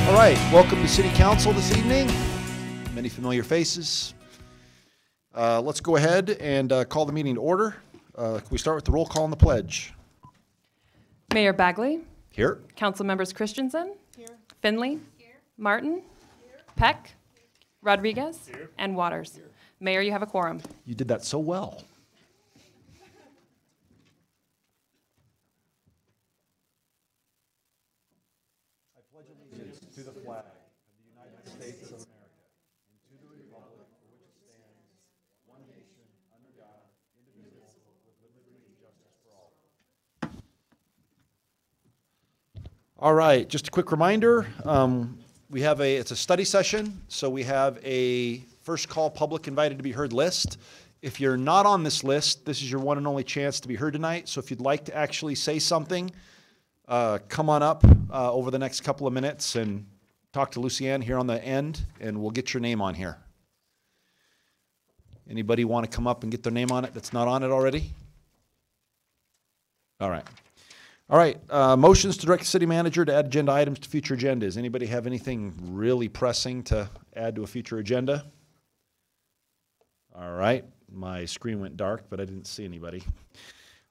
All right, welcome to City Council this evening. Many familiar faces. Let's go ahead and call the meeting to order. Can we start with the roll call and the pledge? Mayor Bagley. Here. Council members Christensen. Here. Finley. Here. Martin. Here. Peck. Rodriguez. Here. And Waters. Here. Mayor, you have a quorum. You did that so well. I pledge allegiance to the flag of the United States of America and to the republic for which it stands, one nation, under God, indivisible, with liberty and justice for all. All right, just a quick reminder, it's a study session, so we have a first call public invited to be heard list. If you're not on this list, this is your one and only chance to be heard tonight, so if you'd like to actually say something, come on up over the next couple of minutes and talk to Lucianne here on the end, and we'll get your name on here. Anybody want to come up and get their name on it that's not on it already? All right. All right, motions to direct the city manager to add agenda items to future agendas. Anybody have anything really pressing to add to a future agenda? All right, my screen went dark, but I didn't see anybody.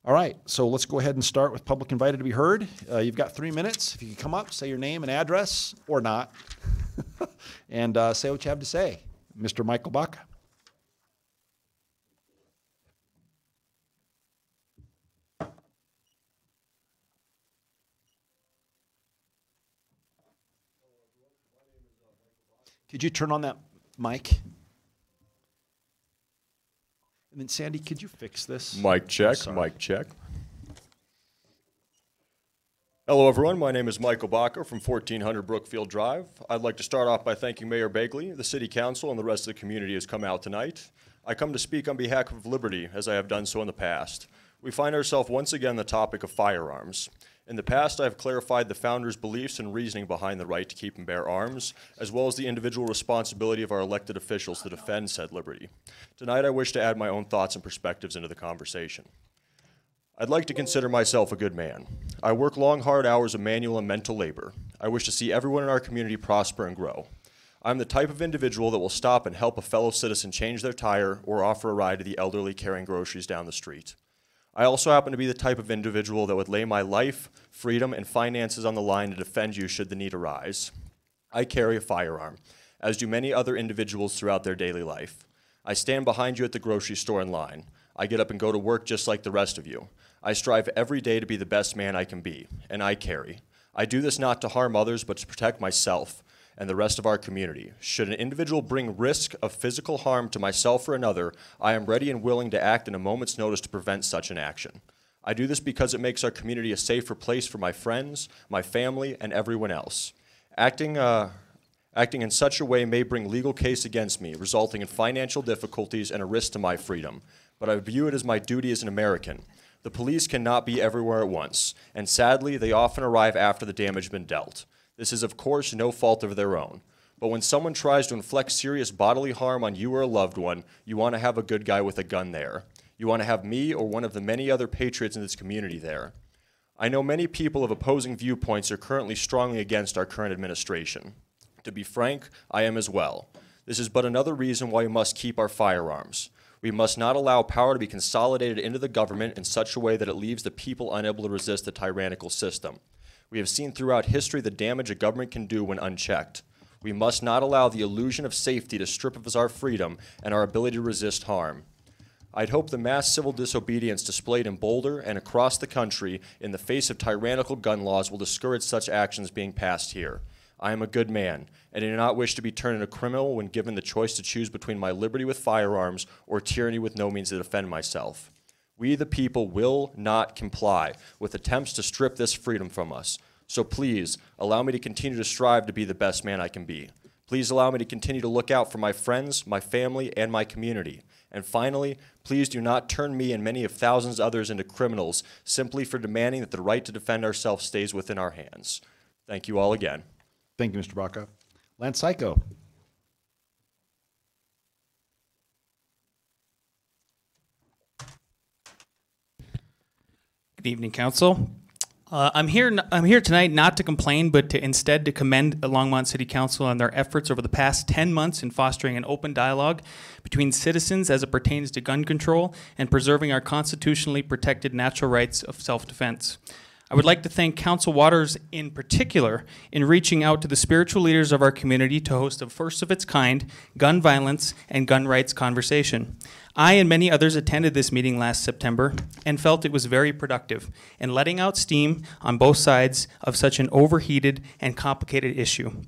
All right, so let's go ahead and start with public invited to be heard. You've got 3 minutes. If you can come up, say your name and address, or not, and say what you have to say. Mr. Michael Baca. Could you turn on that mic? And then Sandy, could you fix this? Mic check, mic check. Hello everyone, my name is Michael Baca from 1400 Brookfield Drive. I'd like to start off by thanking Mayor Bagley, the City Council, and the rest of the community who's come out tonight. I come to speak on behalf of Liberty, as I have done so in the past. We find ourselves once again on the topic of firearms. In the past, I have clarified the founders' beliefs and reasoning behind the right to keep and bear arms, as well as the individual responsibility of our elected officials to defend said liberty. Tonight, I wish to add my own thoughts and perspectives into the conversation. I'd like to consider myself a good man. I work long, hard hours of manual and mental labor. I wish to see everyone in our community prosper and grow. I'm the type of individual that will stop and help a fellow citizen change their tire or offer a ride to the elderly carrying groceries down the street. I also happen to be the type of individual that would lay my life, freedom, and finances on the line to defend you should the need arise. I carry a firearm, as do many other individuals throughout their daily life. I stand behind you at the grocery store in line. I get up and go to work just like the rest of you. I strive every day to be the best man I can be, and I carry. I do this not to harm others, but to protect myself and the rest of our community. Should an individual bring risk of physical harm to myself or another, I am ready and willing to act in a moment's notice to prevent such an action. I do this because it makes our community a safer place for my friends, my family, and everyone else. Acting in such a way may bring legal case against me, resulting in financial difficulties and a risk to my freedom. But I view it as my duty as an American. The police cannot be everywhere at once, and sadly, they often arrive after the damage has been dealt. This is, of course, no fault of their own. But when someone tries to inflict serious bodily harm on you or a loved one, you want to have a good guy with a gun there. You want to have me or one of the many other patriots in this community there. I know many people of opposing viewpoints are currently strongly against our current administration. To be frank, I am as well. This is but another reason why we must keep our firearms. We must not allow power to be consolidated into the government in such a way that it leaves the people unable to resist the tyrannical system. We have seen throughout history the damage a government can do when unchecked. We must not allow the illusion of safety to strip us our freedom and our ability to resist harm. I'd hope the mass civil disobedience displayed in Boulder and across the country in the face of tyrannical gun laws will discourage such actions being passed here. I am a good man, and I do not wish to be turned into a criminal when given the choice to choose between my liberty with firearms or tyranny with no means to defend myself. We, the people, will not comply with attempts to strip this freedom from us. So please, allow me to continue to strive to be the best man I can be. Please allow me to continue to look out for my friends, my family, and my community. And finally, please do not turn me and many of thousands of others into criminals simply for demanding that the right to defend ourselves stays within our hands. Thank you all again. Thank you, Mr. Baca. Lance Psycho. Good evening, Council. I'm here tonight not to complain, but instead to commend the Longmont City Council on their efforts over the past 10 months in fostering an open dialogue between citizens as it pertains to gun control and preserving our constitutionally protected natural rights of self-defense. I would like to thank Council Waters in particular in reaching out to the spiritual leaders of our community to host a first of its kind gun violence and gun rights conversation. I and many others attended this meeting last September and felt it was very productive in letting out steam on both sides of such an overheated and complicated issue.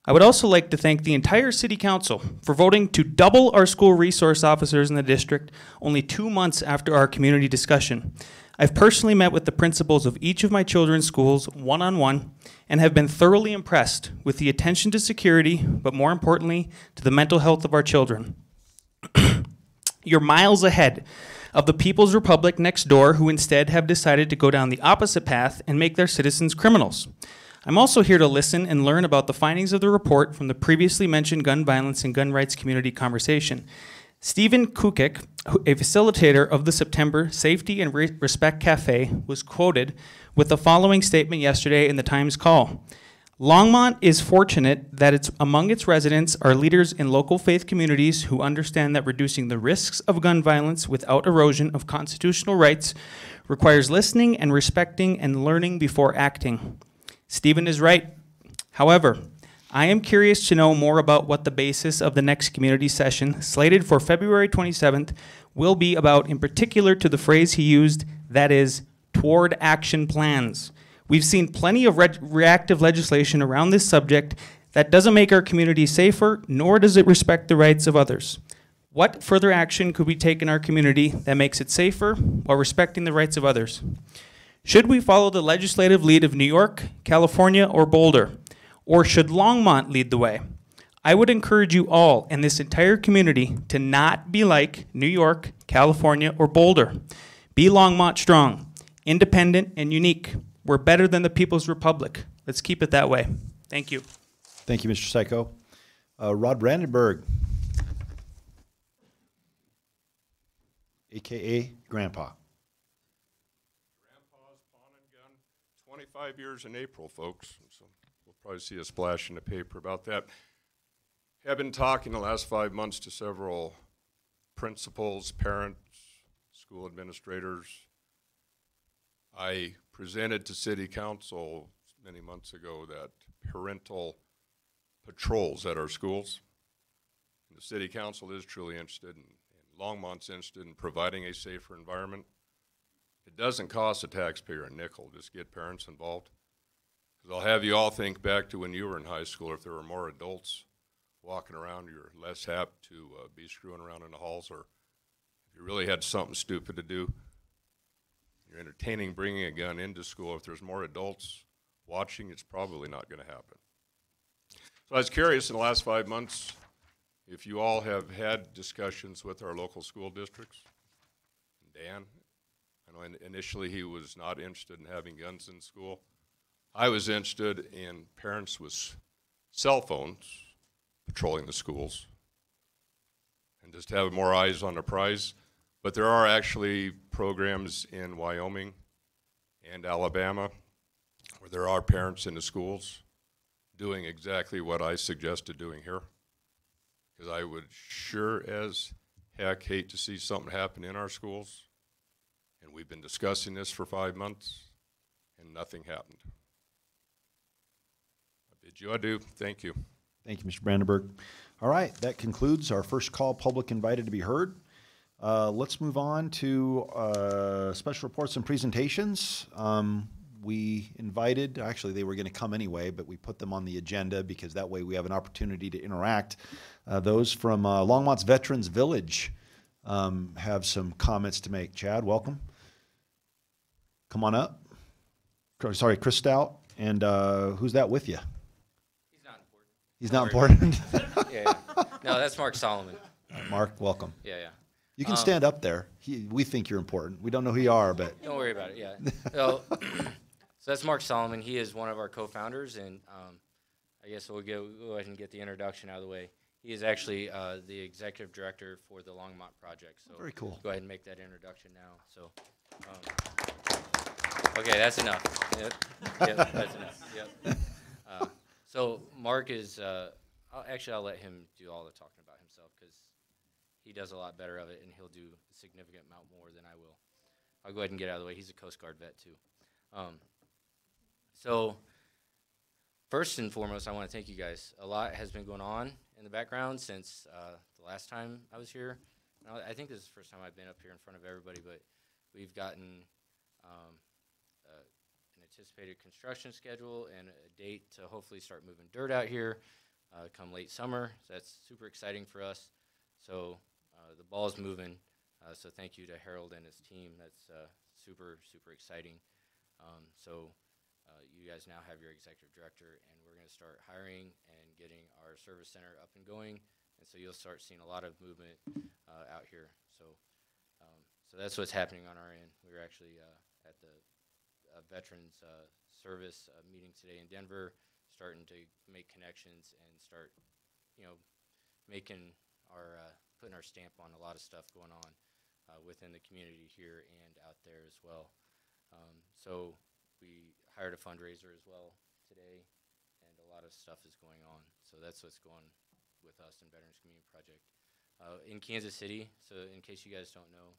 I would also like to thank the entire City Council for voting to double our school resource officers in the district only 2 months after our community discussion. I've personally met with the principals of each of my children's schools one-on-one and have been thoroughly impressed with the attention to security, but more importantly, to the mental health of our children. You're miles ahead of the People's Republic next door, who instead have decided to go down the opposite path and make their citizens criminals. I'm also here to listen and learn about the findings of the report from the previously mentioned gun violence and gun rights community conversation. Stephen Kukik, a facilitator of the September Safety and Respect Cafe, was quoted with the following statement yesterday in the Times Call. Longmont is fortunate that among its residents are leaders in local faith communities who understand that reducing the risks of gun violence without erosion of constitutional rights requires listening and respecting and learning before acting. Stephen is right. However, I am curious to know more about what the basis of the next community session, slated for February 27th, will be about, in particular to the phrase he used, that is, toward action plans. We've seen plenty of reactive legislation around this subject that doesn't make our community safer, nor does it respect the rights of others. What further action could we take in our community that makes it safer while respecting the rights of others? Should we follow the legislative lead of New York, California, or Boulder? Or should Longmont lead the way? I would encourage you all and this entire community to not be like New York, California, or Boulder. Be Longmont strong, independent, and unique. We're better than the People's Republic. Let's keep it that way. Thank you. Thank you, Mr. Psycho. Rod Brandenburg, a.k.a. Grandpa. Grandpa's Pawn and Gun, 25 years in April, folks. So we'll probably see a splash in the paper about that. Have been talking the last 5 months to several principals, parents, school administrators. I presented to City Council many months ago that parental patrols at our schools. And the City Council is truly interested, and Longmont's interested in providing a safer environment. It doesn't cost the taxpayer a nickel. Just get parents involved. Because I'll have you all think back to when you were in high school. If there were more adults walking around, you're less apt to be screwing around in the halls, or if you really had something stupid to do, you're entertaining bringing a gun into school. If there's more adults watching, it's probably not going to happen. So I was curious in the last 5 months if you all have had discussions with our local school districts. Dan, I know initially he was not interested in having guns in school. I was interested in parents with cell phones patrolling the schools and just have more eyes on the prize. But there are actually programs in Wyoming and Alabama where there are parents in the schools doing exactly what I suggested doing here. Because I would sure as heck hate to see something happen in our schools. And we've been discussing this for 5 months and nothing happened. I bid you adieu. Thank you. Thank you, Mr. Brandenburg. All right, that concludes our first call, public invited to be heard. Let's move on to special reports and presentations. We invited, actually they were going to come anyway, but we put them on the agenda because that way we have an opportunity to interact. Those from Longmont's Veterans Village have some comments to make. Chad, welcome. Come on up. Sorry, Chris Stout. And who's that with you? He's not important. He's not important? Yeah. No, that's Mark Solomon. Mark, welcome. Yeah. You can stand up there. We think you're important. We don't know who you are, but. Don't worry about it, yeah. So that's Mark Solomon. He is one of our co-founders, and I guess we'll go ahead and get the introduction out of the way. He is actually the executive director for the Longmont project. So very cool. Go ahead and make that introduction now. So. Okay, that's enough. Yep, that's enough. Yep. So Mark is, I'll let him do all the talking about himself because he does a lot better of it, and he'll do a significant amount more than I will. I'll go ahead and get out of the way. He's a Coast Guard vet, too. So first and foremost, I want to thank you guys. A lot has been going on in the background since the last time I was here. I think this is the first time I've been up here in front of everybody, but we've gotten an anticipated construction schedule and a date to hopefully start moving dirt out here come late summer. So that's super exciting for us. So the ball's moving. So thank you to Harold and his team. That's super, super exciting. So you guys now have your executive director, and we're going to start hiring and getting our service center up and going. And so you'll start seeing a lot of movement out here. So that's what's happening on our end. We were actually at the Veterans Service meeting today in Denver, starting to make connections and start, making our putting our stamp on a lot of stuff going on within the community here and out there as well. So we hired a fundraiser as well today, and a lot of stuff is going on. So that's what's going with us in Veterans Community Project. In Kansas City, so in case you guys don't know,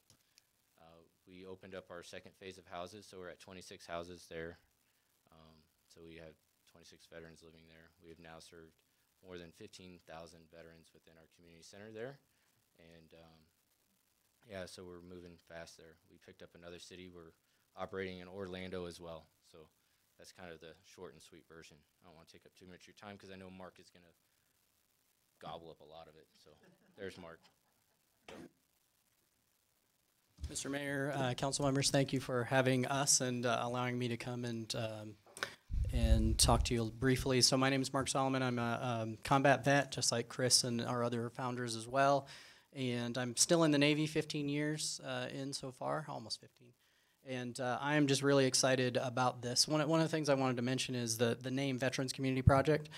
we opened up our second phase of houses, so we're at 26 houses there. So we have 26 veterans living there. We have now served more than 15,000 veterans within our community center there. And yeah, so we're moving fast there. We picked up another city. We're operating in Orlando as well. So that's kind of the short and sweet version. I don't want to take up too much of your time because I know Mark is going to gobble up a lot of it. So there's Mark. Mr. Mayor, council members, thank you for having us and allowing me to come and talk to you briefly. So my name is Mark Solomon. I'm a combat vet, just like Chris and our other founders as well. And I'm still in the Navy, 15 years in so far, almost 15. And I am just really excited about this. One of the things I wanted to mention is the name Veterans Community Project.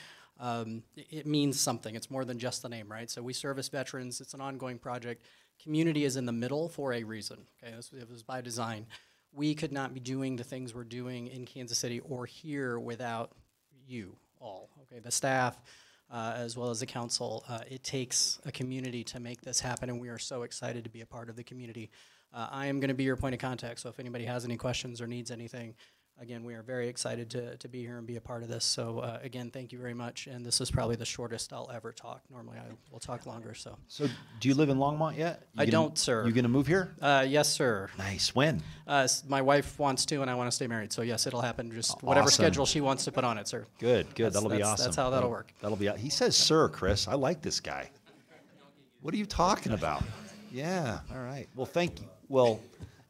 It means something. It's more than just the name, right? So we service veterans. It's an ongoing project. Community is in the middle for a reason. Okay, it was by design. We could not be doing the things we're doing in Kansas City or here without you all. Okay, the staff as well as the council. It takes a community to make this happen, and we are so excited to be a part of the community. I am going to be your point of contact. So if anybody has any questions or needs anything, again, we are very excited to be here and be a part of this. So again, thank you very much. And this is probably the shortest I'll ever talk. Normally I will talk longer. So do you live in Longmont yet? I don't, sir. You going to move here? Yes, sir. Nice. When? My wife wants to, and I want to stay married. So yes, it'll happen. Just whatever Awesome. Schedule she wants to put on it, sir. Good. That'll be awesome. That's how that'll work. That'll be. He says, "Sir, Chris." I like this guy. What are you talking about? Yeah. All right. Well, thank you. Well,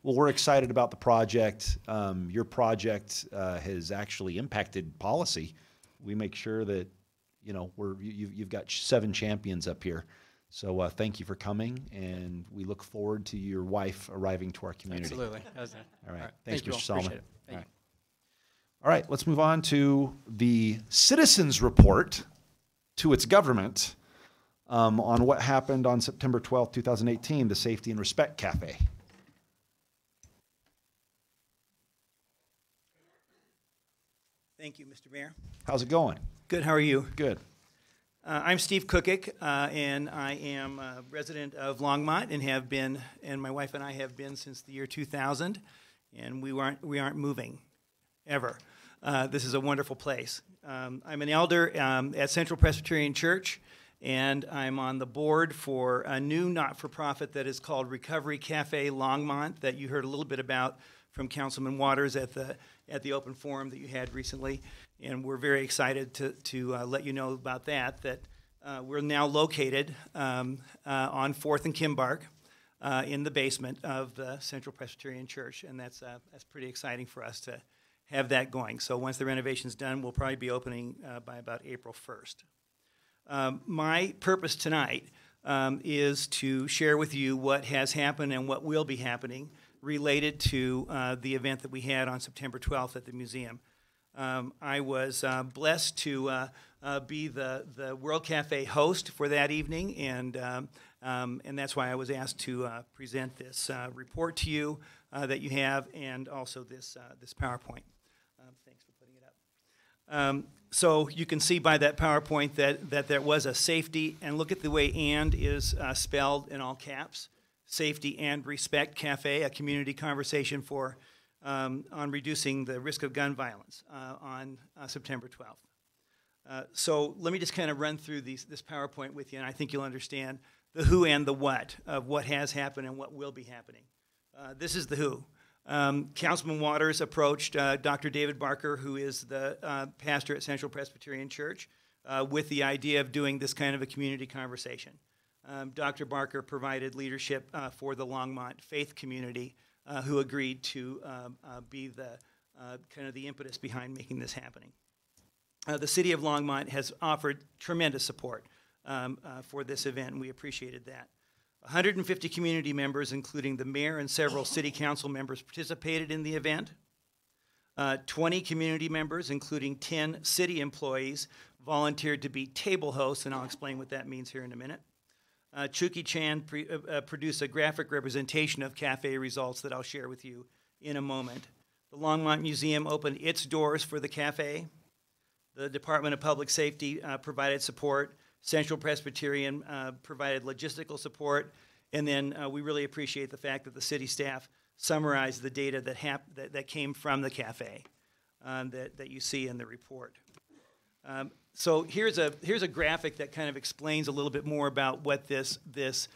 we're excited about the project. Your project has actually impacted policy. We make sure that you've got 7 champions up here. So thank you for coming, and we look forward to your wife arriving to our community. Absolutely. All right. Thanks, Thank you Mr. all. Solomon. Appreciate it. Thank you. All right. Let's move on to the citizens' report to its government on what happened on September 12th, 2018, the Safety and Respect Cafe. Thank you, Mr. Mayor. How's it going? Good, how are you? Good. I'm Steve Cookick, and I am a resident of Longmont and my wife and I have been since the year 2000, and we aren't moving, ever. This is a wonderful place. I'm an elder at Central Presbyterian Church, and I'm on the board for a new not-for-profit that is called Recovery Cafe Longmont that you heard a little bit about from Councilman Waters at the open forum that you had recently, and we're very excited to let you know about that we're now located on 4th and Kimbark in the basement of the Central Presbyterian Church, and that's pretty exciting for us to have that going. So once the renovation's done, we'll probably be opening by about April 1st. My purpose tonight is to share with you what has happened and what will be happening related to the event that we had on September 12th at the museum. I was blessed to be the World Cafe host for that evening, and that's why I was asked to present this report to you that you have, and also this PowerPoint. Thanks for putting it up. So you can see by that PowerPoint that there was a safety, and look at the way "and" is spelled in all caps. Safety and Respect Cafe, a community conversation for on reducing the risk of gun violence on September 12th. So let me just kind of run through this PowerPoint with you, and I think you'll understand the who and the what of what has happened and what will be happening. This is the who. Councilman Waters approached Dr. David Barker, who is the pastor at Central Presbyterian Church, with the idea of doing this kind of a community conversation. Dr. Barker provided leadership for the Longmont faith community, who agreed to be the kind of the impetus behind making this happening. The city of Longmont has offered tremendous support for this event, and we appreciated that. 150 community members, including the mayor and several city council members, participated in the event. 20 community members, including 10 city employees, volunteered to be table hosts, and I'll explain what that means here in a minute. Chuki Chan produced a graphic representation of cafe results that I'll share with you in a moment. The Longmont Museum opened its doors for the cafe. The Department of Public Safety provided support. Central Presbyterian provided logistical support, and then we really appreciate the fact that the city staff summarized the data that came from the cafe that you see in the report. So here's a graphic that kind of explains a little bit more about what this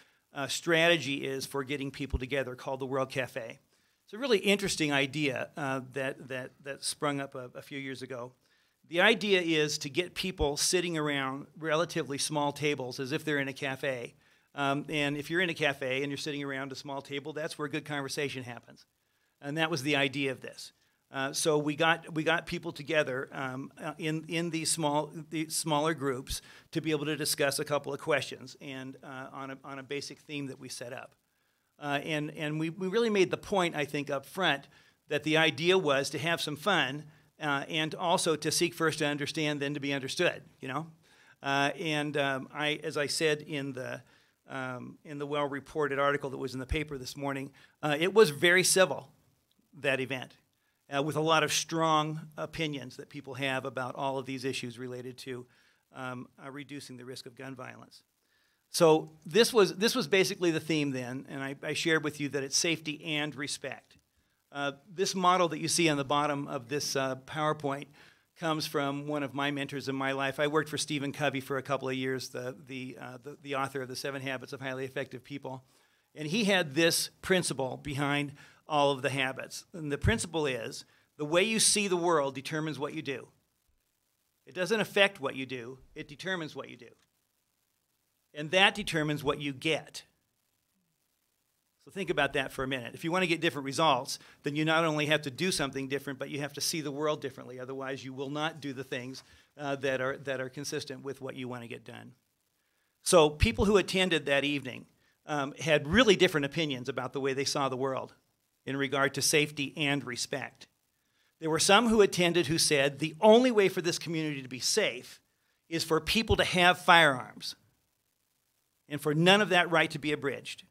strategy is for getting people together, called the World Cafe. It's a really interesting idea that sprung up a few years ago. The idea is to get people sitting around relatively small tables as if they're in a cafe. And if you're in a cafe and you're sitting around a small table, that's where good conversation happens. And that was the idea of this. So we got people together in these smaller groups to be able to discuss a couple of questions and on a basic theme that we set up. And we really made the point, I think, up front that the idea was to have some fun and also to seek first to understand, then to be understood. You know, as I said in the well-reported article that was in the paper this morning, it was very civil, that event. With a lot of strong opinions that people have about all of these issues related to reducing the risk of gun violence. So this was basically the theme then, and I shared with you that it's safety and respect. This model that you see on the bottom of this PowerPoint comes from one of my mentors in my life. I worked for Stephen Covey for a couple of years, the author of The 7 Habits of Highly Effective People, and he had this principle behind all of the habits. And the principle is, the way you see the world determines what you do. It doesn't affect what you do, it determines what you do. And that determines what you get. So think about that for a minute. If you want to get different results, then you not only have to do something different, but you have to see the world differently. Otherwise, you will not do the things that are consistent with what you want to get done. So people who attended that evening had really different opinions about the way they saw the world in regard to safety and respect. There were some who attended who said the only way for this community to be safe is for people to have firearms and for none of that right to be abridged.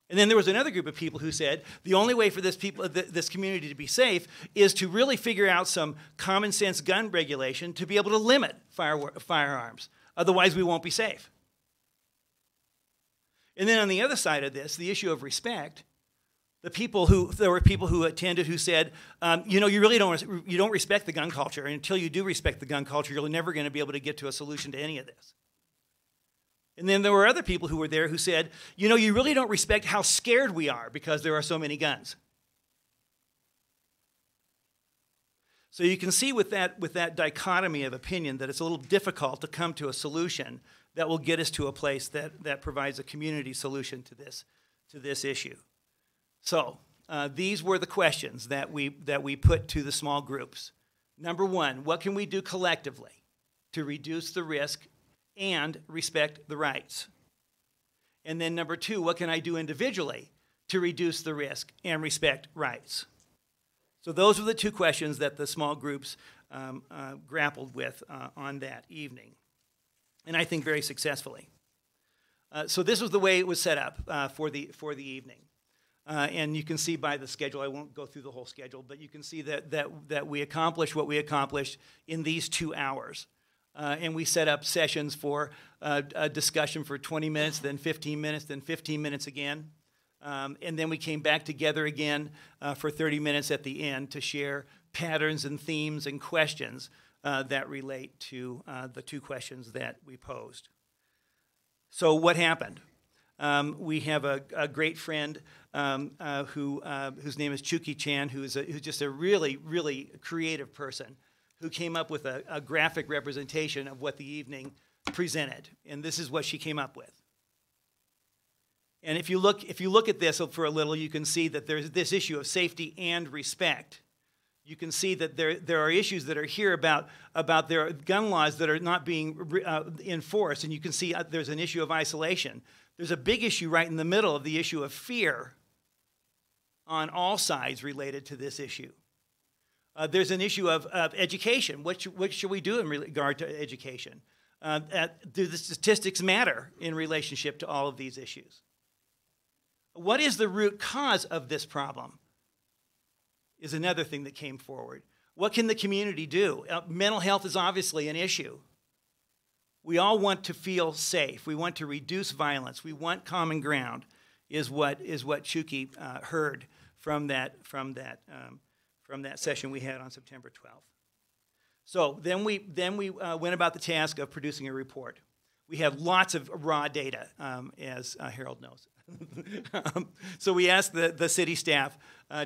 And then there was another group of people who said the only way for this community to be safe is to really figure out some common sense gun regulation to be able to limit firearms. Otherwise, we won't be safe. And then on the other side of this, the issue of respect, there were people who attended who said, you know, you really don't respect the gun culture, and until you do respect the gun culture, you're never going to be able to get to a solution to any of this. And then there were other people who were there who said, you know, you really don't respect how scared we are because there are so many guns. So you can see with that dichotomy of opinion that it's a little difficult to come to a solution that will get us to a place that provides a community solution to this issue. So these were the questions that we put to the small groups. Number one, what can we do collectively to reduce the risk and respect the rights? And then number two, what can I do individually to reduce the risk and respect rights? So those were the two questions that the small groups grappled with on that evening, and I think very successfully. So this was the way it was set up for the evening. And you can see by the schedule, I won't go through the whole schedule, but you can see that we accomplished what we accomplished in these 2 hours. And we set up sessions for a discussion for 20 minutes, then 15 minutes, then 15 minutes again. And then we came back together again for 30 minutes at the end to share patterns and themes and questions that relate to the 2 questions that we posed. So what happened? We have a great friend whose name is Chuki Chan, who's just a really, really creative person, who came up with a graphic representation of what the evening presented. And this is what she came up with. And if you look at this for a little, you can see that there's this issue of safety and respect. You can see that there are issues that are here about their gun laws that are not being enforced, and you can see there's an issue of isolation. There's a big issue right in the middle of the issue of fear on all sides related to this issue. There's an issue of education. What should we do in regard to education? Do the statistics matter in relationship to all of these issues? What is the root cause of this problem is another thing that came forward. What can the community do? Mental health is obviously an issue. We all want to feel safe. We want to reduce violence. We want common ground, is what Chuki heard from that session we had on September 12th. So then we went about the task of producing a report. We had lots of raw data, as Harold knows. So we asked the city staff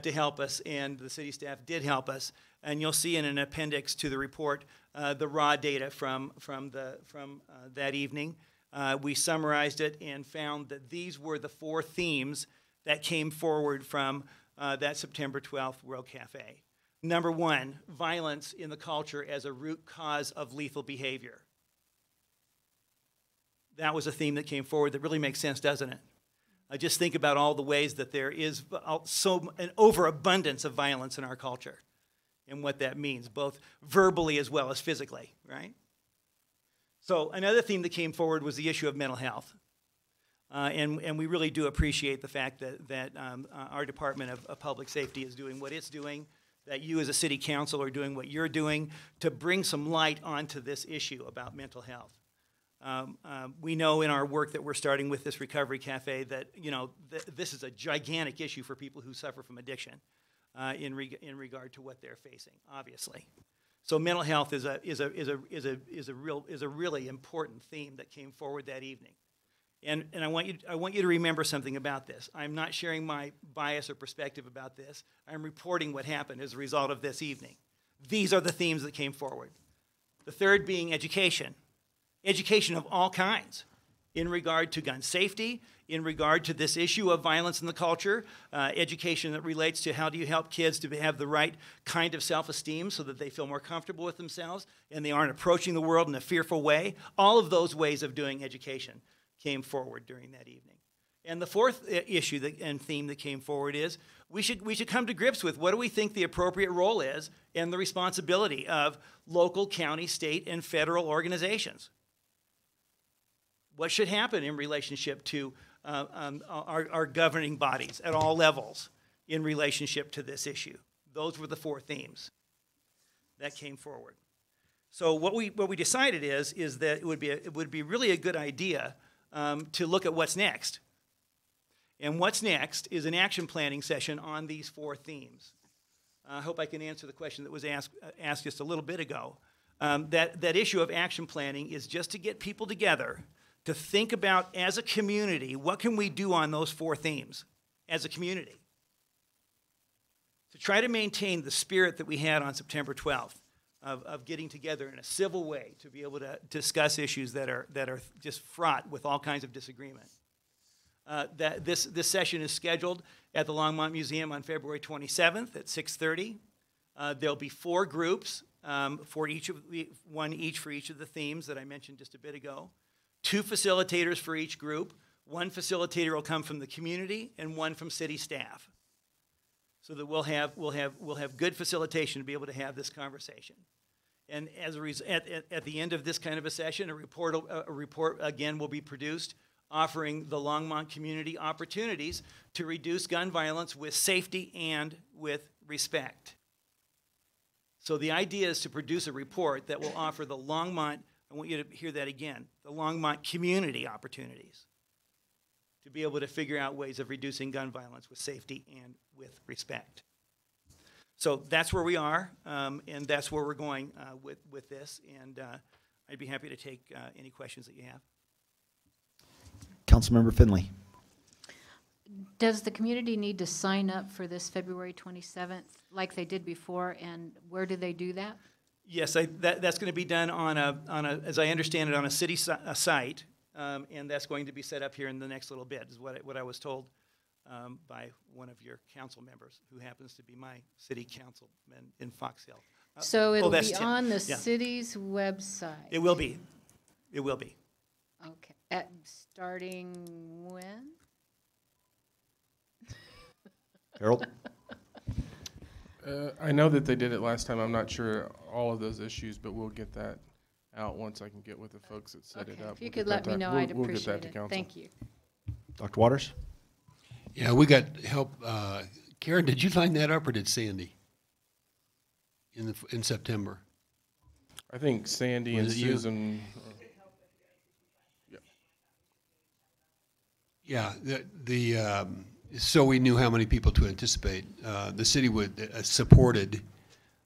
to help us, and the city staff did help us. And you'll see in an appendix to the report the raw data from that evening. We summarized it and found that these were the 4 themes that came forward from that September 12th World Cafe. Number 1, violence in the culture as a root cause of lethal behavior. That was a theme that came forward that really makes sense, doesn't it? Just think about all the ways that there is an overabundance of violence in our culture and what that means, both verbally as well as physically, right? So another theme that came forward was the issue of mental health. And we really do appreciate the fact that our Department of Public Safety is doing what it's doing, that you as a city council are doing what you're doing to bring some light onto this issue about mental health. We know in our work that we're starting with this Recovery Cafe that, this is a gigantic issue for people who suffer from addiction in regard to what they're facing, obviously. So mental health is a really important theme that came forward that evening. And I want you to remember something about this. I'm not sharing my bias or perspective about this. I'm reporting what happened as a result of this evening. These are the themes that came forward. The third being education. Education of all kinds in regard to gun safety, in regard to this issue of violence in the culture, education that relates to how do you help kids to have the right kind of self-esteem so that they feel more comfortable with themselves and they aren't approaching the world in a fearful way. All of those ways of doing education came forward during that evening. And the fourth issue and theme that came forward is we should come to grips with what do we think the appropriate role is and the responsibility of local, county, state, and federal organizations. What should happen in relationship to our governing bodies at all levels in relationship to this issue? Those were the 4 themes that came forward. So what we decided is that it would be really a good idea to look at what's next. And what's next is an action planning session on these 4 themes. I hope I can answer the question that was asked just a little bit ago. That issue of action planning is just to get people together to think about, as a community, what can we do on those 4 themes as a community? To try to maintain the spirit that we had on September 12th of getting together in a civil way to be able to discuss issues that are just fraught with all kinds of disagreement. This session is scheduled at the Longmont Museum on February 27th at 6:30. There'll be 4 groups, one each for each of the themes that I mentioned just a bit ago. 2 facilitators for each group. 1 facilitator will come from the community and 1 from city staff, so that we'll have good facilitation to be able to have this conversation. And as a at the end of this kind of a session, a report again will be produced offering the Longmont community opportunities to reduce gun violence with safety and with respect. So the idea is to produce a report that will offer the Longmont, I want you to hear that again, the Longmont community opportunities to be able to figure out ways of reducing gun violence with safety and with respect. So that's where we are, and that's where we're going with this, and I'd be happy to take any questions that you have. Councilmember Finley. Does the community need to sign up for this February 27th like they did before, and where do they do that? Yes, that's going to be done on a, as I understand it, on a city site, and that's going to be set up here in the next little bit, is what I was told by one of your council members, who happens to be my city councilman in Fox Hill. So it'll be Tim. on the Yeah. city's website? It will be. It will be. Okay. Starting when? Harold? I know that they did it last time. I'm not sure all of those issues, but we'll get that out once I can get with the folks that set it Okay, up. if you We'll could get let that me to- know, we'll- I'd we'll get that appreciate to it. council. Thank you. Dr. Waters? Yeah, we got help. Karen, did you line that up or did Sandy in September? I think Sandy and Was it you? Susan. Yeah, so we knew how many people to anticipate. The city supported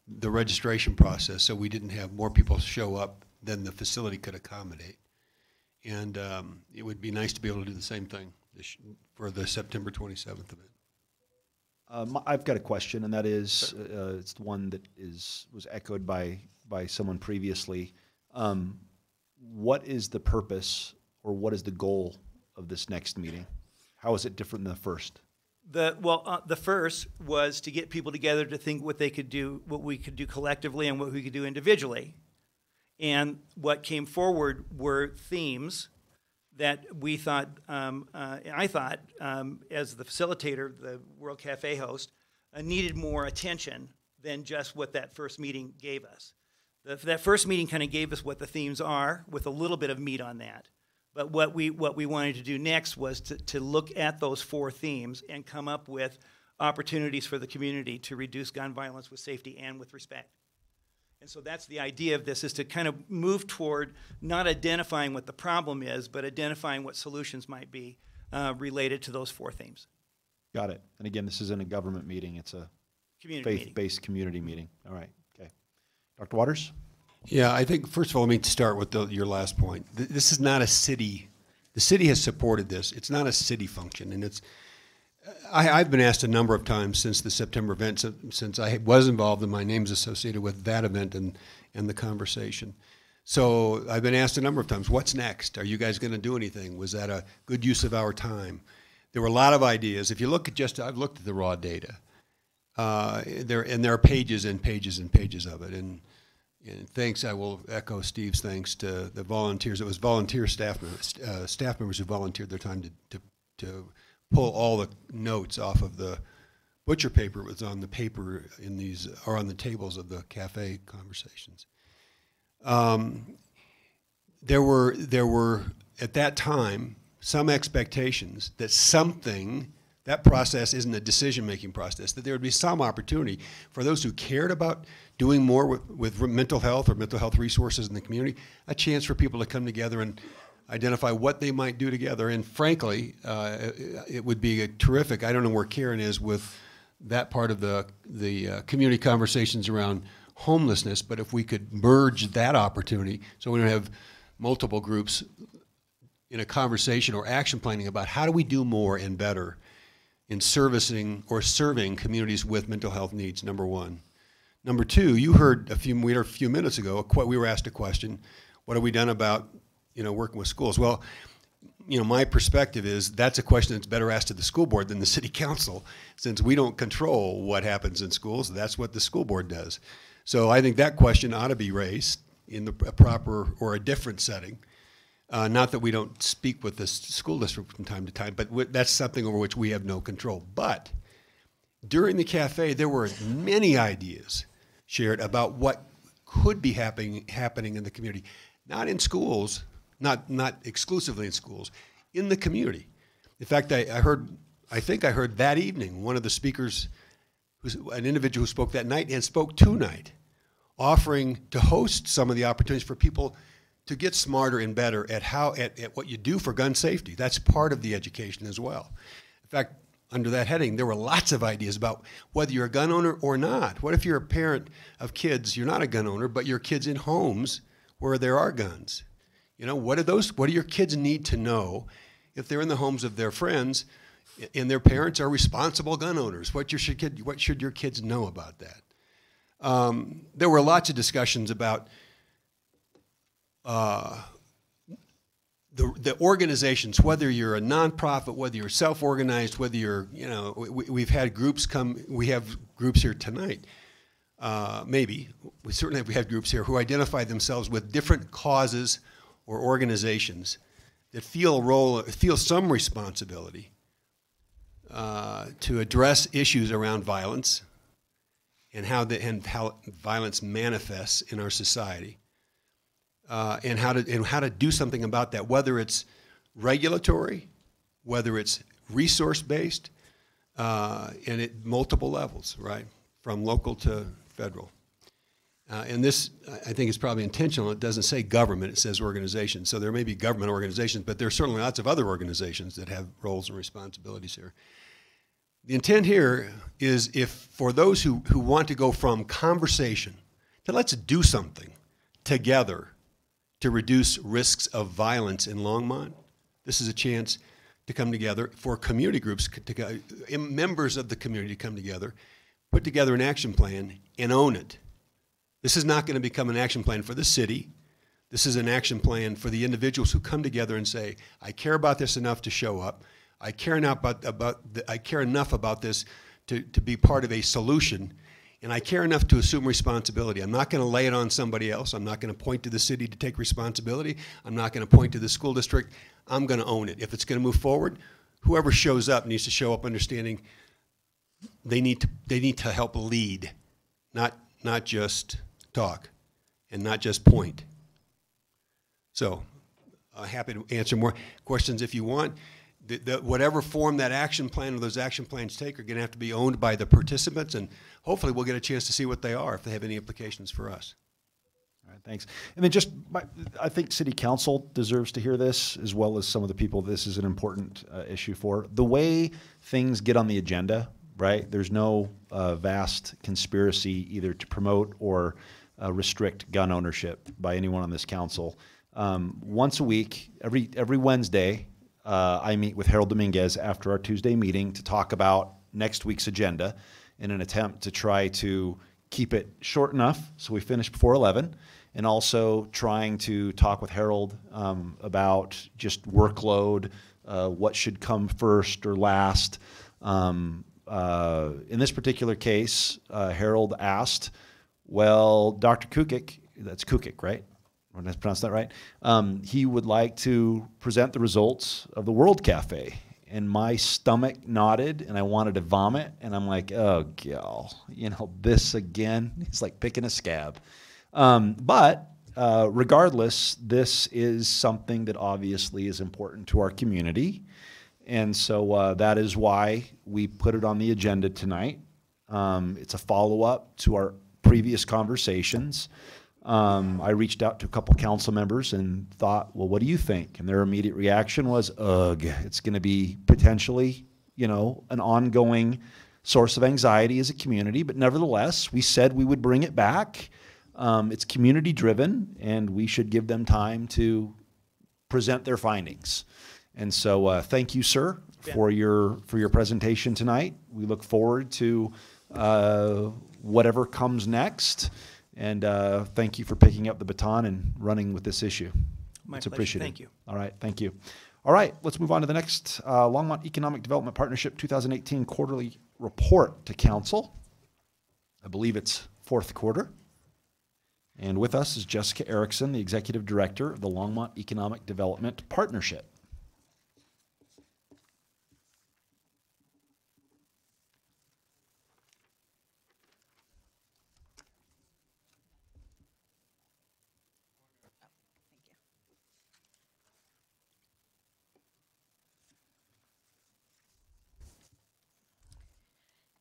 the registration process, so we didn't have more people show up than the facility could accommodate. And it would be nice to be able to do the same thing for the September 27th event. I've got a question, and that is, it's the one that was echoed by someone previously. What is the purpose, or what is the goal of this next meeting? How is it different than the first? The first was to get people together to think what they could do, what we could do collectively and what we could do individually. And what came forward were themes that we thought, I thought, as the facilitator, the World Cafe host, needed more attention than just what that first meeting gave us. That first meeting kind of gave us what the themes are, with a little bit of meat on that. But what we wanted to do next was to look at those four themes and come up with opportunities for the community to reduce gun violence with safety and with respect. And so that's the idea of this, is to kind of move toward not identifying what the problem is, but identifying what solutions might be related to those four themes. Got it. And again, this isn't a government meeting. It's a faith-based community meeting. All right. Okay. Dr. Waters? Yeah, I think, first of all, let me start with your last point. This is not a city. The city has supported this. It's not a city function. And I've been asked a number of times since the September event, since I was involved and my name's associated with that event and the conversation. So I've been asked a number of times, what's next? Are you guys going to do anything? Was that a good use of our time? There were a lot of ideas. If you look at I've looked at the raw data. There are pages and pages and pages of it. And thanks, I will echo Steve's thanks to the volunteers. It was volunteer staff members who volunteered their time to pull all the notes off of the butcher paper. It was on the paper or on the tables of the cafe conversations. There were at that time some expectations that that process isn't a decision-making process, that there would be some opportunity for those who cared about doing more with mental health or mental health resources in the community, a chance for people to come together and identify what they might do together. And frankly, it would be terrific. I don't know where Karen is with that part of the community conversations around homelessness, but if we could merge that opportunity so we don't have multiple groups in a conversation or action planning about how do we do more and better in serving communities with mental health needs, number one. Number two, we heard a few minutes ago, we were asked a question, what have we done about working with schools? Well, my perspective is that's a question that's better asked to the school board than the city council, since we don't control what happens in schools. That's what the school board does. So I think that question ought to be raised in a proper or a different setting. Not that we don't speak with the school district from time to time, but that's something over which we have no control. But during the cafe, there were many ideas shared about what could be happening in the community, not in schools, not exclusively in schools, in the community. In fact, I think I heard that evening one of the speakers, who's an individual who spoke that night and spoke tonight, offering to host some of the opportunities for people to get smarter and better at what you do for gun safety. That's part of the education as well. In fact, under that heading, there were lots of ideas about whether you're a gun owner or not. What if you're a parent of kids, you're not a gun owner, but your kids in homes where there are guns? You know, what do your kids need to know if they're in the homes of their friends and their parents are responsible gun owners? What should your kids know about that? There were lots of discussions about the organizations, whether you're a nonprofit, whether you're self-organized, whether you're, you know, we've had groups come, we have groups here tonight, we certainly have had groups here who identify themselves with different causes or organizations that feel some responsibility to address issues around violence and how violence manifests in our society. And how to do something about that, whether it's regulatory, whether it's resource-based, and at multiple levels, right, from local to federal. And this, I think, is probably intentional. It doesn't say government, it says organizations. So there may be government organizations, but there are certainly lots of other organizations that have roles and responsibilities here. The intent here is for those who want to go from conversation to let's do something together to reduce risks of violence in Longmont, this is a chance to come together for community groups, members of the community to come together, put together an action plan, and own it. This is not going to become an action plan for the city. This is an action plan for the individuals who come together and say, I care about this enough to show up. I care enough about this to be part of a solution. And I care enough to assume responsibility. I'm not going to lay it on somebody else. I'm not going to point to the city to take responsibility. I'm not going to point to the school district. I'm going to own it. If it's going to move forward, whoever shows up needs to show up understanding they need to help lead, not just talk and not just point. So happy to answer more questions if you want. Whatever form that action plan or those action plans take are going to have to be owned by the participants, and hopefully we'll get a chance to see what they are if they have any implications for us. All right, thanks. And then I think City Council deserves to hear this, as well as some of the people this is an important issue for. The way things get on the agenda, right? There's no vast conspiracy either to promote or restrict gun ownership by anyone on this council. Once a week, every Wednesday, I meet with Harold Dominguez after our Tuesday meeting to talk about next week's agenda in an attempt to try to keep it short enough so we finish before 11, and also trying to talk with Harold about just workload, what should come first or last. In this particular case, Harold asked, well, Dr. Kukik, that's Kukik, right? Did I pronounce that right? He would like to present the results of the World Cafe. And my stomach nodded, and I wanted to vomit. And I'm like, oh, gal, this again? It's like picking a scab. But regardless, this is something that obviously is important to our community. And so that is why we put it on the agenda tonight. It's a follow-up to our previous conversations. I reached out to a couple council members and thought, well, what do you think? And their immediate reaction was, ugh, it's going to be potentially, an ongoing source of anxiety as a community. But nevertheless, we said we would bring it back. It's community driven, and we should give them time to present their findings. And so thank you, sir, for your presentation tonight. We look forward to whatever comes next. And thank you for picking up the baton and running with this issue. It's appreciated. Thank you. All right, thank you. All right, let's move on to the next Longmont Economic Development Partnership 2018 quarterly report to council. I believe it's fourth quarter. And with us is Jessica Erickson, the Executive Director of the Longmont Economic Development Partnership.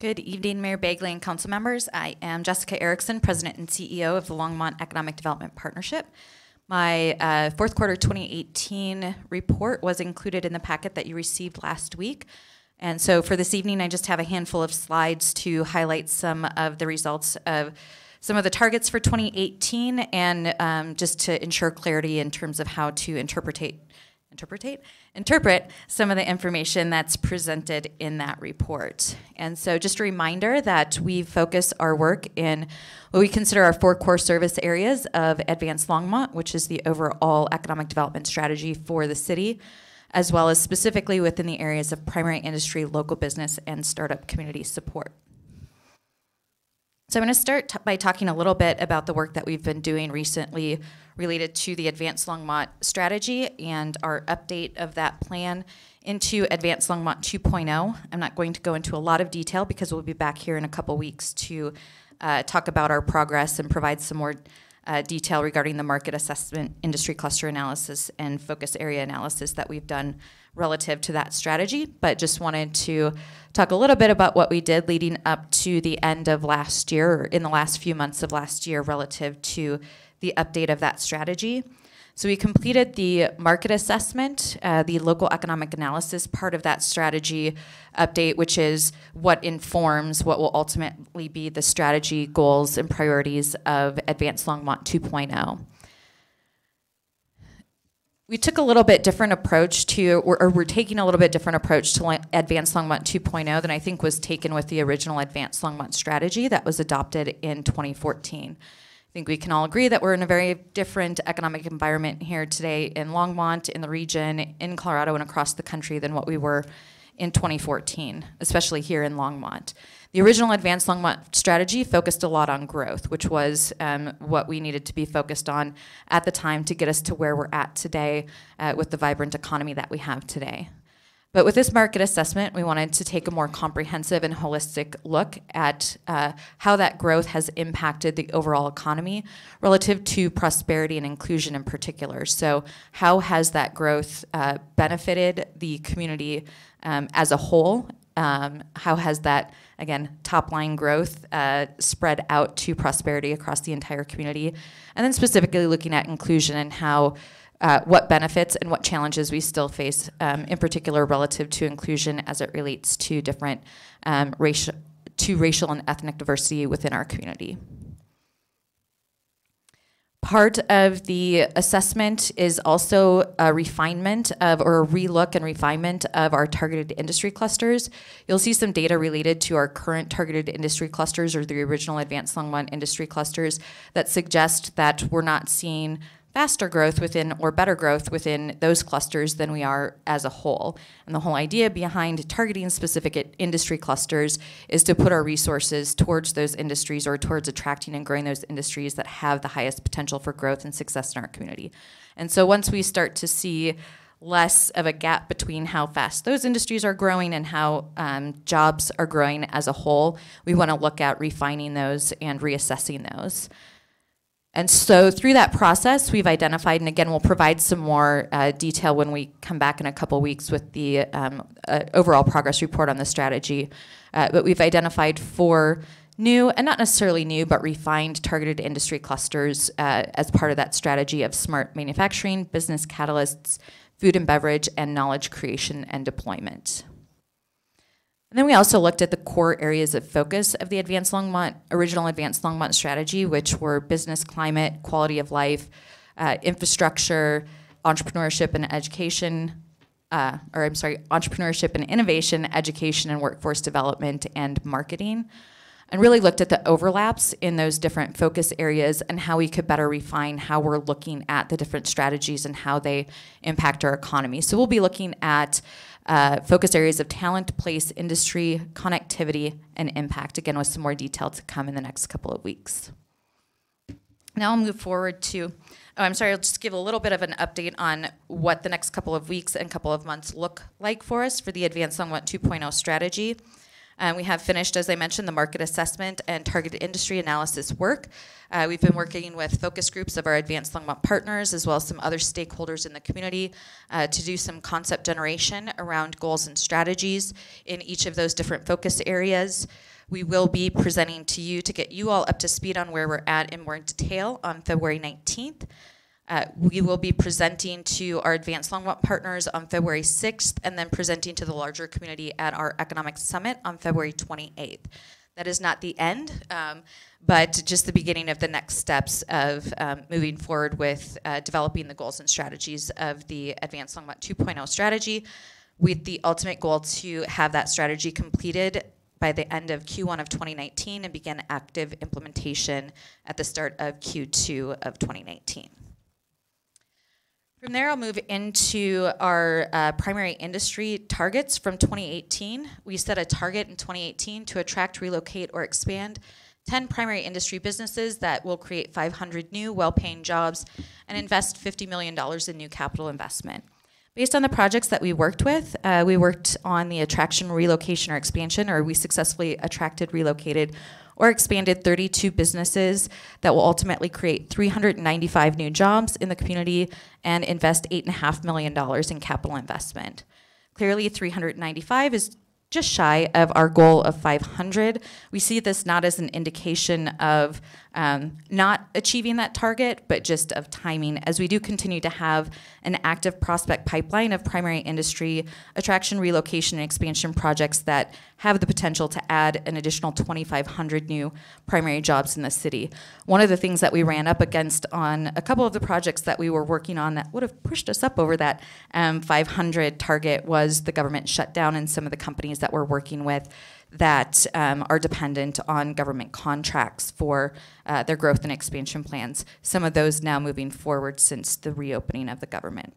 Good evening, Mayor Bagley and council members. I am Jessica Erickson, President and CEO of the Longmont Economic Development Partnership. My fourth quarter 2018 report was included in the packet that you received last week. And so for this evening, I just have a handful of slides to highlight some of the results of some of the targets for 2018 and just to ensure clarity in terms of how to interpret some of the information that's presented in that report. And so just a reminder that we focus our work in what we consider our 4 core service areas of Advanced Longmont, which is the overall economic development strategy for the city, as well as specifically within the areas of primary industry, local business, and startup community support. So I'm going to start by talking a little bit about the work that we've been doing recently related to the Advanced Longmont strategy and our update of that plan into Advanced Longmont 2.0. I'm not going to go into a lot of detail because we'll be back here in a couple weeks to talk about our progress and provide some more detail regarding the market assessment, industry cluster analysis, and focus area analysis that we've done relative to that strategy, but just wanted to talk a little bit about what we did leading up to the end of last year, or in the last few months of last year, relative to the update of that strategy. So we completed the market assessment, the local economic analysis part of that strategy update, which is what informs what will ultimately be the strategy, goals, and priorities of Advanced Longmont 2.0. We took a little bit different approach to, or we're taking a little bit different approach to Advanced Longmont 2.0 than I think was taken with the original Advanced Longmont strategy that was adopted in 2014. I think we can all agree that we're in a very different economic environment here today in Longmont, in the region, in Colorado, and across the country than what we were in 2014, especially here in Longmont. The original Advanced Longmont strategy focused a lot on growth, which was what we needed to be focused on at the time to get us to where we're at today with the vibrant economy that we have today. But with this market assessment, we wanted to take a more comprehensive and holistic look at how that growth has impacted the overall economy relative to prosperity and inclusion in particular. So how has that growth benefited the community as a whole? How has that, again, top-line growth spread out to prosperity across the entire community? And then specifically looking at inclusion and how what benefits and what challenges we still face, in particular relative to inclusion as it relates to different racial and ethnic diversity within our community. Part of the assessment is also a refinement of, or a relook and refinement of our targeted industry clusters. You'll see some data related to our current targeted industry clusters, or the original Advanced Longmont industry clusters, that suggest that we're not seeing faster growth within, or better growth within those clusters than we are as a whole. And the whole idea behind targeting specific industry clusters is to put our resources towards those industries, or towards attracting and growing those industries that have the highest potential for growth and success in our community. And so once we start to see less of a gap between how fast those industries are growing and how jobs are growing as a whole, we want to look at refining those and reassessing those. And so through that process, we've identified, and again, we'll provide some more detail when we come back in a couple weeks with the overall progress report on the strategy. But we've identified 4 new, and not necessarily new, but refined targeted industry clusters as part of that strategy of smart manufacturing, business catalysts, food and beverage, and knowledge creation and deployment. And then we also looked at the core areas of focus of the original Advanced Longmont strategy, which were business climate, quality of life, infrastructure, entrepreneurship and education, entrepreneurship and innovation, education and workforce development, and marketing. And really looked at the overlaps in those different focus areas and how we could better refine how we're looking at the different strategies and how they impact our economy. So we'll be looking at focus areas of talent, place, industry, connectivity, and impact, again with some more detail to come in the next couple of weeks. Now I'll move forward to, I'll just give a little bit of an update on what the next couple of weeks and couple of months look like for us for the Advanced Longmont 2.0 strategy. We have finished, as I mentioned, the market assessment and targeted industry analysis work. We've been working with focus groups of our Advanced Longmont partners, as well as some other stakeholders in the community, to do some concept generation around goals and strategies in each of those different focus areas. We will be presenting to you to get you all up to speed on where we're at in more detail on February 19th. We will be presenting to our Advanced Longmont partners on February 6th, and then presenting to the larger community at our Economic Summit on February 28th. That is not the end, but just the beginning of the next steps of moving forward with developing the goals and strategies of the Advanced Longmont 2.0 strategy, with the ultimate goal to have that strategy completed by the end of Q1 of 2019 and begin active implementation at the start of Q2 of 2019. From there, I'll move into our primary industry targets from 2018. We set a target in 2018 to attract, relocate, or expand 10 primary industry businesses that will create 500 new, well-paying jobs and invest $50 million in new capital investment. Based on the projects that we worked with, we worked on the attraction, relocation, or expansion, or we successfully attracted, relocated, or expanded 32 businesses that will ultimately create 395 new jobs in the community and invest $8.5 million in capital investment. Clearly, 395 is just shy of our goal of 500. We see this not as an indication of not achieving that target, but just of timing, as we do continue to have an active prospect pipeline of primary industry attraction, relocation, and expansion projects that have the potential to add an additional 2,500 new primary jobs in the city. One of the things that we ran up against on a couple of the projects that we were working on that would have pushed us up over that 500 target was the government shutdown and some of the companies that we're working with that are dependent on government contracts for their growth and expansion plans. Some of those now moving forward since the reopening of the government.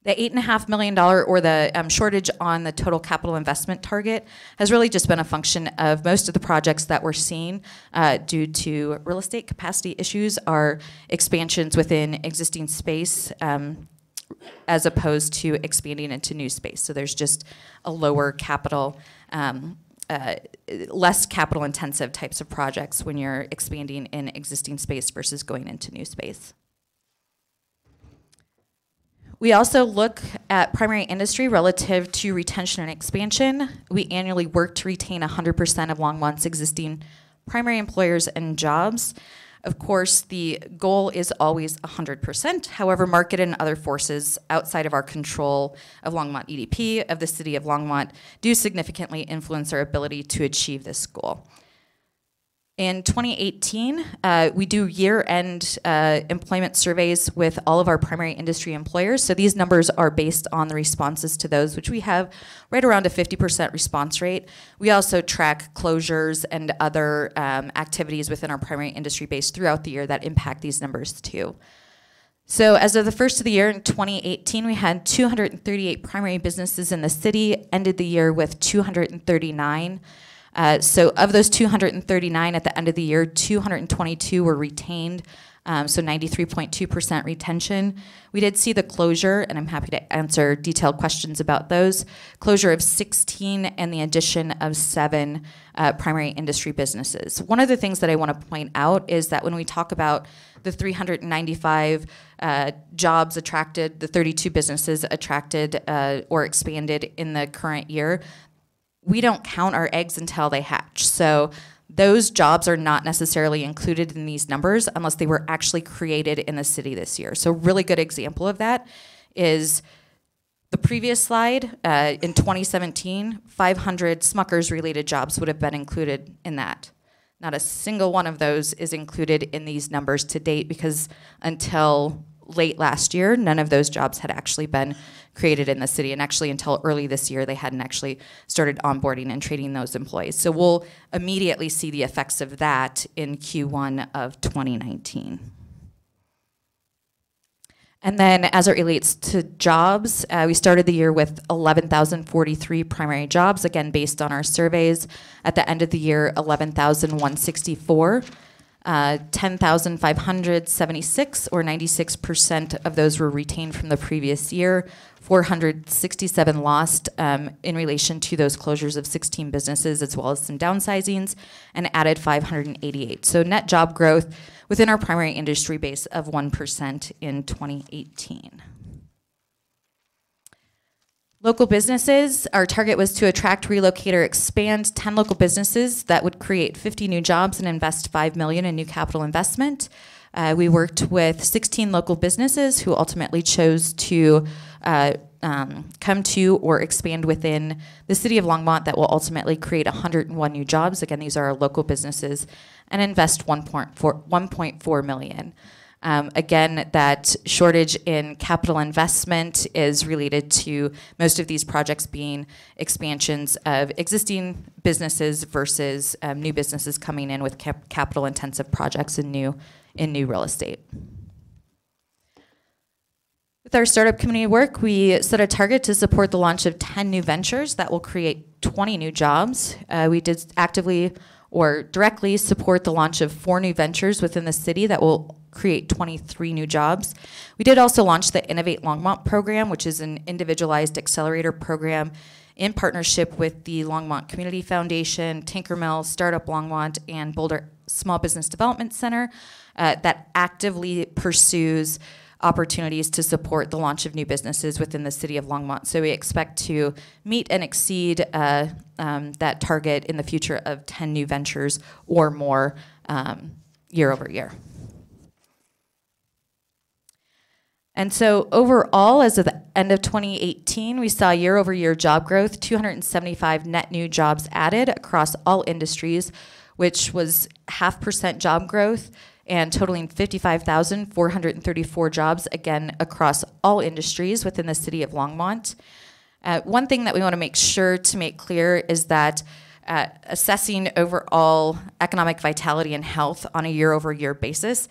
The $8.5 million or the shortage on the total capital investment target has really just been a function of most of the projects that we're seeing due to real estate capacity issues are expansions within existing space as opposed to expanding into new space. So there's just a lower capital, less capital intensive types of projects when you're expanding in existing space versus going into new space. We also look at primary industry relative to retention and expansion. We annually work to retain 100% of Longmont's existing primary employers and jobs. Of course, the goal is always 100%. However, market and other forces outside of our control of Longmont EDP, of the city of Longmont, do significantly influence our ability to achieve this goal. In 2018, we do year-end employment surveys with all of our primary industry employers. So these numbers are based on the responses to those, which we have right around a 50% response rate. We also track closures and other activities within our primary industry base throughout the year that impact these numbers too. So as of the first of the year in 2018, we had 238 primary businesses in the city, ended the year with 239. So of those 239 at the end of the year, 222 were retained, so 93.2% retention. We did see the closure, and I'm happy to answer detailed questions about those, closure of 16 and the addition of 7 primary industry businesses. One of the things that I want to point out is that when we talk about the 395 jobs attracted, the 32 businesses attracted or expanded in the current year, we don't count our eggs until they hatch. So those jobs are not necessarily included in these numbers unless they were actually created in the city this year. So a really good example of that is the previous slide. In 2017, 500 Smuckers related jobs would have been included in that. Not a single one of those is included in these numbers to date because until late last year, none of those jobs had actually been created in the city. And actually until early this year, they hadn't actually started onboarding and training those employees. So we'll immediately see the effects of that in Q1 of 2019. And then as it relates to jobs, we started the year with 11,043 primary jobs, again, based on our surveys. At the end of the year, 11,164. 10,576, or 96% of those were retained from the previous year. 467 lost in relation to those closures of 16 businesses, as well as some downsizings, and added 588. So net job growth within our primary industry base of 1% in 2018. Local businesses, our target was to attract, relocate, or expand 10 local businesses that would create 50 new jobs and invest $5 million in new capital investment. We worked with 16 local businesses who ultimately chose to come to or expand within the city of Longmont that will ultimately create 101 new jobs. Again, these are our local businesses, and invest $1.4 million. Again, that shortage in capital investment is related to most of these projects being expansions of existing businesses versus new businesses coming in with capital-intensive projects in new real estate. With our startup community work, we set a target to support the launch of 10 new ventures that will create 20 new jobs. We did actively or directly support the launch of 4 new ventures within the city that will create 23 new jobs. We did also launch the Innovate Longmont program, which is an individualized accelerator program in partnership with the Longmont Community Foundation, Tinkermill, Startup Longmont, and Boulder Small Business Development Center that actively pursues opportunities to support the launch of new businesses within the city of Longmont. So we expect to meet and exceed that target in the future of 10 new ventures or more year over year. And so overall, as of the end of 2018, we saw year-over-year job growth, 275 net new jobs added across all industries, which was 0.5% job growth and totaling 55,434 jobs, again, across all industries within the city of Longmont. One thing that we want to make sure to make clear is that assessing overall economic vitality and health on a year-over-year basis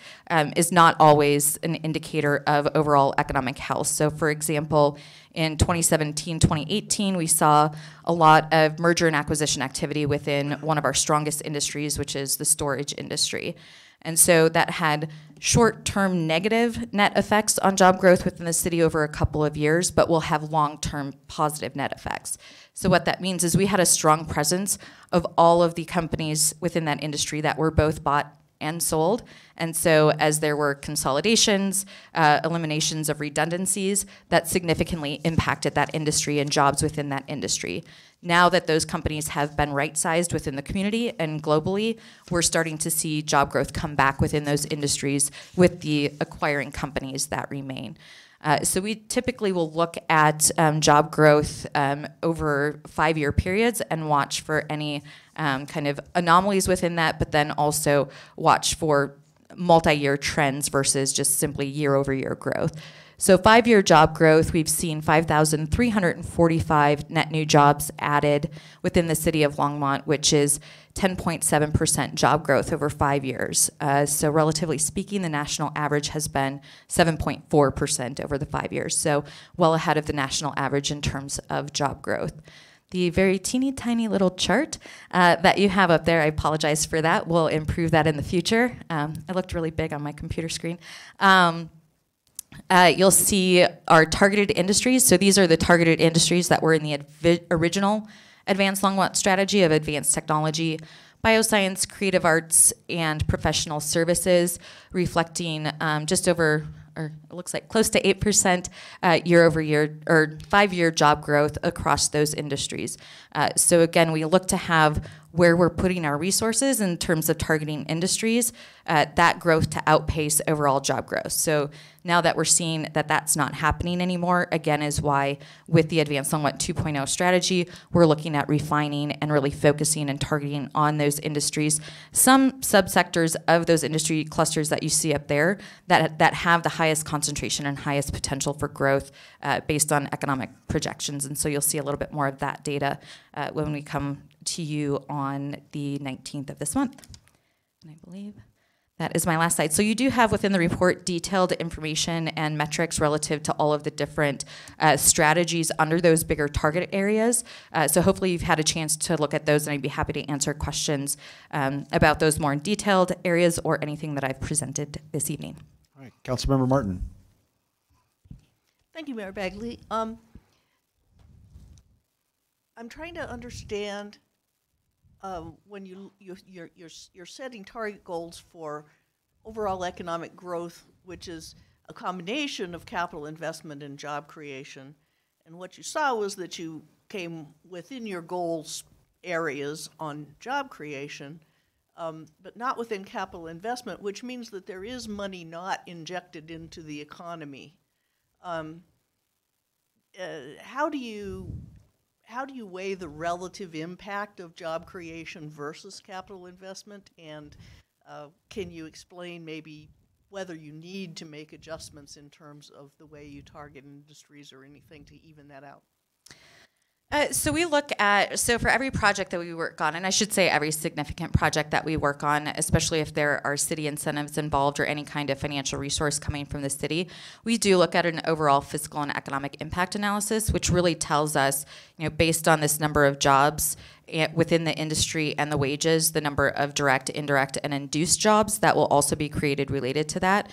is not always an indicator of overall economic health. So for example, in 2017-2018, we saw a lot of merger and acquisition activity within one of our strongest industries, which is the storage industry. And so that had short-term negative net effects on job growth within the city over a couple of years, but will have long-term positive net effects. So what that means is we had a strong presence of all of the companies within that industry that were both bought and sold. And so as there were consolidations, eliminations of redundancies, that significantly impacted that industry and jobs within that industry. Now that those companies have been right-sized within the community and globally, we're starting to see job growth come back within those industries with the acquiring companies that remain. So we typically will look at job growth over 5-year periods and watch for any kind of anomalies within that, but then also watch for multi-year trends versus just simply year-over-year growth. So 5-year job growth, we've seen 5,345 net new jobs added within the city of Longmont, which is 10.7% job growth over 5 years. So relatively speaking, the national average has been 7.4% over the 5 years. So well ahead of the national average in terms of job growth. The very teeny tiny little chart that you have up there, I apologize for that. We'll improve that in the future. It looked really big on my computer screen. You'll see our targeted industries. So these are the targeted industries that were in the original Advanced Longmont strategy of advanced technology, bioscience, creative arts, and professional services, reflecting just over, or it looks like close to 8% year over year, or 5-year job growth across those industries. So again, we look to have where we're putting our resources in terms of targeting industries, that growth to outpace overall job growth. So now that we're seeing that that's not happening anymore, again, is why with the Advanced Longmont 2.0 strategy, we're looking at refining and really focusing and targeting on those industries. Some subsectors of those industry clusters that you see up there that have the highest concentration and highest potential for growth based on economic projections. And so you'll see a little bit more of that data when we come to you on the 19th of this month. And I believe that is my last slide. So you do have within the report detailed information and metrics relative to all of the different strategies under those bigger target areas. So hopefully you've had a chance to look at those, and I'd be happy to answer questions about those more in detailed areas or anything that I've presented this evening. All right, Councilmember Martin. Thank you, Mayor Bagley. I'm trying to understand when you're setting target goals for overall economic growth, which is a combination of capital investment and job creation, And what you saw was that you came within your goals areas on job creation, but not within capital investment, which means that there is money not injected into the economy. How do you weigh the relative impact of job creation versus capital investment? And can you explain maybe whether you need to make adjustments in terms of the way you target industries or anything to even that out? So we look at, so for every project that we work on, and I should say every significant project that we work on, especially if there are city incentives involved or any kind of financial resource coming from the city, we do look at an overall fiscal and economic impact analysis, which really tells us, based on this number of jobs within the industry and the wages, the number of direct, indirect, and induced jobs that will also be created related to that.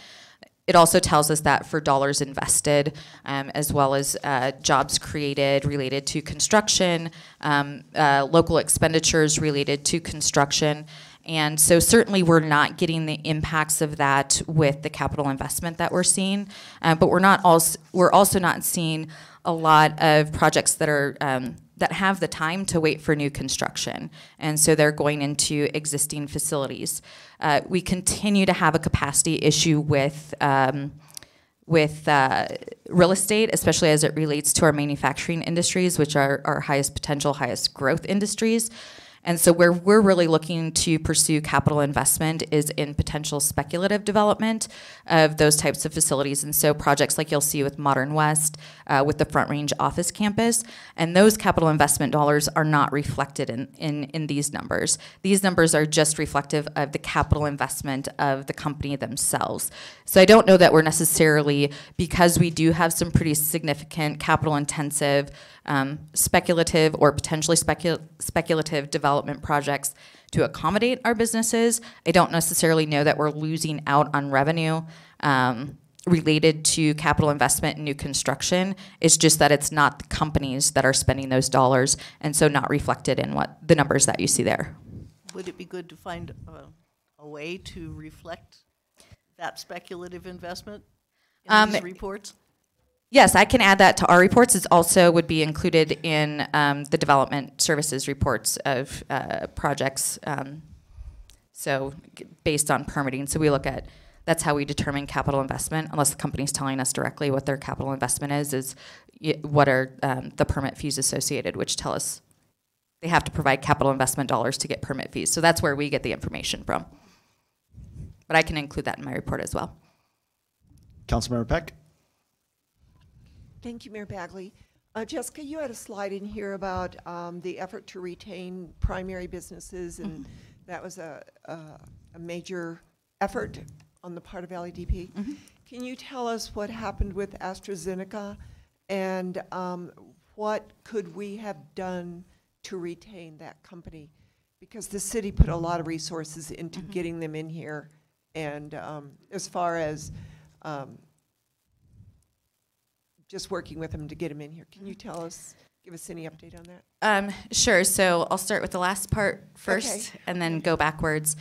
It also tells us that for dollars invested, as well as jobs created related to construction, local expenditures related to construction. And so certainly we're not getting the impacts of that with the capital investment that we're seeing, but we're also not seeing a lot of projects that are that have the time to wait for new construction. And so they're going into existing facilities. We continue to have a capacity issue with real estate, especially as it relates to our manufacturing industries, which are our highest potential, highest growth industries. And so where we're really looking to pursue capital investment is in potential speculative development of those types of facilities. And so projects like you'll see with Modern West, with the Front Range office campus, and those capital investment dollars are not reflected in these numbers. These numbers are just reflective of the capital investment of the company themselves. So I don't know that we're necessarily, because we do have some pretty significant capital intensive speculative or potentially speculative development projects to accommodate our businesses. I don't necessarily know that we're losing out on revenue related to capital investment and new construction. It's just that it's not the companies that are spending those dollars, and so not reflected in what the numbers that you see there. Would it be good to find a way to reflect that speculative investment in these reports? Yes, I can add that to our reports. It also would be included in the development services reports of projects. So based on permitting, so we look at, that's how we determine capital investment, unless the company's telling us directly what their capital investment is what are the permit fees associated, which tell us they have to provide capital investment dollars to get permit fees. So that's where we get the information from. But I can include that in my report as well. Councilmember Peck. Thank you, Mayor Bagley. Jessica, you had a slide in here about the effort to retain primary businesses, and that was a major effort on the part of LEDP. Can you tell us what happened with AstraZeneca, and what could we have done to retain that company? Because the city put a lot of resources into getting them in here, and as far as just working with them to get them in here. Can you tell us, give us any update on that? Sure, so I'll start with the last part first and then go backwards.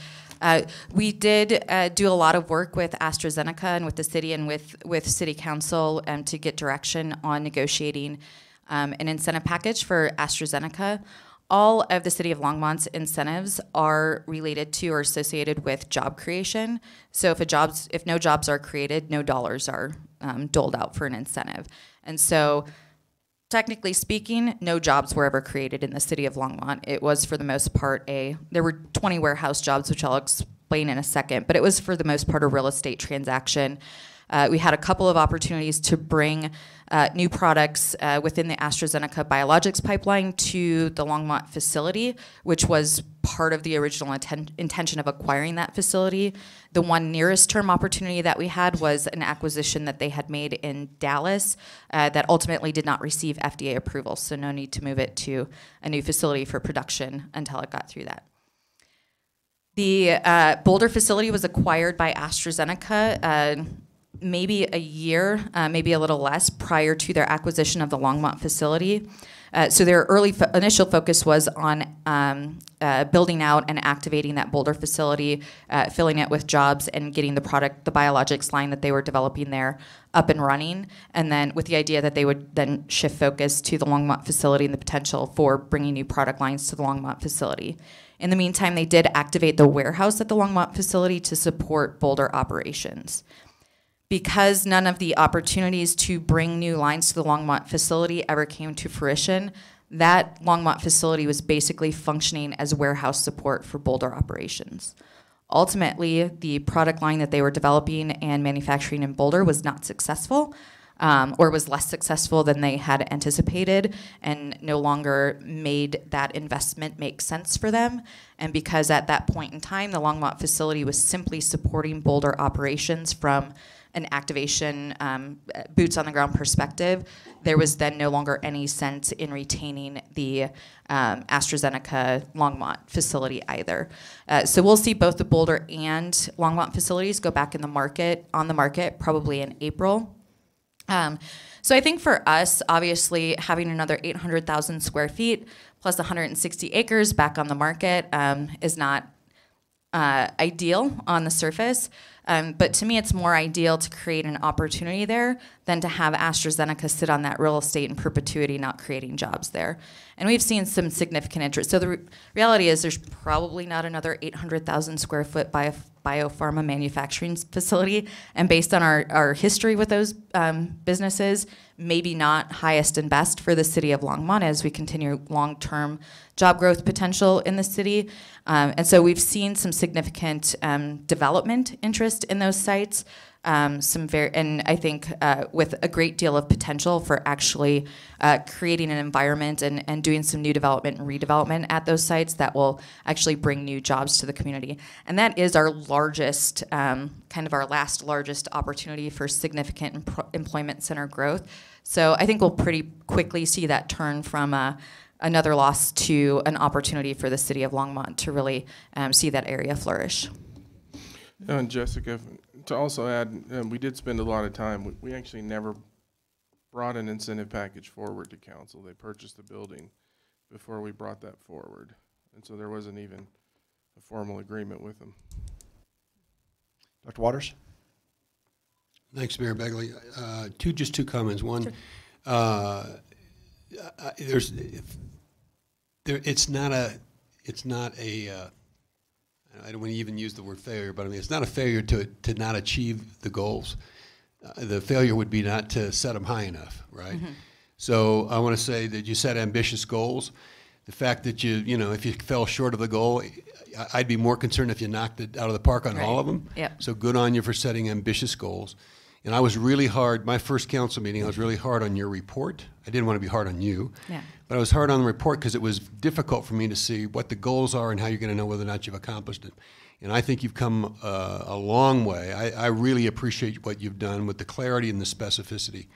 We did do a lot of work with AstraZeneca and with the city and with City Council to get direction on negotiating an incentive package for AstraZeneca. All of the City of Longmont's incentives are related to or associated with job creation. So if no jobs are created, no dollars are doled out for an incentive. And so technically speaking, no jobs were ever created in the City of Longmont. It was for the most part there were 20 warehouse jobs, which I'll explain in a second, but it was for the most part a real estate transaction. We had a couple of opportunities to bring new products within the AstraZeneca biologics pipeline to the Longmont facility, which was part of the original intention of acquiring that facility. The one nearest term opportunity that we had was an acquisition that they had made in Dallas that ultimately did not receive FDA approval, so no need to move it to a new facility for production until it got through that. The Boulder facility was acquired by AstraZeneca maybe a year, maybe a little less, prior to their acquisition of the Longmont facility. So their initial focus was on building out and activating that Boulder facility, filling it with jobs, and getting the biologics line that they were developing there up and running. And then with the idea that they would then shift focus to the Longmont facility and the potential for bringing new product lines to the Longmont facility. In the meantime, they did activate the warehouse at the Longmont facility to support Boulder operations. Because none of the opportunities to bring new lines to the Longmont facility ever came to fruition, that Longmont facility was basically functioning as warehouse support for Boulder operations. Ultimately, the product line that they were developing and manufacturing in Boulder was not successful, or was less successful than they had anticipated, and no longer made that investment make sense for them. And because at that point in time, the Longmont facility was simply supporting Boulder operations from an activation, boots on the ground perspective, there was then no longer any sense in retaining the AstraZeneca Longmont facility either. So we'll see both the Boulder and Longmont facilities go back on the market probably in April. So I think for us, obviously, having another 800,000 square feet plus 160 acres back on the market is not ideal on the surface. But to me, it's more ideal to create an opportunity there than to have AstraZeneca sit on that real estate in perpetuity, not creating jobs there. And we've seen some significant interest. So the reality is there's probably not another 800,000 square foot biopharma manufacturing facility. And based on our history with those businesses, maybe not highest and best for the city of Longmont as we continue long-term job growth potential in the city. And so we've seen some significant development interest in those sites, and I think with a great deal of potential for actually creating an environment and doing some new development and redevelopment at those sites that will actually bring new jobs to the community. And that is our largest, kind of our last largest opportunity for significant employment center growth. So I think we'll pretty quickly see that turn from another loss to an opportunity for the city of Longmont to really see that area flourish. And Jessica, to also add, we did spend a lot of time. We actually never brought an incentive package forward to council. They purchased the building before we brought that forward. And so there wasn't even a formal agreement with them. Dr. Waters? Thanks, Mayor Begley. Just two comments. One, Sure. It's not a I don't want to even use the word failure, but I mean, it's not a failure to not achieve the goals. The failure would be not to set them high enough, right? Mm-hmm. So I want to say that you set ambitious goals. The fact that if you fell short of the goal, I'd be more concerned if you knocked it out of the park on all of them. Yep. So good on you for setting ambitious goals. And I was really hard, my first council meeting, I was really hard on your report. I didn't want to be hard on you. Yeah. But I was hard on the report because it was difficult for me to see what the goals are and how you're going to know whether or not you've accomplished it. And I think you've come a long way. I really appreciate what you've done with the clarity and the specificity,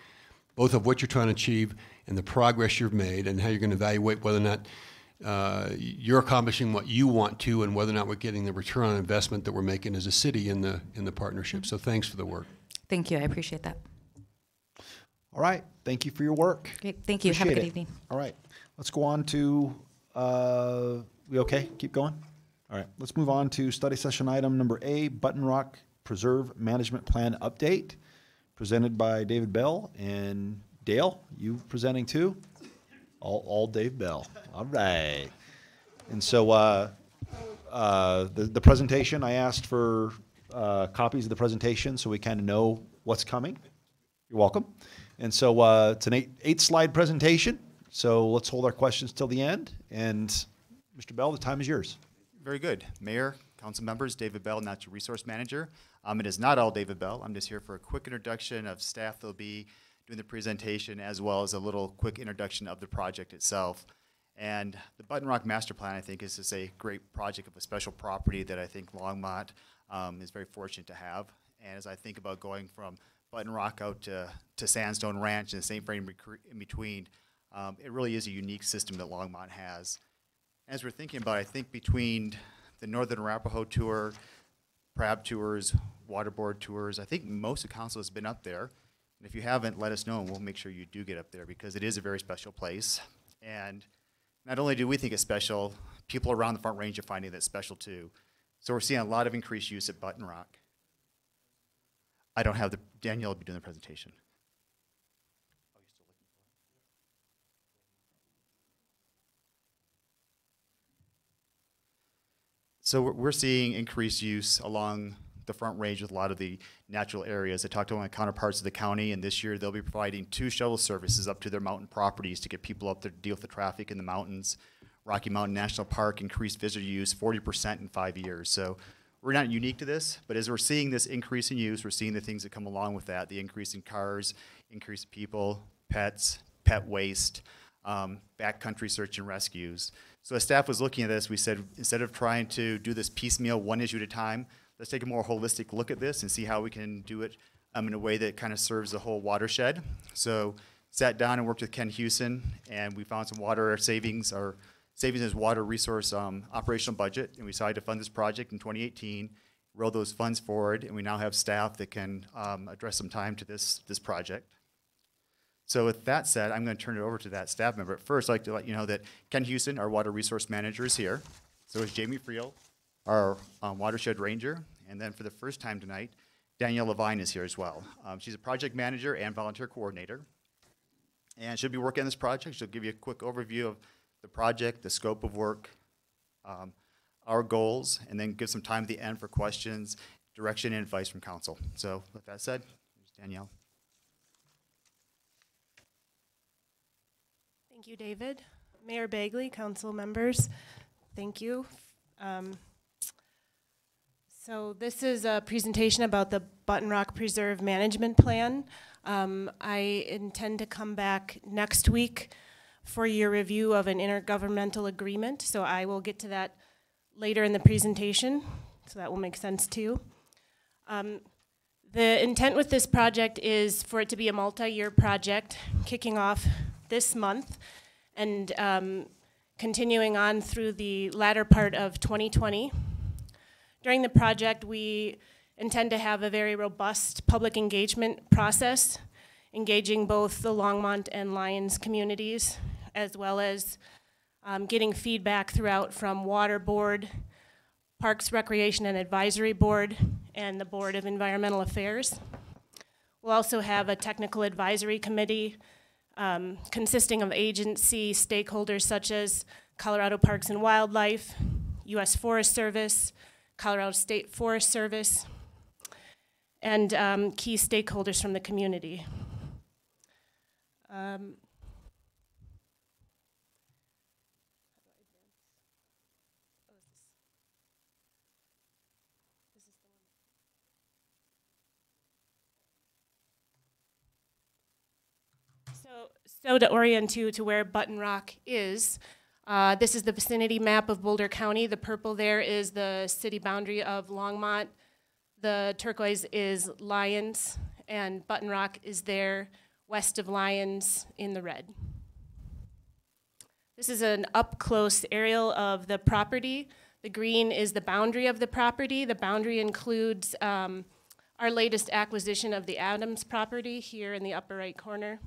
both of what you're trying to achieve and the progress you've made and how you're going to evaluate whether or not you're accomplishing what you want to and whether or not we're getting the return on investment that we're making as a city in the partnership. So thanks for the work. Thank you. I appreciate that. All right. Thank you for your work. Great. Thank you. Have a good evening. All right. Let's go on to, we okay? Keep going? All right. Let's move on to study session item number A, Button Rock Preserve Management Plan Update, presented by David Bell. And Dale, you presenting too? All Dave Bell. All right. And so the presentation, I asked for copies of the presentation so we kind of know what's coming. You're welcome. And so it's an eight slide presentation. So let's hold our questions till the end. And Mr. Bell, the time is yours. Very good. Mayor, council members, David Bell, Natural Resource Manager. It is not all David Bell. I'm just here for a quick introduction of staff that'll be doing the presentation, as well as a little quick introduction of the project itself. And the Button Rock Master Plan, I think, is just a great project of a special property that I think Longmont is very fortunate to have. And as I think about going from Button Rock out to Sandstone Ranch and the same frame in between, it really is a unique system that Longmont has. As we're thinking about, I think between the Northern Arapahoe Tour, Prab Tours, water board tours. I think most of council has been up there. And if you haven't, let us know and we'll make sure you do get up there because it is a very special place. And not only do we think it's special, people around the Front Range are finding that special too. So we're seeing a lot of increased use at Button Rock. I don't have Danielle will be doing the presentation. So we're seeing increased use along the Front Range with a lot of the natural areas. I talked to my counterparts of the county, and this year they'll be providing 2 shuttle services up to their mountain properties to get people up there to deal with the traffic in the mountains. Rocky Mountain National Park increased visitor use 40% in 5 years. So we're not unique to this, but as we're seeing this increase in use, we're seeing the things that come along with that, the increase in cars, increase in people, pets, pet waste, backcountry search and rescues. So as staff was looking at this, we said, instead of trying to do this piecemeal, one issue at a time, let's take a more holistic look at this and see how we can do it in a way that kind of serves the whole watershed. So sat down and worked with Ken Hewson, and we found some water savings, or savings in his water resource operational budget, and we decided to fund this project in 2018, roll those funds forward, and we now have staff that can address some time to this project. So with that said, I'm going to turn it over to that staff member. But first, I'd like to let you know that Ken Hewson, our water resource manager, is here. So is Jamie Friel, our watershed ranger. And then for the first time tonight, Danielle Levine is here as well. She's a project manager and volunteer coordinator. And she'll be working on this project. She'll give you a quick overview of the project, the scope of work, our goals, and then give some time at the end for questions, direction, and advice from council. So with that said, here's Danielle. Thank you, David. Mayor Bagley, council members, thank you. So this is a presentation about the Button Rock Preserve Management Plan. I intend to come back next week for your review of an intergovernmental agreement, so I will get to that later in the presentation, so that will make sense too. The intent with this project is for it to be a multi-year project, kicking off this month and continuing on through the latter part of 2020. During the project, we intend to have a very robust public engagement process, engaging both the Longmont and Lyons communities, as well as getting feedback throughout from Water Board, Parks, Recreation, and Advisory Board, and the Board of Environmental Affairs. We'll also have a technical advisory committee consisting of agency stakeholders such as Colorado Parks and Wildlife, U.S. Forest Service, Colorado State Forest Service, and key stakeholders from the community. So to orient you to where Button Rock is, this is the vicinity map of Boulder County. The purple there is the city boundary of Longmont. The turquoise is Lyons, and Button Rock is there west of Lyons in the red. This is an up-close aerial of the property. The green is the boundary of the property. The boundary includes our latest acquisition of the Adams property here in the upper right corner.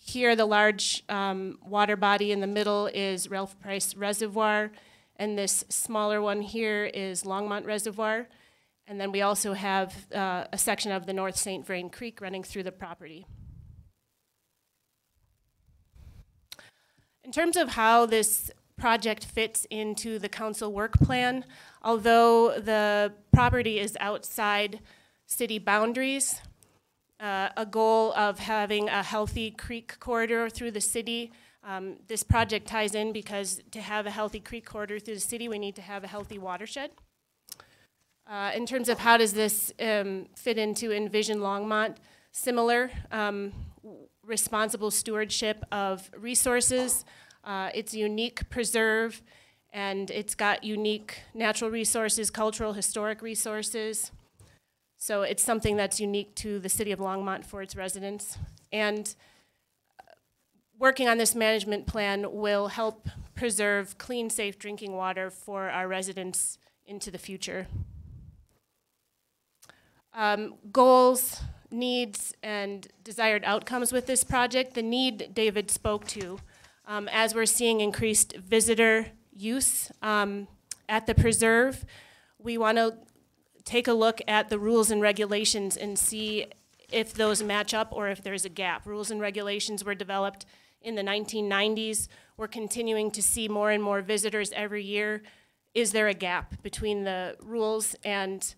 Here, the large water body in the middle is Ralph Price Reservoir, and this smaller one here is Longmont Reservoir. And then we also have a section of the North St. Vrain Creek running through the property. In terms of how this project fits into the council work plan, although the property is outside city boundaries, a goal of having a healthy creek corridor through the city. This project ties in because to have a healthy creek corridor through the city, we need to have a healthy watershed. In terms of how does this fit into Envision Longmont, similar responsible stewardship of resources. It's unique preserve, and it's got unique natural resources, cultural, historic resources. So it's something that's unique to the city of Longmont for its residents. And working on this management plan will help preserve clean, safe drinking water for our residents into the future. goals, needs, and desired outcomes with this project. The need David spoke to, as we're seeing increased visitor use at the preserve, we want to take a look at the rules and regulations and see if those match up or if there's a gap. Rules and regulations were developed in the 1990s. We're continuing to see more and more visitors every year. Is there a gap between the rules and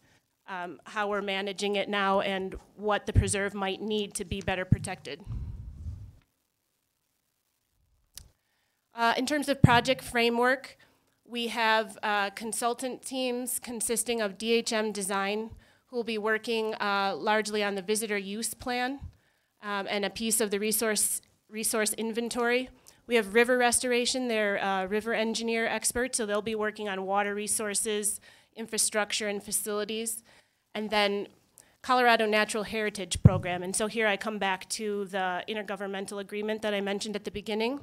how we're managing it now and what the preserve might need to be better protected? In terms of project framework, we have consultant teams consisting of DHM Design, who will be working largely on the visitor use plan and a piece of the resource inventory. We have river restoration, they're river engineer experts, so they'll be working on water resources, infrastructure, and facilities. And then Colorado Natural Heritage Program. And so here I come back to the intergovernmental agreement that I mentioned at the beginning.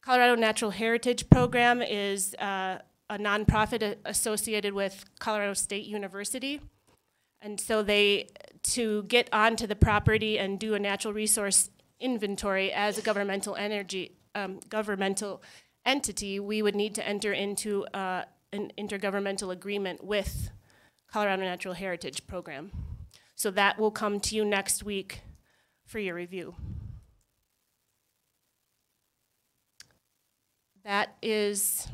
Colorado Natural Heritage Program is a nonprofit associated with Colorado State University. And so to get onto the property and do a natural resource inventory as a governmental entity, we would need to enter into an intergovernmental agreement with Colorado Natural Heritage Program. So that will come to you next week for your review. That is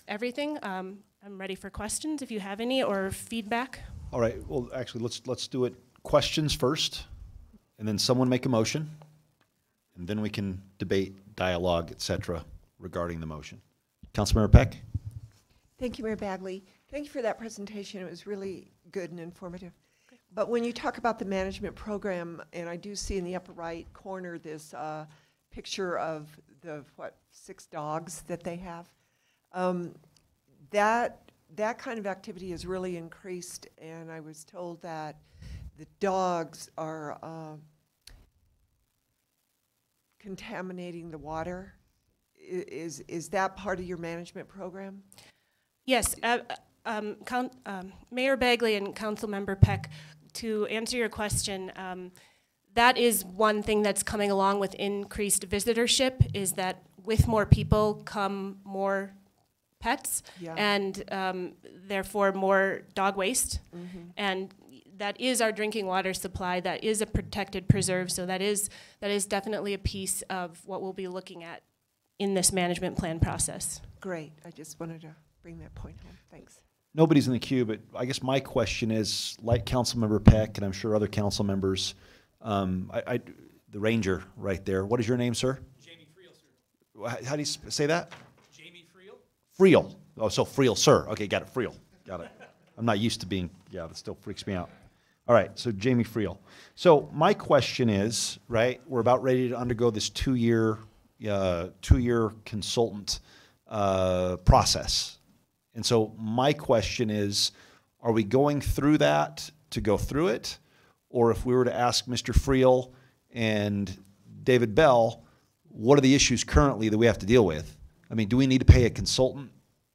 everything. I'm ready for questions if you have any or feedback. All right, well, actually, let's do it questions first, and then someone make a motion, and then we can debate, dialogue, et cetera, regarding the motion. Councilmember Peck? Thank you, Mayor Bagley. Thank you for that presentation. It was really good and informative. Okay. But when you talk about the management program, and I do see in the upper right corner this picture of the, 6 dogs that they have, that kind of activity has really increased, and I was told that the dogs are contaminating the water. Is that part of your management program? Yes, Mayor Bagley and Councilmember Peck, to answer your question, that is one thing that's coming along with increased visitorship, is that with more people come more pets, yeah, and therefore more dog waste. Mm-hmm. And that is our drinking water supply. That is a protected preserve, so that is definitely a piece of what we'll be looking at in this management plan process. Great, I just wanted to bring that point home. Thanks. Nobody's in the queue, but I guess my question is, like Councilmember Peck, and I'm sure other council members, the ranger right there, what is your name, sr? Jamie Friel, sir. How do you say that? Jamie Friel. Friel. Oh, so Friel, sir. Okay, got it, Friel. Got it. I'm not used to being, yeah, that still freaks me out. All right, so Jamie Friel. So my question is, right, we're about ready to undergo this two-year consultant process. And so my question is, are we going through that to go through it? Or if we were to ask Mr. Friel and David Bell, what are the issues currently that we have to deal with? I mean, do we need to pay a consultant?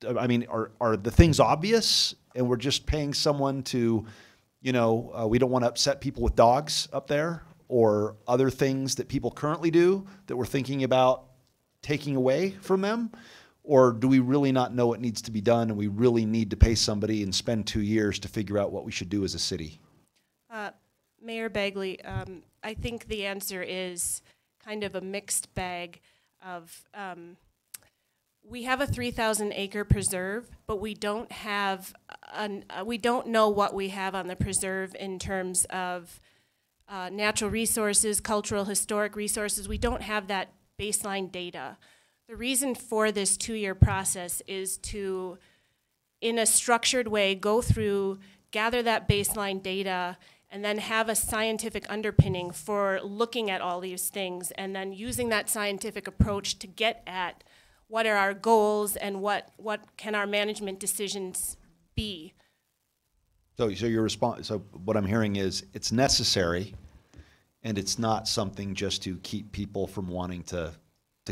I mean, are the things obvious and we're just paying someone to, we don't want to upset people with dogs up there, or other things that people currently do that we're thinking about taking away from them? Or do we really not know what needs to be done and we really need to pay somebody and spend 2 years to figure out what we should do as a city? Mayor Bagley, I think the answer is kind of a mixed bag of, we have a 3,000 acre preserve, but we don't have, we don't know what we have on the preserve in terms of natural resources, cultural, historic resources. We don't have that baseline data. The reason for this 2-year process is to, in a structured way, go through, gather that baseline data, and then have a scientific underpinning for looking at all these things, and then using that scientific approach to get at what are our goals and what can our management decisions be. So your response, so what I'm hearing is it's necessary, and it's not something just to keep people from wanting to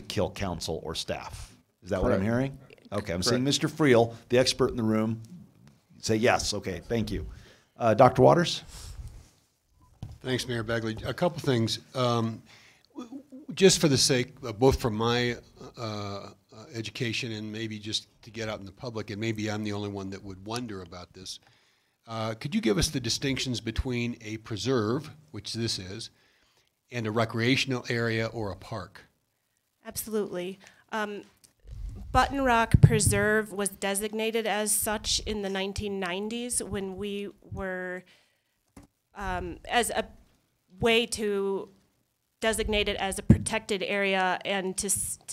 kill council or staff. Is that Correct. What I'm hearing? Okay, I'm seeing Mr. Friel, the expert in the room, say yes. Okay, thank you. Dr. Waters? Thanks, Mayor Bagley. A couple things. Just for the sake, both from my education and maybe just to get out in the public, and maybe I'm the only one that would wonder about this, could you give us the distinctions between a preserve, which this is, and a recreational area or a park? Absolutely. Button Rock Preserve was designated as such in the 1990s when we were, as a way to designate it as a protected area and to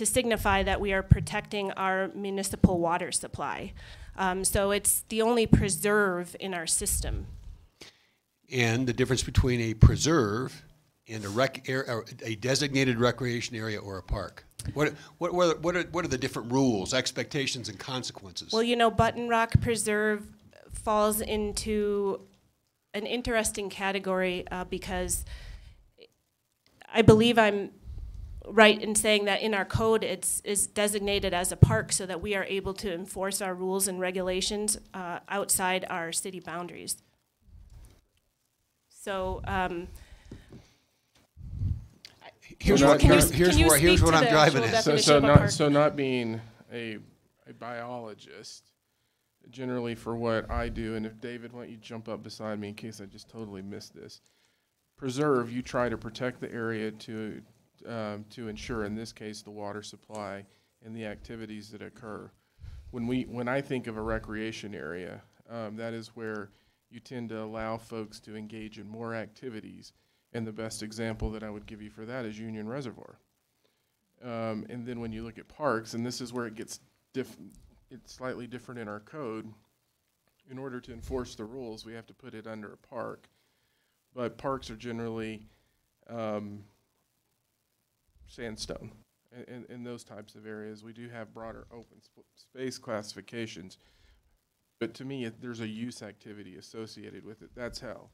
signify that we are protecting our municipal water supply. So it's the only preserve in our system. And the difference between a preserve and a designated recreation area or a park? What are the different rules, expectations, and consequences? Well, you know, Button Rock Preserve falls into an interesting category because I believe I'm right in saying that in our code is designated as a park so that we are able to enforce our rules and regulations outside our city boundaries. So here's what I'm driving at. So not being a biologist, generally for what I do, and if David, why don't you jump up beside me in case I just totally missed this. Preserve, you try to protect the area to ensure, in this case, the water supply and the activities that occur. When I think of a recreation area, that is where you tend to allow folks to engage in more activities. And the best example that I would give you for that is Union Reservoir. And then when you look at parks, and this is where it gets it's slightly different in our code. In order to enforce the rules, we have to put it under a park. But parks are generally sandstone. In those types of areas, we do have broader open space classifications. But to me, there's a use activity associated with it. That's how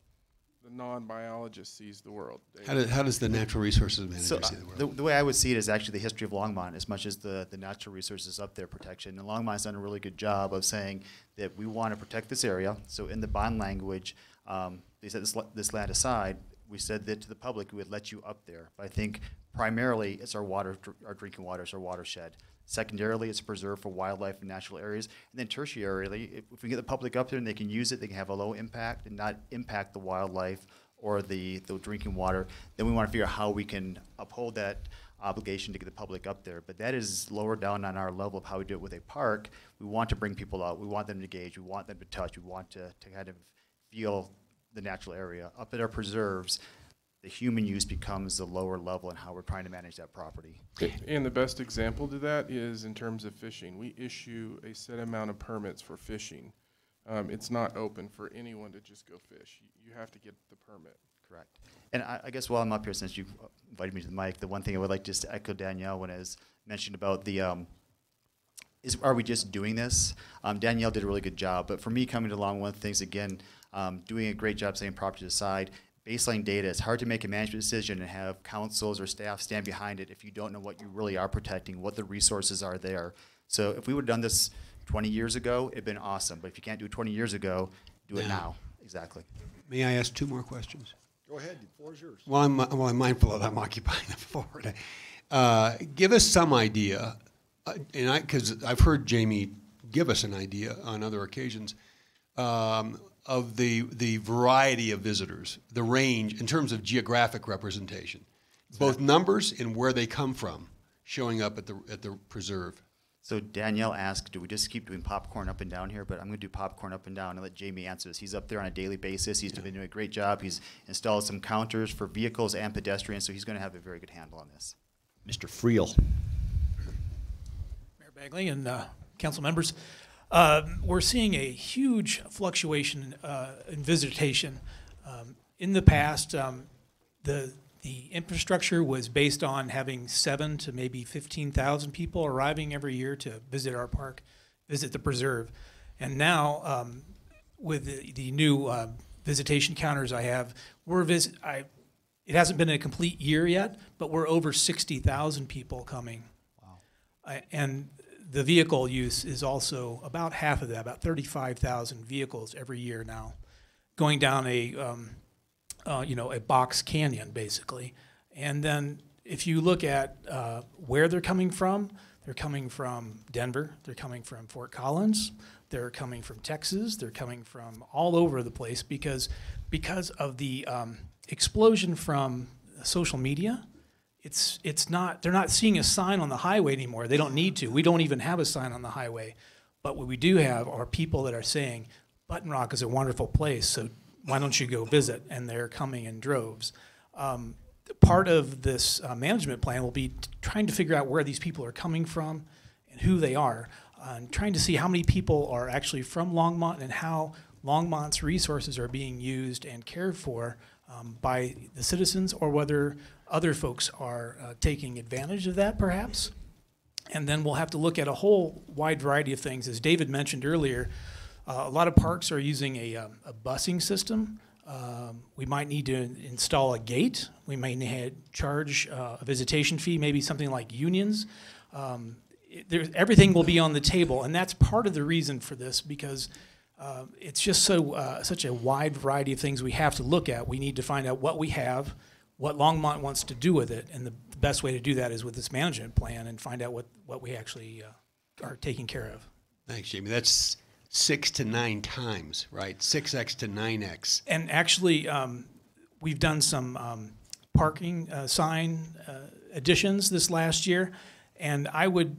the non-biologist sees the world. How does the natural resources manager see the world? The way I would see it is actually the history of Longmont as much as the natural resources up there protection. And Longmont's done a really good job of saying that we want to protect this area. So in the bond language, they set this land aside. We said that to the public we would let you up there. But I think primarily it's our water, our drinking water, it's our watershed. Secondarily, it's a preserve for wildlife and natural areas. And then tertiarily, if we get the public up there and they can use it, they can have a low impact and not impact the wildlife or the drinking water, then we want to figure out how we can uphold that obligation to get the public up there. But that is lower down on our level of how we do it with a park. We want to bring people out. We want them to engage. We want them to touch. We want to kind of feel the natural area. Up at our preserves, the human use becomes the lower level in how we're trying to manage that property. And the best example to that is in terms of fishing. We issue a set amount of permits for fishing. It's not open for anyone to just go fish. You have to get the permit. Correct. And I guess while I'm up here, since you invited me to the mic, the one thing I would like just to echo Danielle when it was mentioned about the are we just doing this? Danielle did a really good job, but for me coming along, one of the things, again, doing a great job saying property aside, baseline data, it's hard to make a management decision and have councils or staff stand behind it if you don't know what you really are protecting, what the resources are there. So if we would have done this 20 years ago, it'd been awesome. But if you can't do it 20 years ago, do it now. Exactly. May I ask 2 more questions? Go ahead, the floor is yours. Well, I'm mindful that I'm occupying the floor. Give us some idea, because I've heard Jamie give us an idea on other occasions, of the variety of visitors, the range in terms of geographic representation, both numbers and where they come from, showing up at the preserve. So Danielle asked, do we just keep doing popcorn up and down here? But I'm going to do popcorn up and down and let Jamie answer this. He's up there on a daily basis. He's been doing a great job. He's installed some counters for vehicles and pedestrians, so he's going to have a very good handle on this. Mr. Friel. Mayor Bagley and council members, we're seeing a huge fluctuation in visitation. In the past, the infrastructure was based on having 7,000 to maybe 15,000 people arriving every year to visit our park, visit the preserve. And now, with the new visitation counters I have, it hasn't been a complete year yet, but we're over 60,000 people coming. Wow. And the vehicle use is also about half of that, about 35,000 vehicles every year now, going down a a box canyon, basically. And then if you look at where they're coming from Denver, they're coming from Fort Collins, they're coming from Texas, they're coming from all over the place because of the explosion from social media. They're not seeing a sign on the highway anymore. They don't need to. We don't even have a sign on the highway. But what we do have are people that are saying, Button Rock is a wonderful place, so why don't you go visit? And they're coming in droves. Part of this management plan will be trying to figure out where these people are coming from and who they are, and trying to see how many people are actually from Longmont and how Longmont's resources are being used and cared for by the citizens, or whether other folks are taking advantage of that, perhaps. And then we'll have to look at a whole wide variety of things. As David mentioned earlier, a lot of parks are using a busing system. We might need to install a gate. We might need to charge a visitation fee, maybe something like unions. Everything will be on the table, and that's part of the reason for this, because it's just such a wide variety of things we have to look at. We need to find out what we have, what Longmont wants to do with it, and the best way to do that is with this management plan and find out what we actually are taking care of. Thanks, Jamie. That's 6 to 9 times, right? 6x to 9x. And actually, we've done some parking sign additions this last year, and I would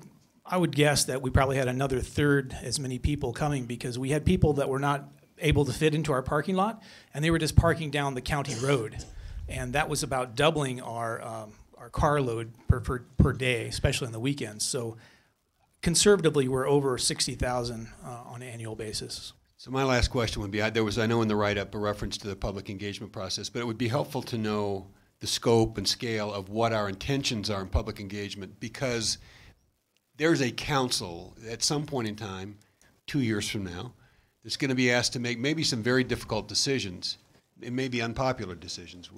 guess that we probably had another third as many people coming, because we had people that were not able to fit into our parking lot, and they were just parking down the county road, and that was about doubling our car load per day, especially on the weekends. So conservatively, we're over 60,000 on an annual basis. So my last question would be, there was, I know in the write-up, a reference to the public engagement process, but it would be helpful to know the scope and scale of what our intentions are in public engagement, because there's a council at some point in time, 2 years from now, that's going to be asked to make maybe some very difficult decisions. It may be unpopular decisions,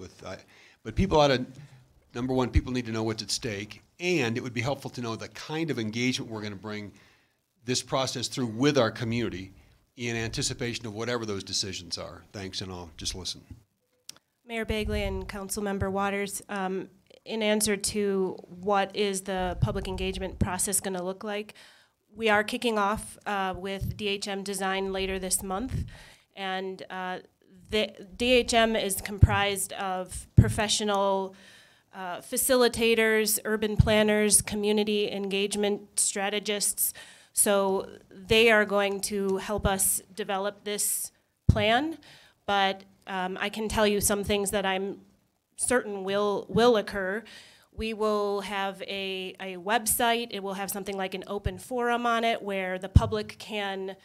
but people ought to, number one, people need to know what's at stake, and it would be helpful to know the kind of engagement we're going to bring this process through with our community in anticipation of whatever those decisions are. Thanks, and I'll just listen. Mayor Bagley and Councilmember Waters, in answer to what is the public engagement process going to look like, we are kicking off with DHM Design later this month, and the DHM is comprised of professional facilitators, urban planners, community engagement strategists. So they are going to help us develop this plan, but I can tell you some things that I'm certain will occur. We will have a website. It will have something like an open forum on it where the public can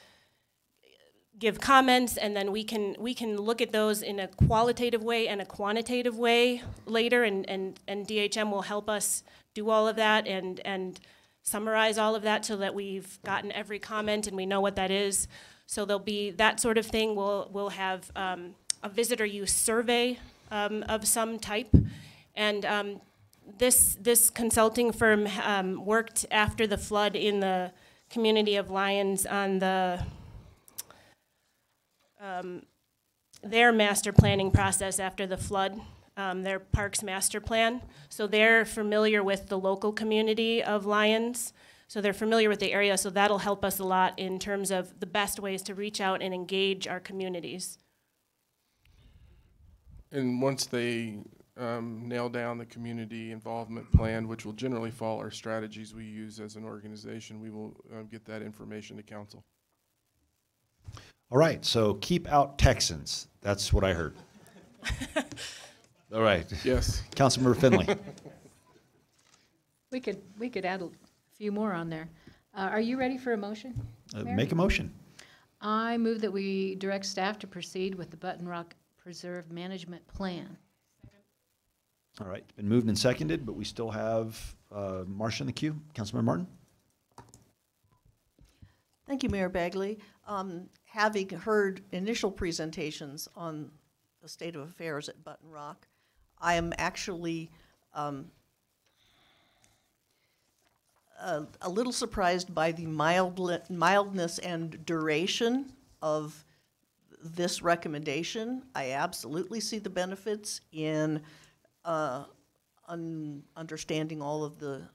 give comments, and then we can look at those in a qualitative way and a quantitative way later, and DHM will help us do all of that and summarize all of that so that we've gotten every comment and we know what that is. So there'll be that sort of thing. We'll have a visitor use survey of some type, and this consulting firm worked after the flood in the community of Lyons on their master planning process after the flood, their parks master plan. So they're familiar with the local community of Lyons. So they're familiar with the area, so that'll help us a lot in terms of the best ways to reach out and engage our communities. And once they nail down the community involvement plan, which will generally follow our strategies we use as an organization, we will get that information to council. All right, so keep out Texans. That's what I heard. All right. Yes. Councilmember Finley. We could add a few more on there. Are you ready for a motion? Make a motion. I move that we direct staff to proceed with the Button Rock Preserve Management Plan. All right, it's been moved and seconded, but we still have Marcia in the queue. Councilmember Martin. Thank you, Mayor Bagley. Having heard initial presentations on the state of affairs at Button Rock, I am actually a little surprised by the mildness and duration of this recommendation. I absolutely see the benefits in understanding all of the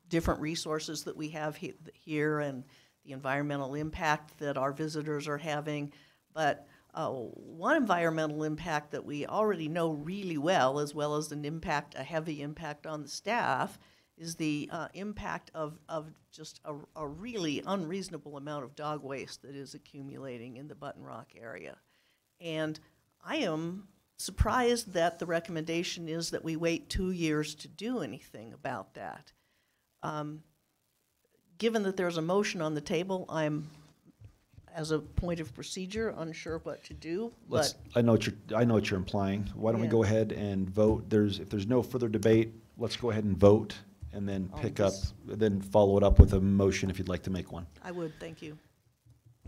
different resources that we have here and the environmental impact that our visitors are having. But one environmental impact that we already know really well as an impact, a heavy impact on the staff, is the impact of just a really unreasonable amount of dog waste that is accumulating in the Button Rock area. And I am surprised that the recommendation is that we wait 2 years to do anything about that. Given that there's a motion on the table, I'm, as a point of procedure, unsure what to do. I know what you're implying. Why don't we go ahead and vote? If there's no further debate, let's go ahead and vote, and then then follow it up with a motion if you'd like to make one. I would, thank you.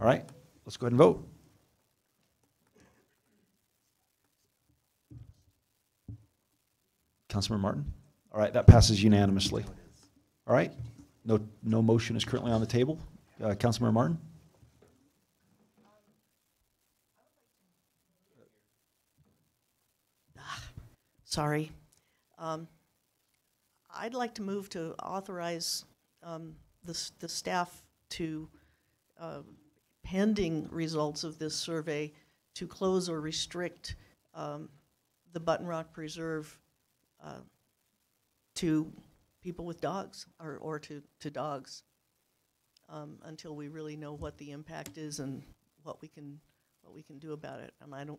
All right, let's go ahead and vote. Councilmember Martin? All right, that passes unanimously. All right, no motion is currently on the table. Councilmember Martin? Sorry. I'd like to move to authorize the staff to, pending results of this survey, to close or restrict the Button Rock Preserve to people with dogs or to dogs until we really know what the impact is and what we can do about it. And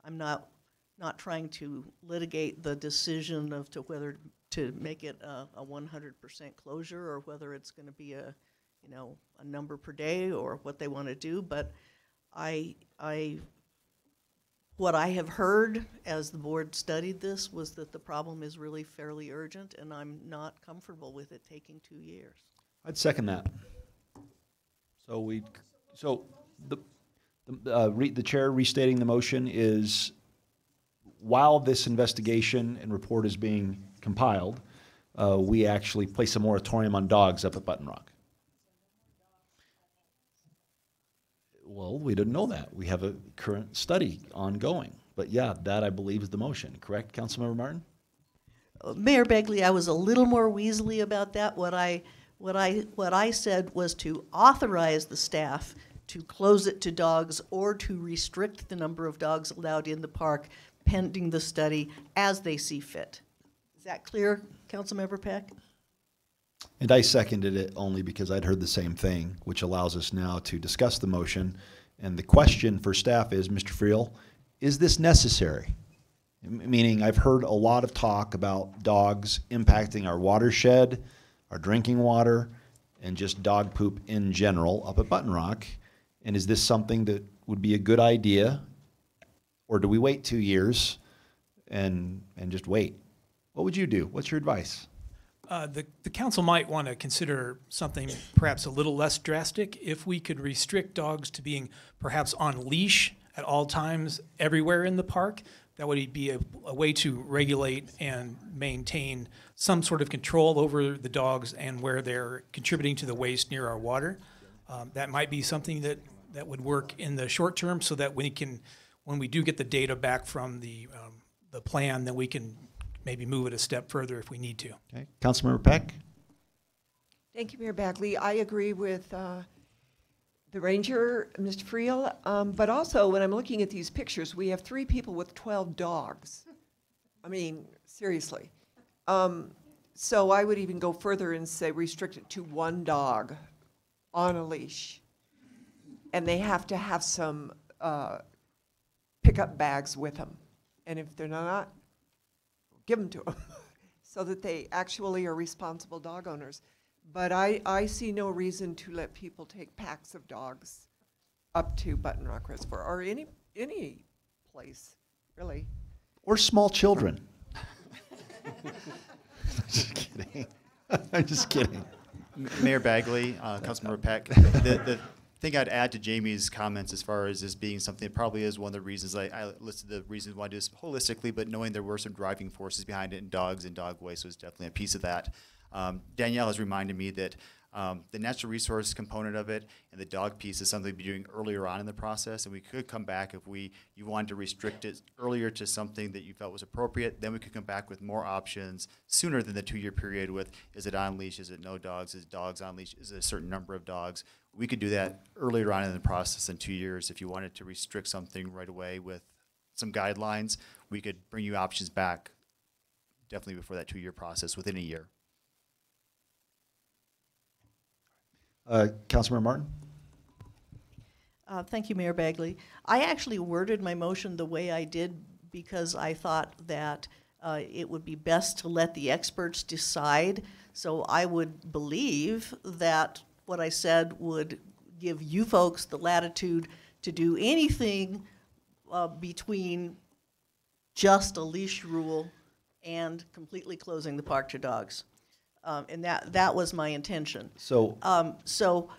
I'm not trying to litigate the decision of whether to make it a 100% closure or whether it's going to be a number per day or what they want to do, but what I have heard as the board studied this was that the problem is really fairly urgent, and I'm not comfortable with it taking 2 years. I'd second that. So the chair restating the motion is, while this investigation and report is being compiled, we actually place a moratorium on dogs up at Button Rock. Well, we didn't know that. We have a current study ongoing. But yeah, that I believe is the motion. Correct, Councilmember Martin? Mayor Begley, I was a little more weaselly about that. What I said was to authorize the staff to close it to dogs or to restrict the number of dogs allowed in the park pending the study as they see fit. Is that clear, Councilmember Peck? And I seconded it only because I'd heard the same thing, which allows us now to discuss the motion. And the question for staff is, Mr. Friel, is this necessary? Meaning, I've heard a lot of talk about dogs impacting our watershed, our drinking water, and just dog poop in general up at Button Rock. And is this something that would be a good idea? Or do we wait 2 years and just wait? What would you do? What's your advice? The council might want to consider something perhaps a little less drastic. If we could restrict dogs to being perhaps on leash at all times everywhere in the park, that would be a way to regulate and maintain some sort of control over the dogs and where they're contributing to the waste near our water. That might be something that would work in the short term, so that when we do get the data back from the plan, then we can maybe move it a step further if we need to. Okay, Councilmember Peck? Thank you, Mayor Bagley. I agree with the ranger, Mr. Friel, but also when I'm looking at these pictures, we have 3 people with 12 dogs. I mean, seriously. So I would even go further and say restrict it to 1 dog on a leash. And they have to have some pickup bags with them. And if they're not, give them to them so that they actually are responsible dog owners. But I see no reason to let people take packs of dogs up to Button Rock Reservoir or any place, really. Or small children. Just kidding. I'm just kidding. Mayor Bagley, Councilmember Peck, the thing I'd add to Jamie's comments as far as this being something that probably is one of the reasons I listed the reasons why I do this holistically, but knowing there were some driving forces behind it, and dogs and dog waste was definitely a piece of that. Danielle has reminded me that The natural resource component of it and the dog piece is something we'd be doing earlier on in the process, and we could come back if you wanted to restrict it earlier to something that you felt was appropriate. Then we could come back with more options sooner than the 2-year period with, is it on leash, is it no dogs, is dogs on leash, is it a certain number of dogs? We could do that earlier on in the process than 2 years. If you wanted to restrict something right away with some guidelines, we could bring you options back definitely before that 2-year process, within a year. Councilmember Martin? Thank you, Mayor Bagley. I actually worded my motion the way I did because I thought that it would be best to let the experts decide. So I would believe that what I said would give you folks the latitude to do anything between just a leash rule and completely closing the park to dogs. And that was my intention. So, so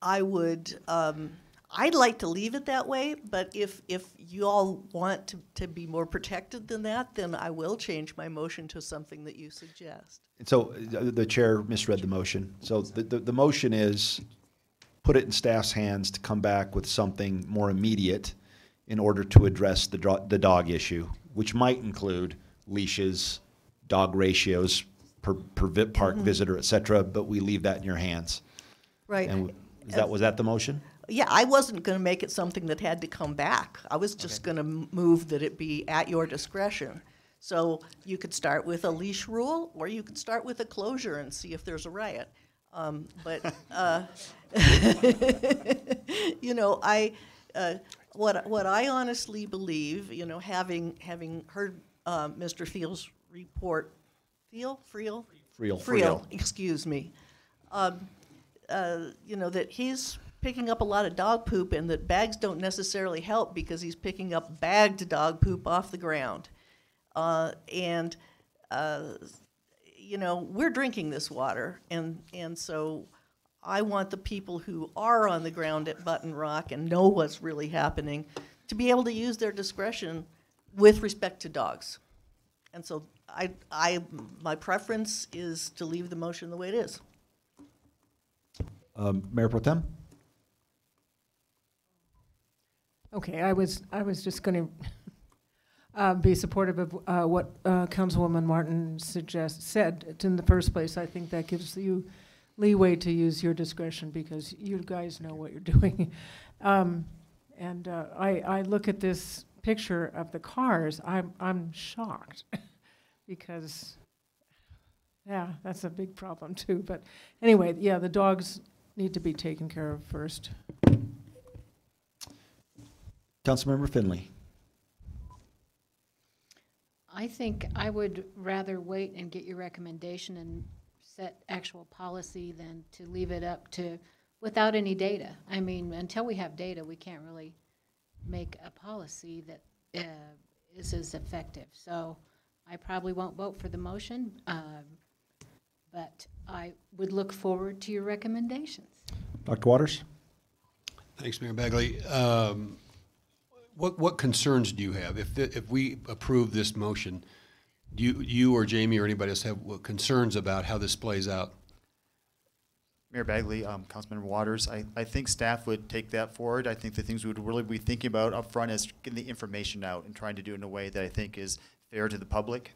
I would, I'd like to leave it that way, but if you all want to be more protected than that, then I will change my motion to something that you suggest. so the chair misread the motion. So the motion is put it in staff's hands to come back with something more immediate in order to address the dog issue, which might include leashes, dog ratios per park visitor, et cetera, but we leave that in your hands. Right. And was that the motion? Yeah, I wasn't going to make it something that had to come back. I was just going to move that it be at your discretion. So you could start with a leash rule, or you could start with a closure and see if there's a riot. But you know, what I honestly believe, you know, having heard Mr. Friel's report, Friel, excuse me, you know, that he's picking up a lot of dog poop and that bags don't necessarily help because he's picking up bagged dog poop off the ground. You know, we're drinking this water, and so I want the people who are on the ground at Button Rock and know what's really happening to be able to use their discretion with respect to dogs. And so my preference is to leave the motion the way it is. Mayor Pro Tem? Okay, I was just going to be supportive of what Councilwoman Martin said in the first place. I think that gives you leeway to use your discretion because you guys know what you're doing. I look at this picture of the cars. I'm shocked because, yeah, that's a big problem too. But anyway, yeah, the dogs need to be taken care of first. Councilmember Finley. I think I would rather wait and get your recommendation and set actual policy than to leave it up to without any data. I mean, until we have data, we can't really make a policy that is as effective. So I probably won't vote for the motion, but I would look forward to your recommendations. Dr. Waters? Thanks, Mayor Bagley. What concerns do you have? If we approve this motion, do you or Jamie or anybody else have concerns about how this plays out? Mayor Bagley, Councilmember Waters, I think staff would take that forward. I think the things we would really be thinking about up front is getting the information out and trying to do it in a way that I think is fair to the public.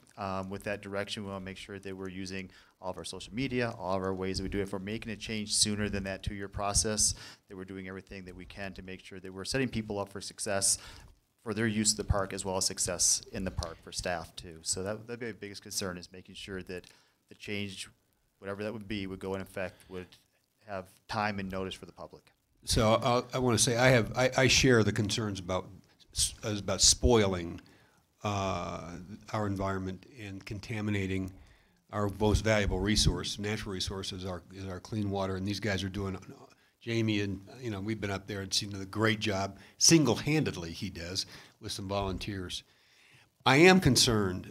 With that direction, we want to make sure that we're using all of our social media, all of our ways that we do it. If we're making a change sooner than that 2-year process, that we're doing everything that we can to make sure that we're setting people up for success for their use of the park as well as success in the park for staff too. So that'd be the biggest concern, is making sure that the change, whatever that would be, would go in effect, would have time and notice for the public. So I want to say I share the concerns about spoiling our environment and contaminating our most valuable resource, natural resource, is our clean water. And these guys are doing, Jamie and we've been up there and seen a great job, single-handedly he does, with some volunteers. I am concerned.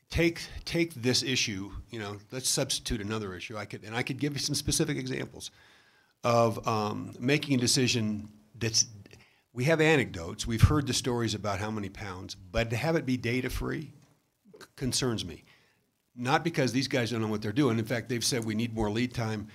Take this issue. Let's substitute another issue. I could give you some specific examples of making a decision that's. We have anecdotes. We've heard the stories about how many pounds, but to have it be data-free concerns me. not because these guys don't know what they're doing. In fact, they've said we need more lead time.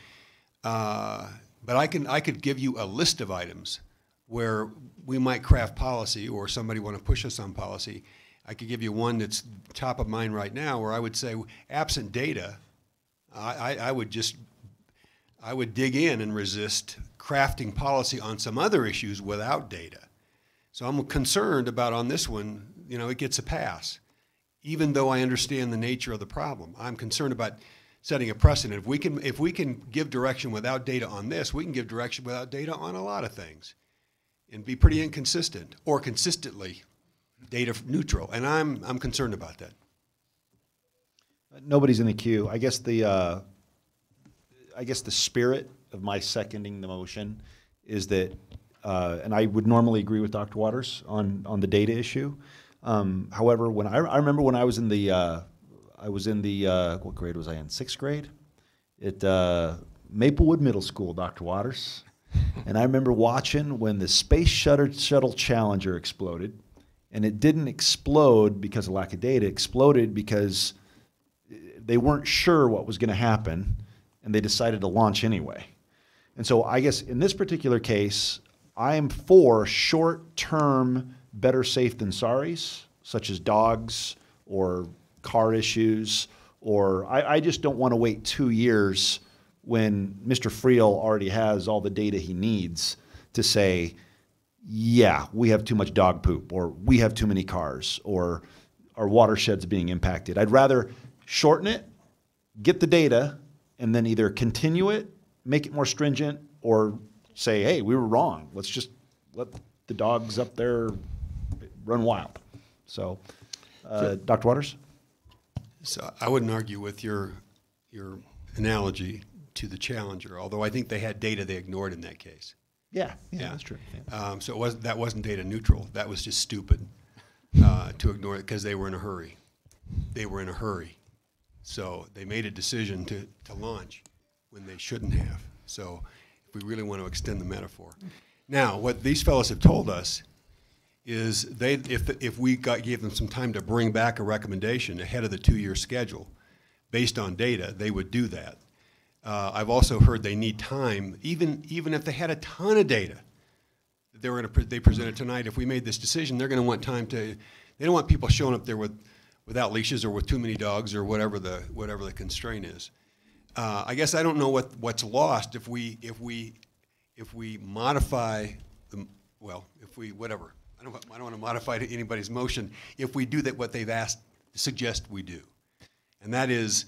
But I could give you a list of items where we might craft policy, or somebody want to push us on policy. I could give you one that's top of mind right now, where I would say, absent data, I would dig in and resist crafting policy on some other issues without data. So I'm concerned about, on this one, you know, it gets a pass, even though I understand the nature of the problem. I'm concerned about setting a precedent. If we can give direction without data on this, we can give direction without data on a lot of things, and be pretty inconsistent, or consistently data neutral. And I'm concerned about that. Nobody's in the queue. I guess the spirit of my seconding the motion is that, and I would normally agree with Dr. Waters on the data issue. However, when I remember when I was in the what grade was I in? 6th grade at Maplewood Middle School, Dr. Waters. And I remember watching when the Space Shuttle Challenger exploded, and it didn't explode because of lack of data. It exploded because they weren't sure what was going to happen, and they decided to launch anyway. And so I guess in this particular case, I am for short-term better safe than sorries, such as dogs or car issues, or I just don't want to wait 2 years when Mr. Friel already has all the data he needs to say, yeah, we have too much dog poop, or we have too many cars, or our watershed's being impacted. I'd rather shorten it, get the data, and then either continue it, make it more stringent, or say, hey, we were wrong. Let's just let the dogs up there run wild. So, Dr. Waters? So I wouldn't argue with your analogy to the Challenger, although I think they had data they ignored in that case. Yeah, that's true. Yeah. So that wasn't data neutral. That was just stupid to ignore it because they were in a hurry. They were in a hurry. So they made a decision to launch when they shouldn't have. So if we really want to extend the metaphor. Now, what these fellows have told us is if we gave them some time to bring back a recommendation ahead of the 2-year schedule based on data, they would do that. I've also heard they need time, even if they had a ton of data that they presented tonight. If we made this decision, they're going to want time to. They don't want people showing up there without leashes or with too many dogs or whatever the constraint is. I guess I don't know what's lost if we modify whatever. I don't want to modify anybody's motion if we do that what they've suggest we do, and that is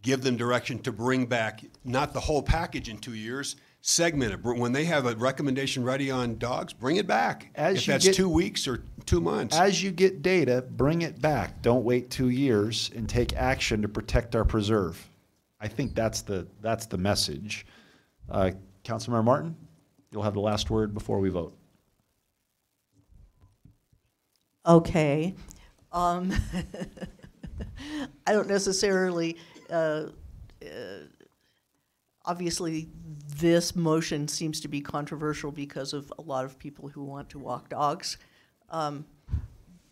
give them direction to bring back not the whole package in 2 years, segment it. When they have a recommendation ready on dogs, bring it back. If that's 2 weeks or 2 months. As you get data, bring it back. Don't wait 2 years and take action to protect our preserve. I think that's the message. Councilmember Martin, you'll have the last word before we vote. Okay. I don't necessarily, obviously this motion seems to be controversial because of a lot of people who want to walk dogs.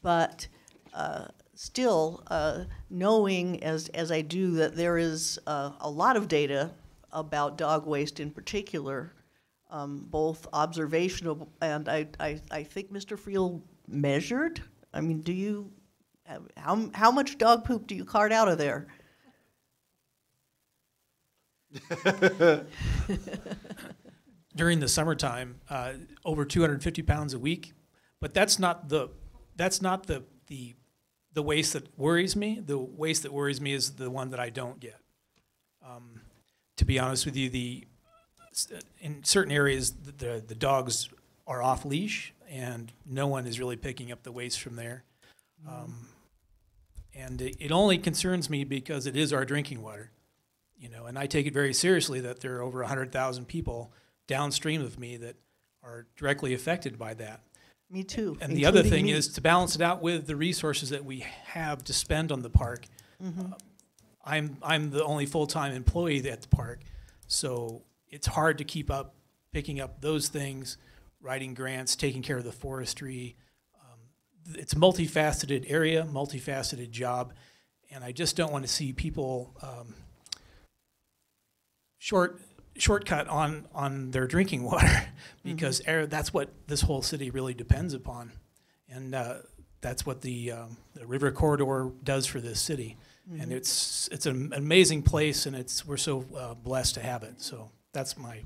But still, knowing as I do that there is a lot of data about dog waste in particular, both observational and I think Mr. Friel measured. I mean, do you, how much dog poop do you cart out of there? During the summertime, over 250 pounds a week, but that's not the waste that worries me. The waste that worries me is the one that I don't get. To be honest with you, in certain areas the dogs are off leash and no one is really picking up the waste from there. And it only concerns me because it is our drinking water, and I take it very seriously that there are over 100,000 people downstream of me that are directly affected by that. Me too. And the other thing is to balance it out with the resources that we have to spend on the park. Mm-hmm. I'm the only full-time employee at the park, so it's hard to keep up picking up those things, writing grants, taking care of the forestry. It's a multifaceted area, multifaceted job, And I just don't want to see people shortcut on their drinking water because that's what this whole city really depends upon. And that's what the river corridor does for this city. And it's an amazing place, and we're so blessed to have it. So that's my...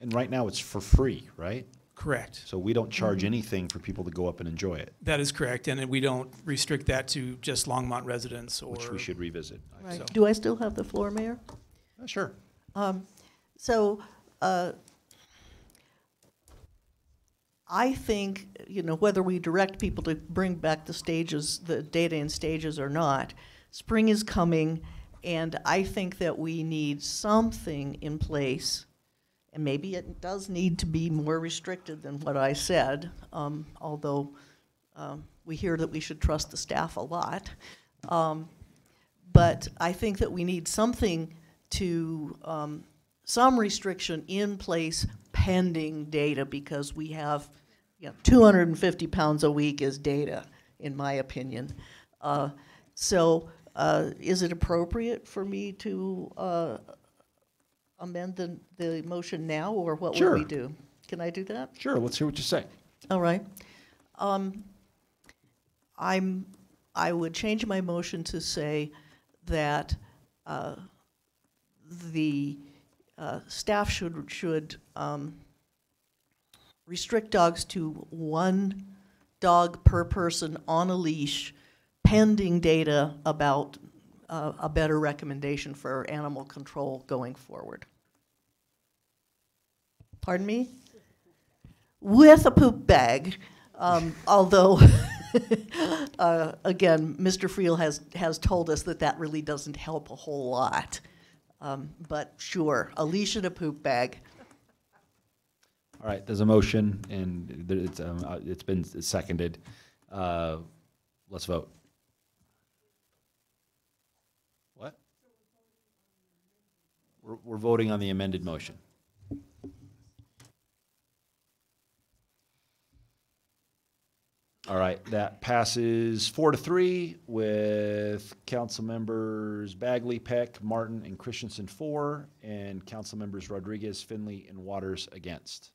And right now it's for free, right? Correct. So we don't charge anything for people to go up and enjoy it. That is correct, and we don't restrict that to just Longmont residents. Which we should revisit. Right. So. Do I still have the floor, Mayor? Sure. So I think, whether we direct people to bring back the data in stages or not, spring is coming, and I think that we need something in place, and maybe it does need to be more restricted than what I said, although we hear that we should trust the staff a lot. But I think that we need something to, some restriction in place pending data, because we have, 250 pounds a week is data, in my opinion. So is it appropriate for me to amend the motion now, or what Sure. would we do? Can I do that? Sure, let's hear what you say. All right. I would change my motion to say that the staff should restrict dogs to 1 dog per person on a leash, pending data about a better recommendation for animal control going forward. Pardon me? With a poop bag, although, again, Mr. Friel has told us that really doesn't help a whole lot. But sure, a leash and a poop bag. All right, there's a motion, and it's been seconded. Let's vote. What? We're voting on the amended motion. All right, that passes 4-3 with council members Bagley, Peck, Martin, and Christensen for, and council members Rodriguez, Finley, and Waters against.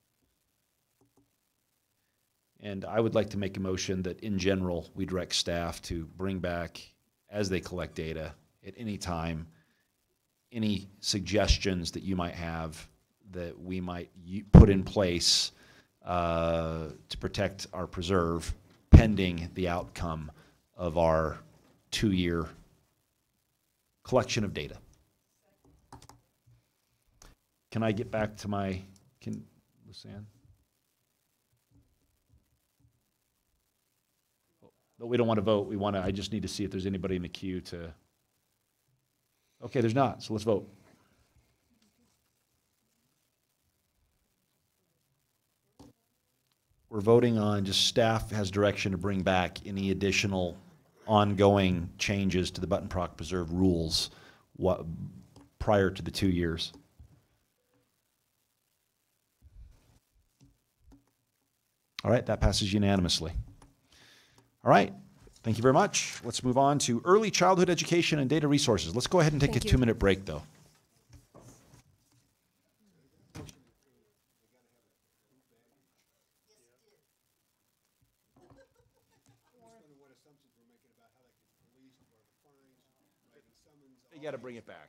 And I would like to make a motion that in general, we direct staff to bring back, as they collect data at any time, any suggestions that you might have that we might put in place to protect our preserve, pending the outcome of our 2-year collection of data. Can I get back to Lucianne? But we don't want to vote. I just need to see if there's anybody in the queue to. Okay, there's not, so let's vote. We're voting on just staff has direction to bring back any additional ongoing changes to the Button Prock Preserve rules prior to the 2 years. All right, that passes unanimously. All right, thank you very much. Let's move on to early childhood education and data resources. Let's go ahead and take a 2-minute break, though. You got to bring it back.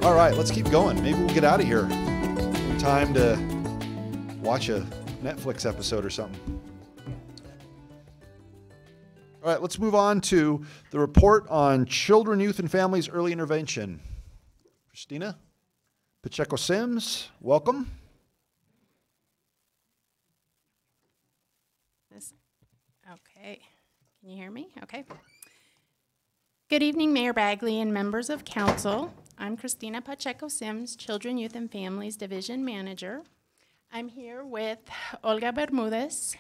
All right, let's keep going. Maybe we'll get out of here in time to watch a Netflix episode or something. All right, let's move on to the report on children, youth, and families early intervention. Christina Pacheco-Sims, welcome. Okay, can you hear me? Okay. Good evening, Mayor Bagley and members of council. I'm Christina Pacheco-Sims, Children, Youth, and Families Division Manager. I'm here with Olga Bermudez,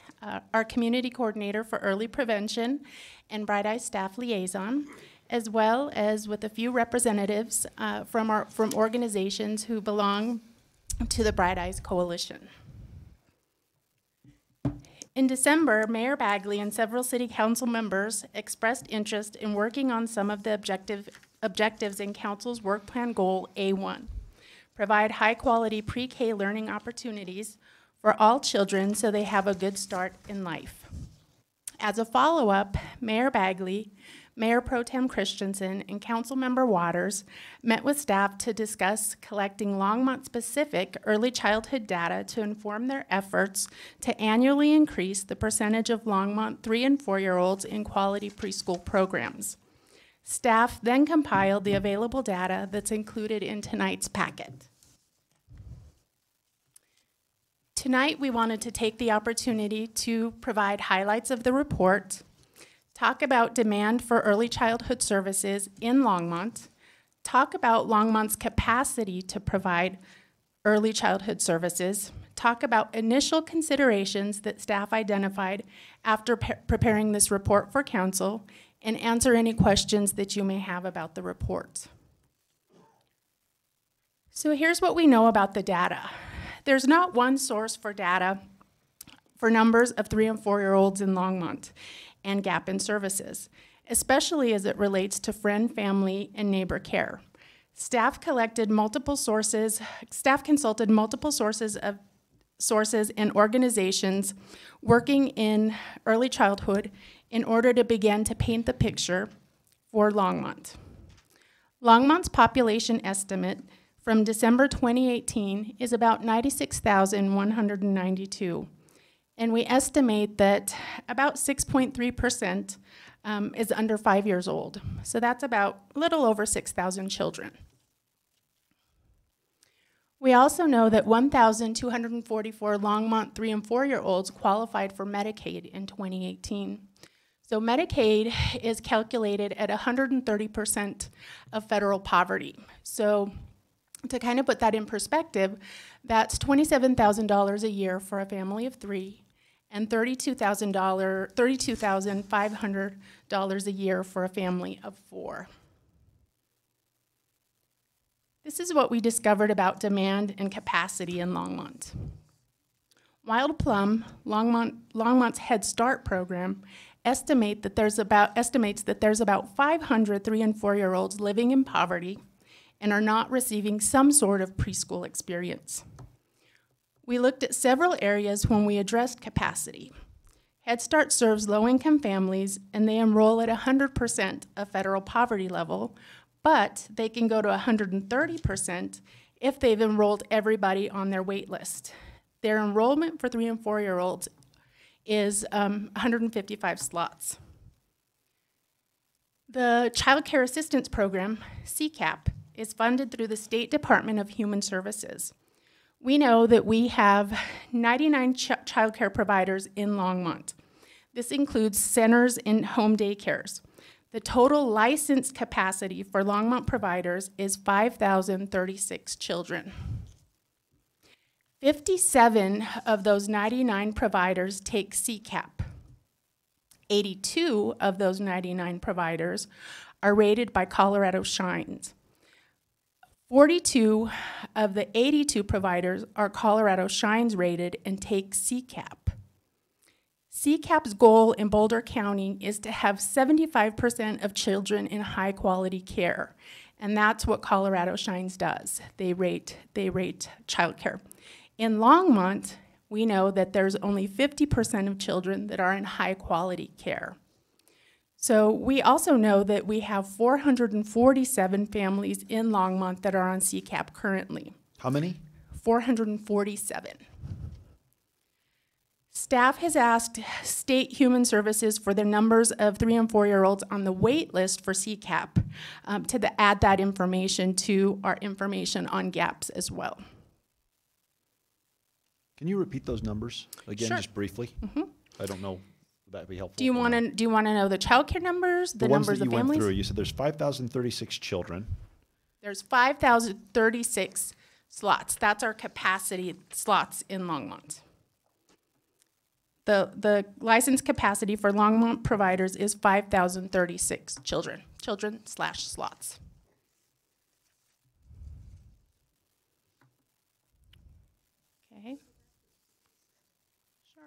our Community Coordinator for Early Prevention and Bright Eyes Staff Liaison, as well as with a few representatives from organizations who belong to the Bright Eyes Coalition. In December, Mayor Bagley and several city council members expressed interest in working on some of the objectives in council's work plan goal A1, provide high-quality pre-K learning opportunities for all children so they have a good start in life. As a follow-up, Mayor Bagley, Mayor Pro Tem Christensen, and Councilmember Waters met with staff to discuss collecting Longmont-specific early childhood data to inform their efforts to annually increase the percentage of Longmont 3- and 4-year-olds in quality preschool programs. Staff then compiled the available data that's included in tonight's packet. Tonight, we wanted to take the opportunity to provide highlights of the report, talk about demand for early childhood services in Longmont, talk about Longmont's capacity to provide early childhood services, talk about initial considerations that staff identified after preparing this report for council, and answer any questions that you may have about the report. So here's what we know about the data. There's not one source for data for numbers of 3- and 4-year-olds in Longmont and gap in services, especially as it relates to friend, family, and neighbor care. Staff consulted multiple sources and organizations working in early childhood in order to begin to paint the picture for Longmont. Longmont's population estimate from December 2018 is about 96,192. And we estimate that about 6.3% is under 5 years old. So that's about a little over 6,000 children. We also know that 1,244 Longmont 3- and 4-year-olds qualified for Medicaid in 2018. So Medicaid is calculated at 130% of federal poverty. So to kind of put that in perspective, that's $27,000 a year for a family of 3 and $32,500 a year for a family of 4. This is what we discovered about demand and capacity in Longmont. Wild Plum, Longmont's Head Start program, estimates that there's about 500 3- and 4-year-olds living in poverty and are not receiving some sort of preschool experience. We looked at several areas when we addressed capacity. Head Start serves low-income families, and they enroll at 100% of federal poverty level, but they can go to 130% if they've enrolled everybody on their wait list. Their enrollment for 3- and 4-year-olds is 155 slots. The Child Care Assistance Program, CCAP, is funded through the State Department of Human Services. We know that we have 99 child care providers in Longmont. This includes centers and home daycares. The total licensed capacity for Longmont providers is 5,036 children. 57 of those 99 providers take CCAP. 82 of those 99 providers are rated by Colorado Shines. 42 of the 82 providers are Colorado Shines rated and take CCAP. CCAP's goal in Boulder County is to have 75% of children in high quality care, and that's what Colorado Shines does. They rate childcare. In Longmont, we know that there's only 50% of children that are in high quality care. So we also know that we have 447 families in Longmont that are on CCAP currently. How many? 447. Staff has asked State Human Services for the numbers of 3 and 4-year-olds on the wait list for CCAP to add that information to our information on gaps as well. Can you repeat those numbers again, Sure. just briefly? I don't know. Would that be helpful? Do you want to know the childcare numbers, the ones numbers that of you went families? through, you said there's 5,036 children. There's 5,036 slots. That's our capacity slots in Longmont. The license capacity for Longmont providers is 5,036 children/slots. Okay. Sure.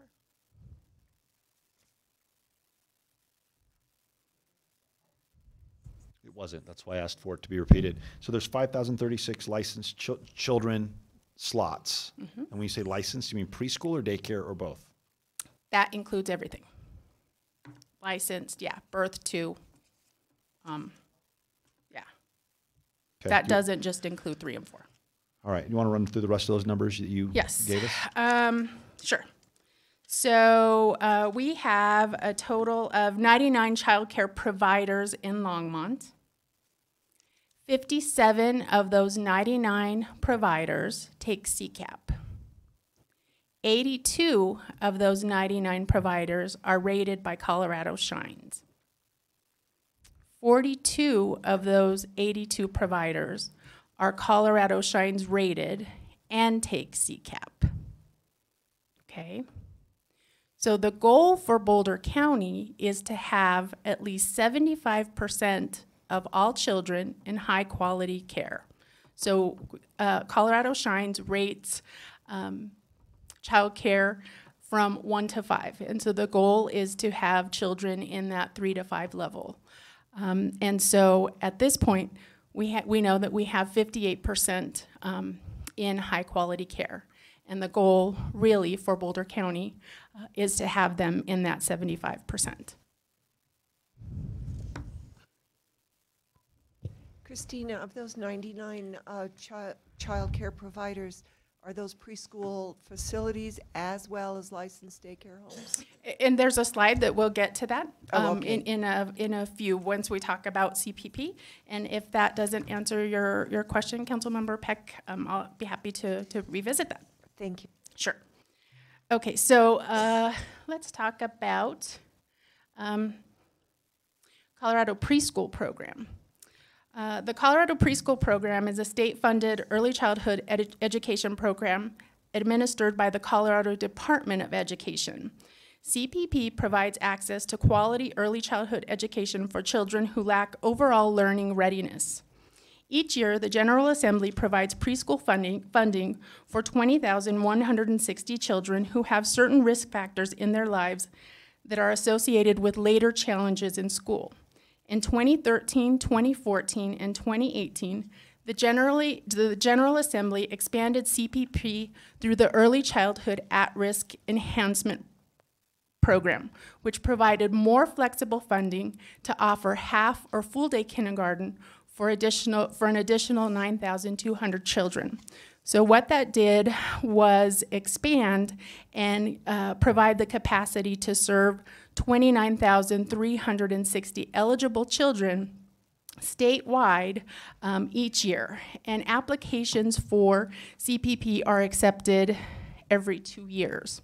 It wasn't. That's why I asked for it to be repeated. So there's 5,036 licensed children slots. Mhm. And when you say licensed, you mean preschool or daycare or both? That includes everything. Licensed, yeah, birth to, yeah. Okay. That doesn't just include 3 and 4. All right. You want to run through the rest of those numbers that you Yes. gave us? Sure. So we have a total of 99 childcare providers in Longmont. 57 of those 99 providers take CCAP. 82 of those 99 providers are rated by Colorado Shines. 42 of those 82 providers are Colorado Shines rated and take CCAP. Okay. So the goal for Boulder County is to have at least 75% of all children in high quality care. So Colorado Shines rates child care from 1 to 5. And so the goal is to have children in that 3 to 5 level. And so at this point, we know that we have 58% in high quality care. And the goal really for Boulder County is to have them in that 75%. Christina, of those 99 child care providers, are those preschool facilities as well as licensed daycare homes? And there's a slide that we'll get to that Okay. in a few once we talk about CPP. And if that doesn't answer your question, Councilmember Peck, I'll be happy to revisit that. Thank you. Sure. Okay, so let's talk about Colorado Preschool Program. The Colorado Preschool Program is a state-funded early childhood education program administered by the Colorado Department of Education. CPP provides access to quality early childhood education for children who lack overall learning readiness. Each year, the General Assembly provides preschool funding for 20,160 children who have certain risk factors in their lives that are associated with later challenges in school. In 2013, 2014, and 2018, the General Assembly expanded CPP through the Early Childhood At-Risk Enhancement Program, which provided more flexible funding to offer half or full-day kindergarten for an additional 9,200 children. So what that did was expand and provide the capacity to serve 29,360 eligible children statewide each year. And applications for CPP are accepted every 2 years.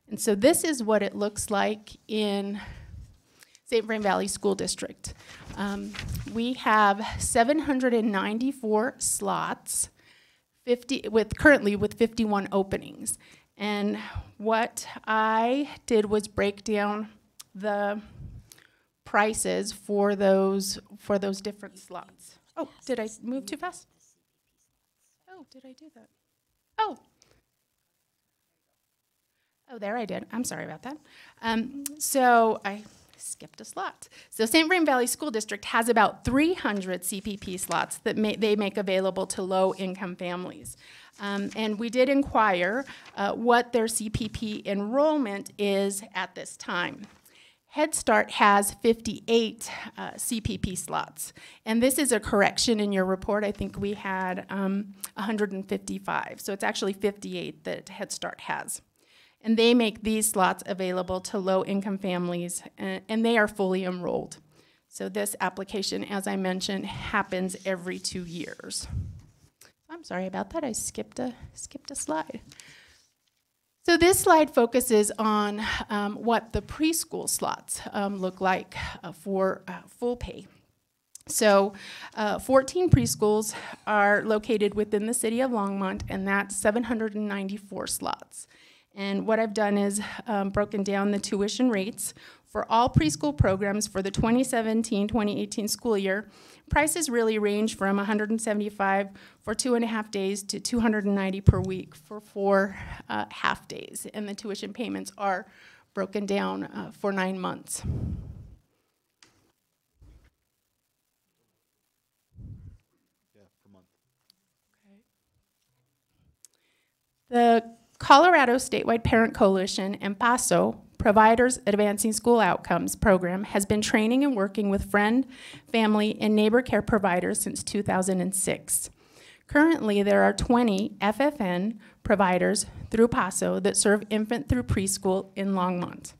And so this is what it looks like in St. Vrain Valley School District. We have 794 slots, currently with 51 openings. And what I did was break down the prices for those different slots. Oh, did I move too fast? Oh, did I do that? Oh, there I did. I'm sorry about that. So I skipped a slot. So St. Vrain Valley School District has about 300 CPP slots that they make available to low-income families. And we did inquire what their CPP enrollment is at this time. Head Start has 58 CPP slots, and this is a correction in your report. I think we had 155, so it's actually 58 that Head Start has. And they make these slots available to low-income families, and they are fully enrolled. So this application, as I mentioned, happens every 2 years. I'm sorry about that, I skipped a slide. So this slide focuses on what the preschool slots look like for full pay. So 14 preschools are located within the city of Longmont, and that's 794 slots. And what I've done is broken down the tuition rates for all preschool programs for the 2017-2018 school year. Prices really range from $175 for 2.5 days to $290 per week for 4 half days. And the tuition payments are broken down for 9 months. The Colorado Statewide Parent Coalition and PASO Providers Advancing School Outcomes program has been training and working with friend, family, and neighbor care providers since 2006. Currently, there are 20 FFN providers through PASO that serve infant through preschool in Longmont.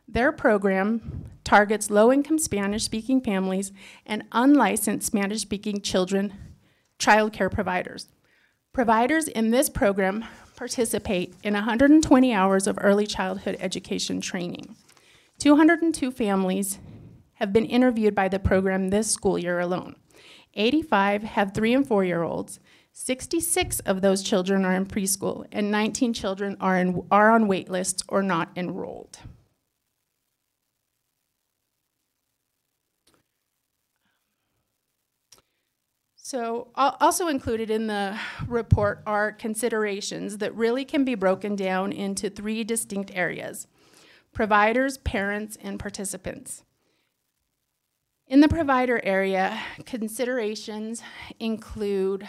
Their program targets low-income Spanish-speaking families and unlicensed Spanish-speaking child care providers. Providers in this program participate in 120 hours of early childhood education training. 202 families have been interviewed by the program this school year alone. 85 have 3- and 4-year-olds. 66 of those children are in preschool, and 19 children are on wait lists or not enrolled. So also included in the report are considerations that really can be broken down into 3 distinct areas: providers, parents, and participants. In the provider area, considerations include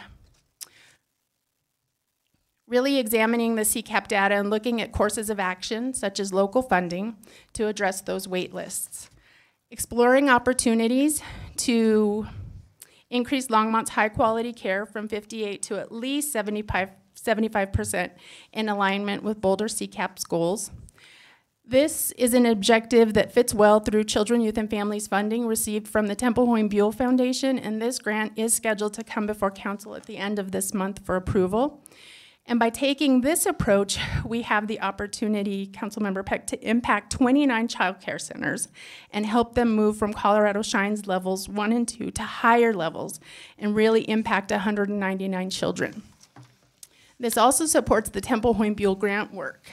really examining the CCAP data and looking at courses of action, such as local funding, to address those wait lists. Exploring opportunities to increase Longmont's high-quality care from 58 to at least 75% in alignment with Boulder CCAP's goals. This is an objective that fits well through Children, Youth, and Families funding received from the Temple Hoyne Buell Foundation, and this grant is scheduled to come before council at the end of this month for approval. And by taking this approach, we have the opportunity, Councilmember Peck, to impact 29 child care centers and help them move from Colorado Shines levels 1 and 2 to higher levels and really impact 199 children. This also supports the Temple Hoyne Buell grant work.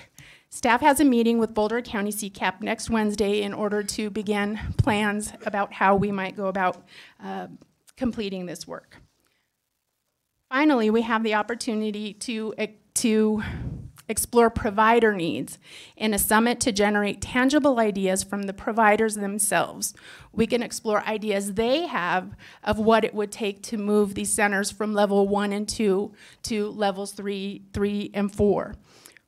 Staff has a meeting with Boulder County CCAP next Wednesday in order to begin plans about how we might go about completing this work. Finally, we have the opportunity to explore provider needs in a summit to generate tangible ideas from the providers themselves. We can explore ideas they have of what it would take to move these centers from level 1 and 2 to levels 3 and 4.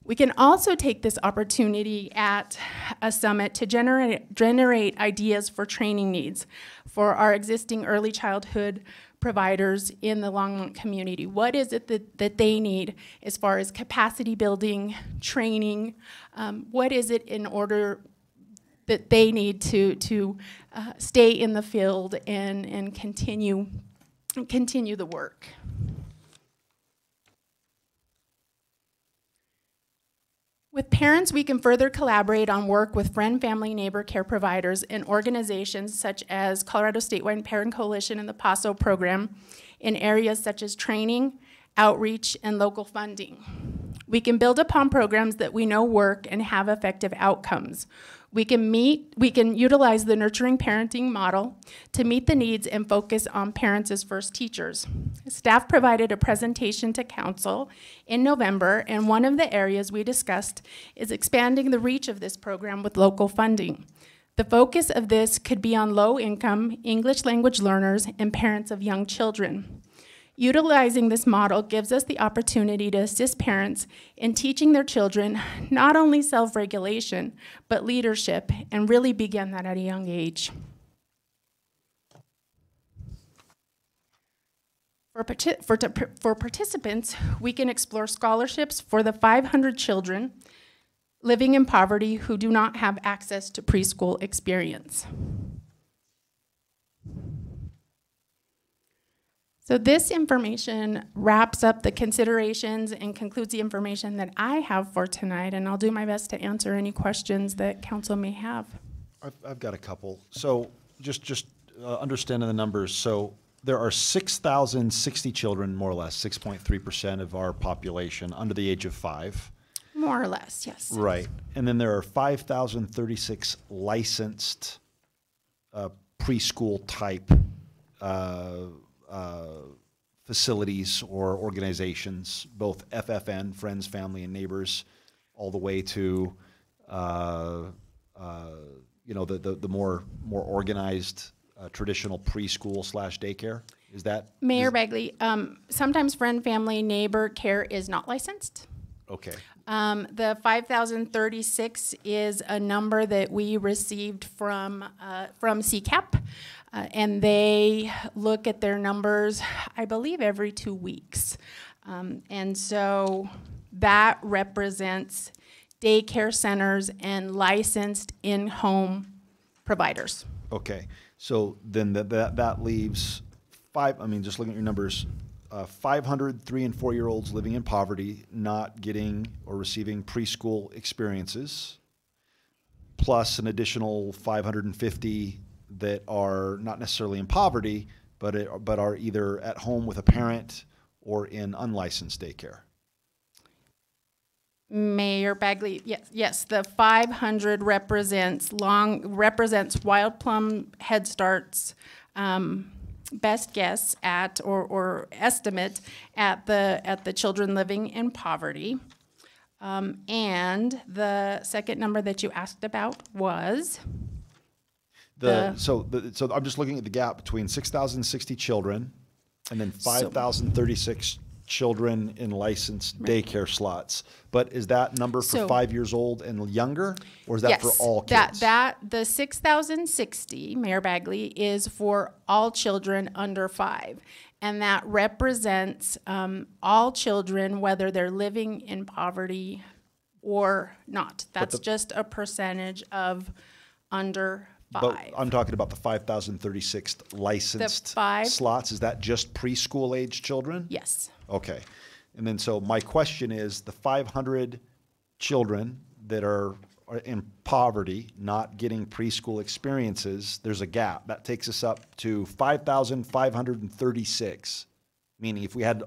We can also take this opportunity at a summit to generate ideas for training needs for our existing early childhood providers in the Longmont community. What is it that they need as far as capacity building, training? What is it in order that they need to stay in the field and continue the work? With parents, we can further collaborate on work with friend, family, neighbor care providers and organizations such as Colorado Statewide Parent Coalition and the PASO program in areas such as training, outreach, and local funding. We can build upon programs that we know work and have effective outcomes. We can utilize the nurturing parenting model to meet the needs and focus on parents as first teachers. Staff provided a presentation to council in November, and one of the areas we discussed is expanding the reach of this program with local funding. The focus of this could be on low-income English language learners and parents of young children. Utilizing this model gives us the opportunity to assist parents in teaching their children not only self-regulation, but leadership, and really begin that at a young age. For participants, we can explore scholarships for the 500 children living in poverty who do not have access to preschool experience. So this information wraps up the considerations and concludes the information that I have for tonight, and I'll do my best to answer any questions that council may have. I've got a couple. So just understanding the numbers. So there are 6,060 children, more or less, 6.3% of our population under the age of 5. More or less, yes. Right. And then there are 5,036 licensed preschool type facilities or organizations, both FFN, Friends, Family, and Neighbors, all the way to the more organized traditional preschool / daycare. Is that Mayor Bagley? Sometimes Friend, Family, Neighbor care is not licensed. Okay. The 5,036 is a number that we received from CCAP, and they look at their numbers, I believe, every 2 weeks. And so that represents daycare centers and licensed in-home providers. Okay. So then that leaves just looking at your numbers, 500 3- and 4-year-olds living in poverty, not getting or receiving preschool experiences, plus an additional 550 that are not necessarily in poverty, but are either at home with a parent or in unlicensed daycare. Mayor Bagley, yes, the 500 represents Wild Plum Head Start's best guess at or estimate at the children living in poverty. And the second number that you asked about was so I'm just looking at the gap between 6,060 children and then 5,036 children in licensed daycare slots. But is that number for 5 years old and younger, or is that for all kids? The 6,060, Mayor Bagley, is for all children under 5. And that represents all children, whether they're living in poverty or not. That's just a percentage of under 5. But I'm talking about the 5,036 licensed slots. Is that just preschool age children? Yes. Okay. And then so my question is, the 500 children that are in poverty, not getting preschool experiences, there's a gap. That takes us up to 5,536, meaning if we had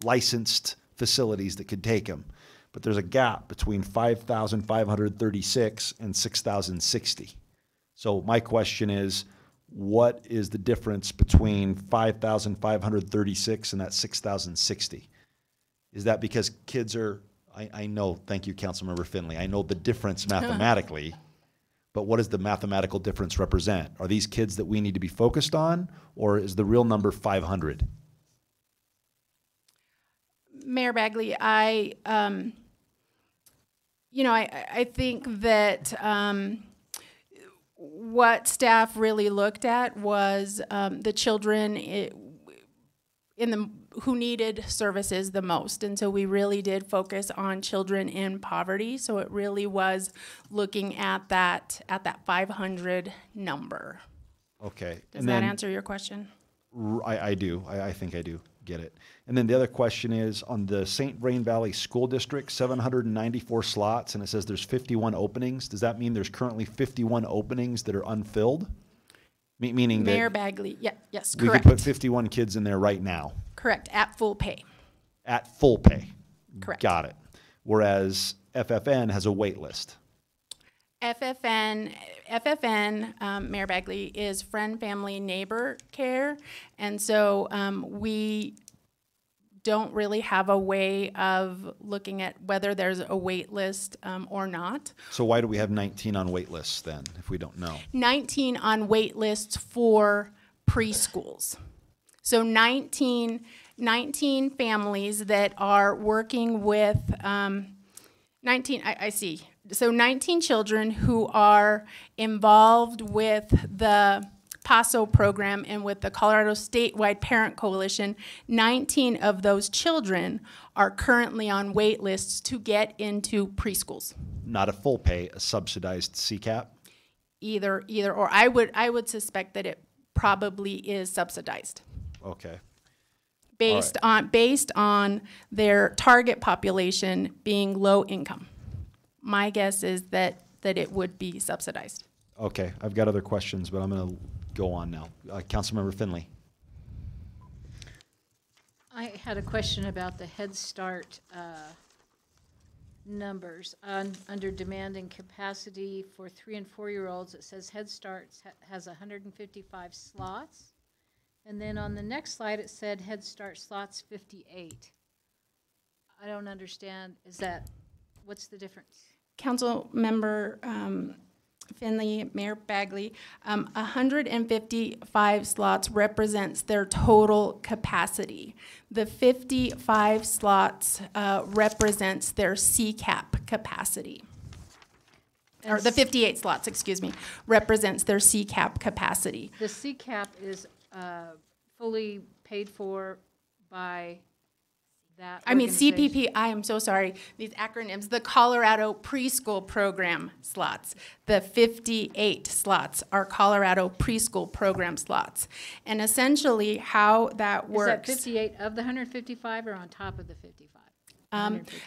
licensed facilities that could take them. But there's a gap between 5,536 and 6,060. So my question is, what is the difference between 5,536 and that 6,060? Is that because kids are, I know, thank you, Councilmember Finley, I know the difference mathematically, but what does the mathematical difference represent? Are these kids that we need to be focused on, or is the real number 500? Mayor Bagley, I think that what staff really looked at was the children who needed services the most, and so we really did focus on children in poverty. So it really was looking at that 500 number. Okay. Does that answer your question? I do. I think I do get it. And then the other question is on the St. Vrain Valley School District, 794 slots, and it says there's 51 openings. Does that mean there's currently 51 openings that are unfilled? Meaning that Mayor Bagley, yes, we correct. could put 51 kids in there right now. Correct, at full pay. At full pay. Correct. Got it. Whereas FFN has a wait list. FFN, Mayor Bagley, is Friend, Family, Neighbor care, and so we don't really have a way of looking at whether there's a wait list or not. So why do we have 19 on wait lists then, if we don't know? 19 on wait lists for preschools. So 19 19 families that are working with 19, I see. So 19 children who are involved with the PASO program and with the Colorado Statewide Parent Coalition. 19 of those children are currently on wait lists to get into preschools. Not a full pay, a subsidized CCAP? Either or. I would suspect that it probably is subsidized. Okay. Based on their target population being low income. My guess is that it would be subsidized. Okay, I've got other questions, but I'm going to go on now. Councilmember Finley. I had a question about the Head Start numbers. Under demand and capacity for 3 and 4-year-olds, it says Head Start has 155 slots. And then on the next slide, it said Head Start slots 58. I don't understand. What's the difference? Council member Finley, Mayor Bagley, 155 slots represents their total capacity. The 55 slots represents their CCAP capacity. Or the 58 slots, excuse me, represents their CCAP capacity. The CCAP is fully paid for by that I mean, organization? CPP, I am so sorry, these acronyms, the Colorado Preschool Program slots. The 58 slots are Colorado Preschool Program slots. And essentially how that works. Is that 58 of the 155 or on top of the 55?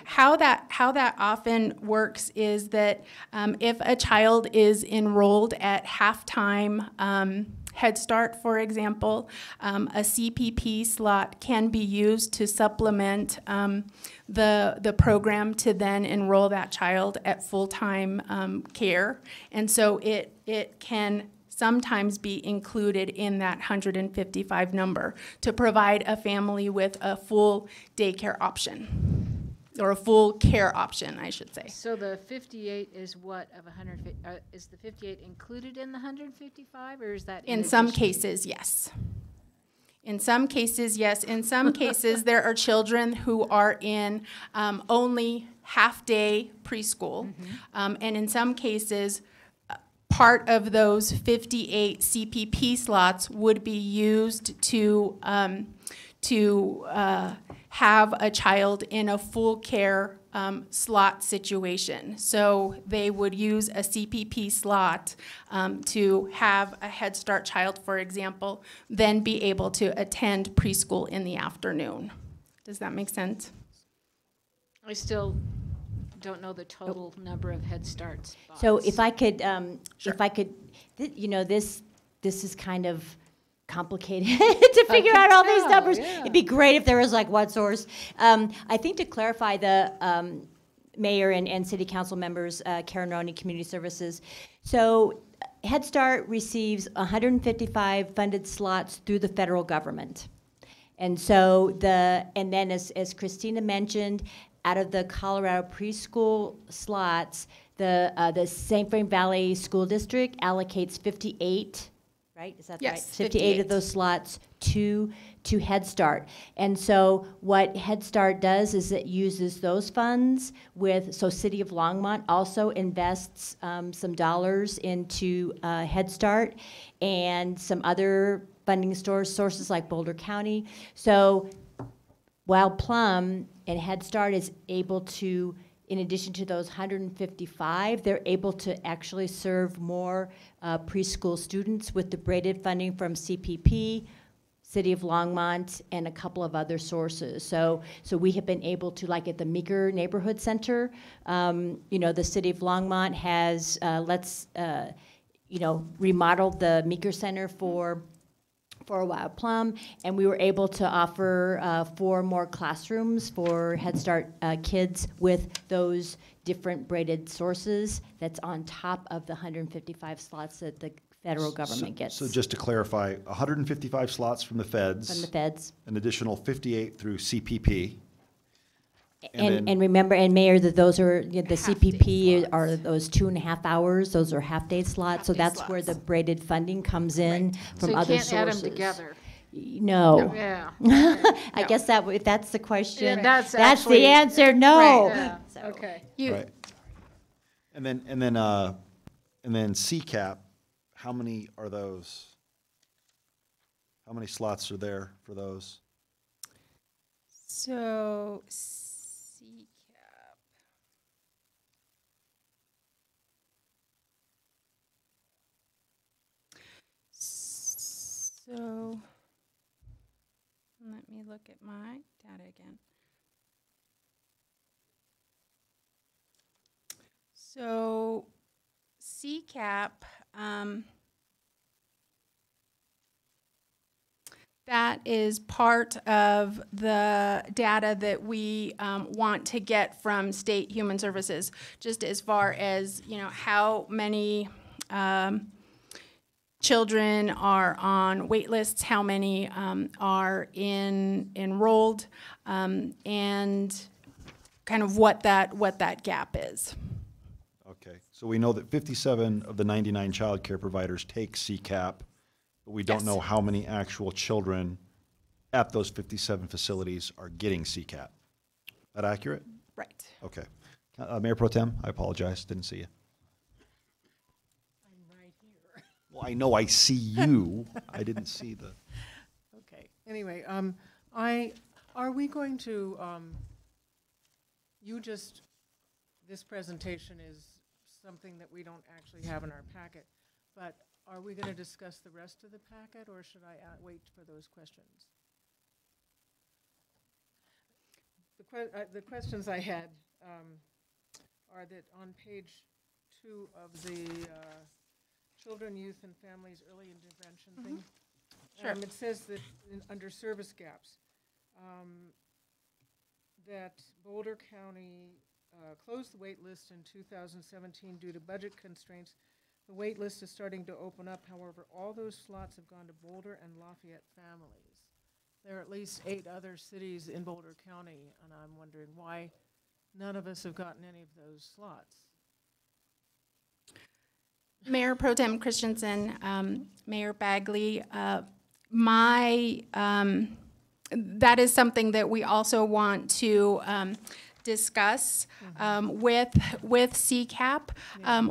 How that often works is that if a child is enrolled at halftime Head Start, for example, a CPP slot can be used to supplement the program to then enroll that child at full-time care. And so it can sometimes be included in that 155 number to provide a family with a full daycare option. Or a full care option, I should say. So the 58 is what of 150? Is the 58 included in the 155, or is that in some cases, yes. In some cases, yes. In some cases, there are children who are in only half-day preschool, and in some cases, part of those 58 CPP slots would be used to have a child in a full care slot situation. So they would use a CPP slot to have a Head Start child, for example, then be able to attend preschool in the afternoon. Does that make sense? I still don't know the total number of Head Start spots. So if I could, Sure. you know, this is kind of complicated to figure out all these numbers. Yeah. It'd be great if there was like one source. I think to clarify the mayor and city council members, Karen Roney, Community Services. So Head Start receives 155 funded slots through the federal government. And so and then as Christina mentioned, out of the Colorado preschool slots, the St. Vrain Valley School District allocates 58, right? Is that right? Yes, 58 of those slots to Head Start. And so what Head Start does is it uses those funds so City of Longmont also invests some dollars into Head Start and some other funding sources like Boulder County. So while Plum and Head Start is able to, in addition to those 155, they're able to actually serve more preschool students with the braided funding from CPP, City of Longmont, and a couple of other sources. So we have been able to, like at the Meeker Neighborhood Center, you know, the City of Longmont has, you know, remodeled the Meeker Center for Wild Plum, and we were able to offer 4 more classrooms for Head Start kids with those different braided sources that's on top of the 155 slots that the federal government gets. So just to clarify, 155 slots from the feds. From the feds. An additional 58 through CPP. And remember, and Mayor, that those are, you know, the CPP are those 2.5 hours. Those are half-day slots. So that's where the braided funding comes in from other sources. So you can't add them together. No. Yeah. I guess that if that's the question, Yeah, that's the actually- answer. No. Right, yeah. So. Okay. Right. And then CCAP, how many are those? How many slots are there for those? So CCAP. So let me look at my data again. So CCAP, that is part of the data that we want to get from State Human Services, just as far as, you know, how many children are on wait lists, how many are enrolled, and kind of what that gap is. Okay, so we know that 57 of the 99 child care providers take CCAP, but we don't Yes. know how many actual children at those 57 facilities are getting CCAP. That accurate? Right. Okay. Mayor Pro Tem, I apologize, didn't see you. I'm right here. Well, I know I see you. I didn't see the. Okay. Anyway, are we going to, this presentation is something that we don't actually have in our packet, but are we going to discuss the rest of the packet, or should I wait for those questions? The questions I had are that on page 2 of the Children, Youth, and Families Early Intervention thing, Sure. it says that under service gaps, that Boulder County closed the wait list in 2017 due to budget constraints. The wait list is starting to open up. However, all those slots have gone to Boulder and Lafayette families. There are at least 8 other cities in Boulder County, and I'm wondering why none of us have gotten any of those slots. Mayor Pro Tem Christensen, Mayor Bagley, that is something that we also want to discuss with CCAP.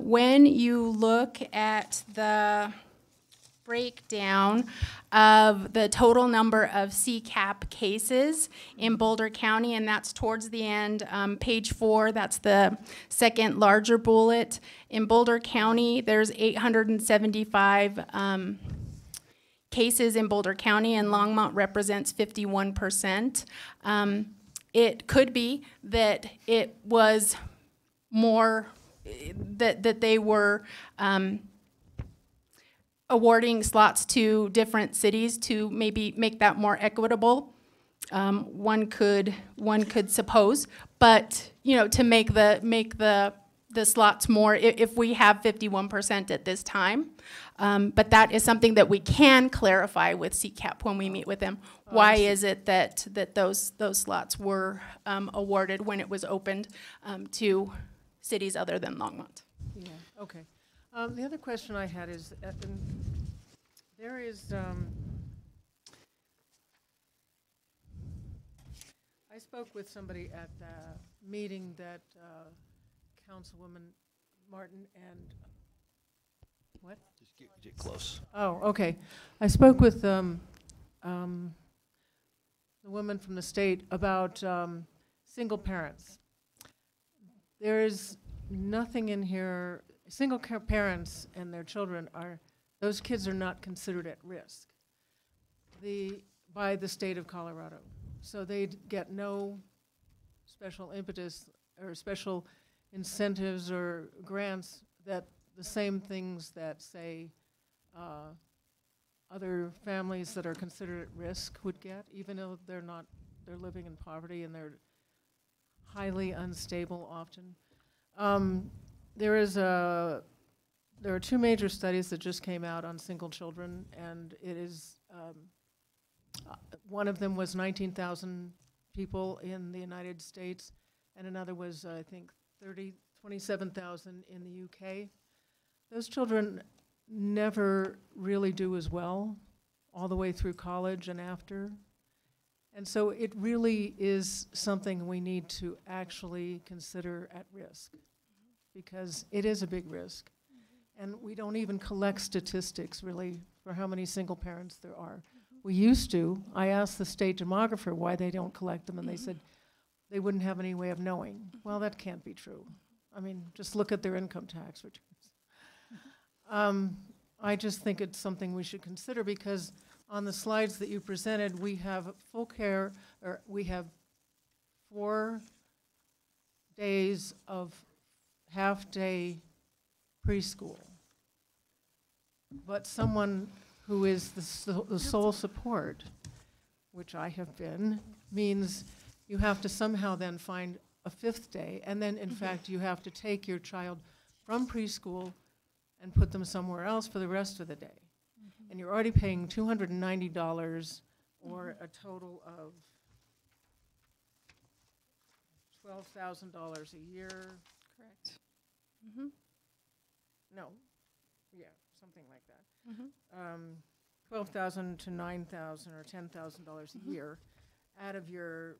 When you look at the breakdown of the total number of CCAP cases in Boulder County, and that's towards the end, page 4, that's the second larger bullet. In Boulder County, there's 875 cases in Boulder County, and Longmont represents 51%. It could be that it was more, that they were awarding slots to different cities to maybe make that more equitable. One could suppose, but you know, to make the slots more, if we have 51% at this time. But that is something that we can clarify with CCAP when we meet with them. Why is it that those slots were awarded when it was opened to cities other than Longmont? Yeah, okay. The other question I had is, there is, I spoke with somebody at the meeting that Councilwoman Martin and, what? Just get close. Oh, okay. I spoke with the woman from the state about single parents. There is nothing in here. Single parents and their children those kids are not considered at risk by the state of Colorado. So they get no special impetus or special incentives or grants that the same things that, say, other families that are considered at risk would get, even though they're living in poverty and they're highly unstable often. There are 2 major studies that just came out on single children, and it is, one of them was 19,000 people in the United States, and another was, I think, 27,000 in the UK. Those children never really do as well all the way through college and after. And so it really is something we need to actually consider at risk, because it is a big risk. And we don't even collect statistics, really, for how many single parents there are. We used to. I asked the state demographer why they don't collect them, and they said they wouldn't have any way of knowing. Well, that can't be true. I mean, just look at their income tax returns. I just think it's something we should consider, because on the slides that you presented, we have full care, or we have 4 days of half-day preschool. But someone who is the sole support, which I have been, means you have to somehow then find a 5th day, and then in fact you have to take your child from preschool and put them somewhere else for the rest of the day. And you're already paying $290, or a total of $12,000 a year. Correct. No, yeah, something like that. 12,000 to 9,000 or $10,000 a year out of your,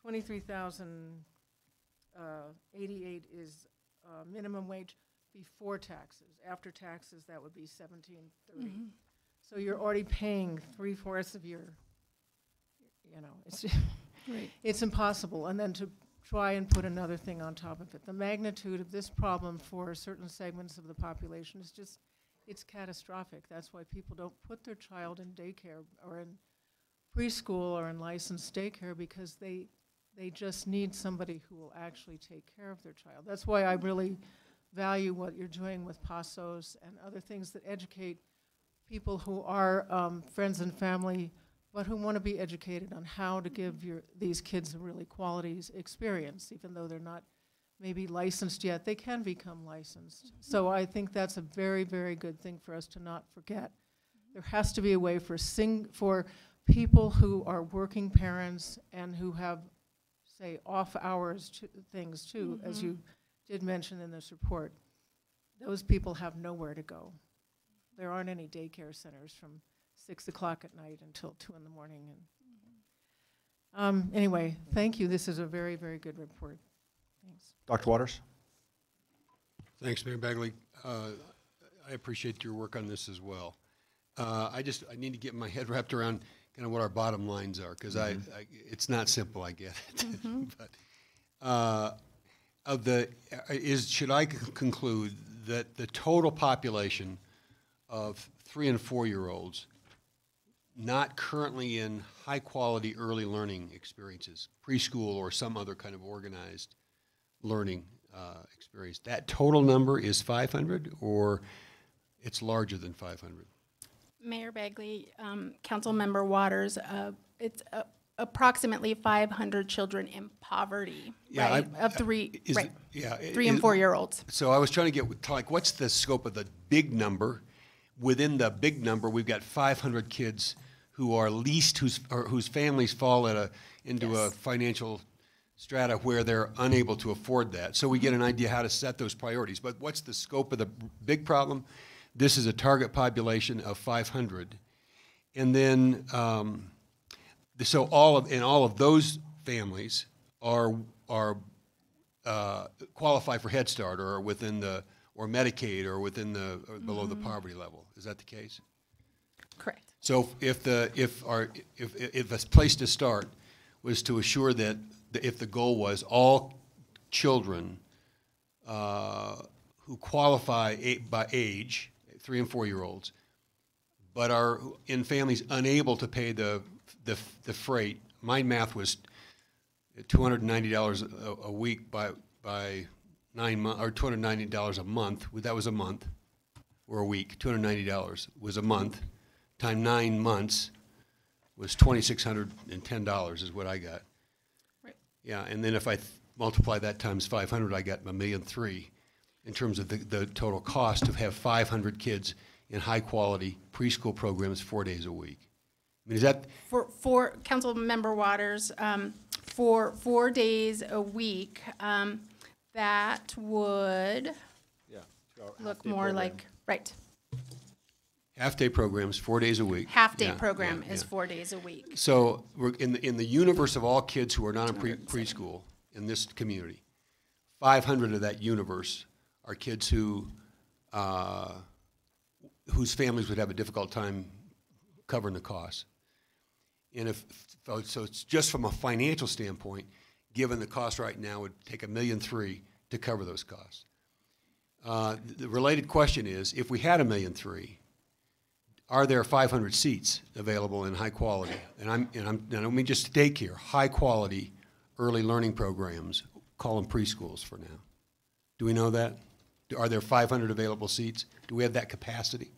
23,088 is minimum wage before taxes. After taxes, that would be 1,730. So you're already paying 3/4 of your, it's Right. it's impossible. And then to try and put another thing on top of it. The magnitude of this problem for certain segments of the population is just, it's catastrophic. That's why people don't put their child in daycare or in preschool or in licensed daycare, because they just need somebody who will actually take care of their child. That's why I really value what you're doing with PASOS and other things that educate people who are friends and family, but who want to be educated on how to give these kids a really quality experience. Even though they're not maybe licensed yet, they can become licensed. So I think that's a very, very good thing for us to not forget. There has to be a way for people who are working parents and who have, say, off hours things too, as you did mention in this report. Those people have nowhere to go. There aren't any daycare centers from 6 o'clock at night until 2 in the morning. And anyway, thank you. This is a very, very good report. Thanks. Dr. Waters? Thanks, Mayor Bagley. I appreciate your work on this as well. I need to get my head wrapped around kind of what our bottom lines are, because it's not simple, I get it. But should I conclude that the total population of 3 and 4-year-olds not currently in high-quality early learning experiences, preschool or some other kind of organized learning experience, that total number is 500, or it's larger than 500? Mayor Bagley, Councilmember Waters, it's approximately 500 children in poverty, right? Of 3 and 4-year-olds. So I was trying to get, like, what's the scope of the big number? Within the big number, we've got 500 kids who are least, whose families fall into a financial strata where they're unable to afford that. So we get an idea how to set those priorities. But what's the scope of the big problem? This is a target population of 500. And then, so all of those families are qualify for Head Start, or within or Medicaid, or within below the poverty level. Is that the case? Correct. So if a place to start was to assure that if the goal was all children who qualify by age, 3 and 4-year-olds, but are in families unable to pay the freight. My math was $290 a week by 9 months, or $290 a month. That was a month or a week. $290 was a month. Time 9 months was $2,610 is what I got. Right. Yeah, and then if I multiply that times 500, I got $1.3 million in terms of the total cost to have 500 kids in high-quality preschool programs 4 days a week. I mean, is that for Councilmember Waters, for 4 days a week, that would look more like, right. Half-day programs, 4 days a week. Half-day Yeah, program yeah, is yeah. 4 days a week. So we're in the universe of all kids who are not in preschool in this community, 500 of that universe are kids who whose families would have a difficult time covering the costs. And so it's just from a financial standpoint, given the cost right now would take $1.3 million to cover those costs. The related question is, if we had $1.3 million, are there 500 seats available in high quality? And I don't mean just daycare, high quality early learning programs, call them preschools for now. Do we know that? Are there 500 available seats? Do we have that capacity?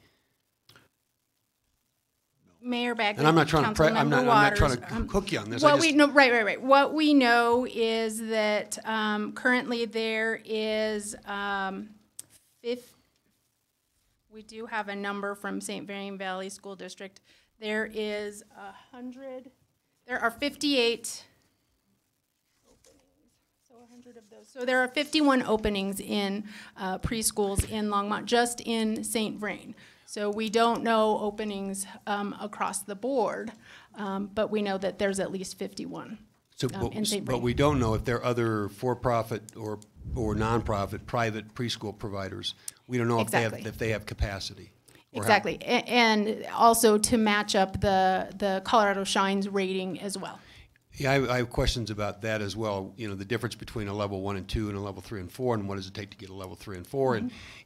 Mayor Bagley, And I'm not trying to I'm not trying to Waters, hook you on this. What we know, right. What we know is that currently there is we do have a number from St. Marion Valley School District. There is 100. There are 58 openings. So 100 of those. So there are 51 openings in preschools in Longmont, just in St. Vrain. So we don't know openings across the board, but we know that there's at least 51 in St. Vrain. But we don't know if there are other for-profit or nonprofit private preschool providers. We don't know Exactly. if they have capacity. Exactly, and also to match up the Colorado Shines rating as well. Yeah, I have questions about that as well. You know, the difference between a level 1 and 2 and a level 3 and 4, and what does it take to get a level 3 and 4,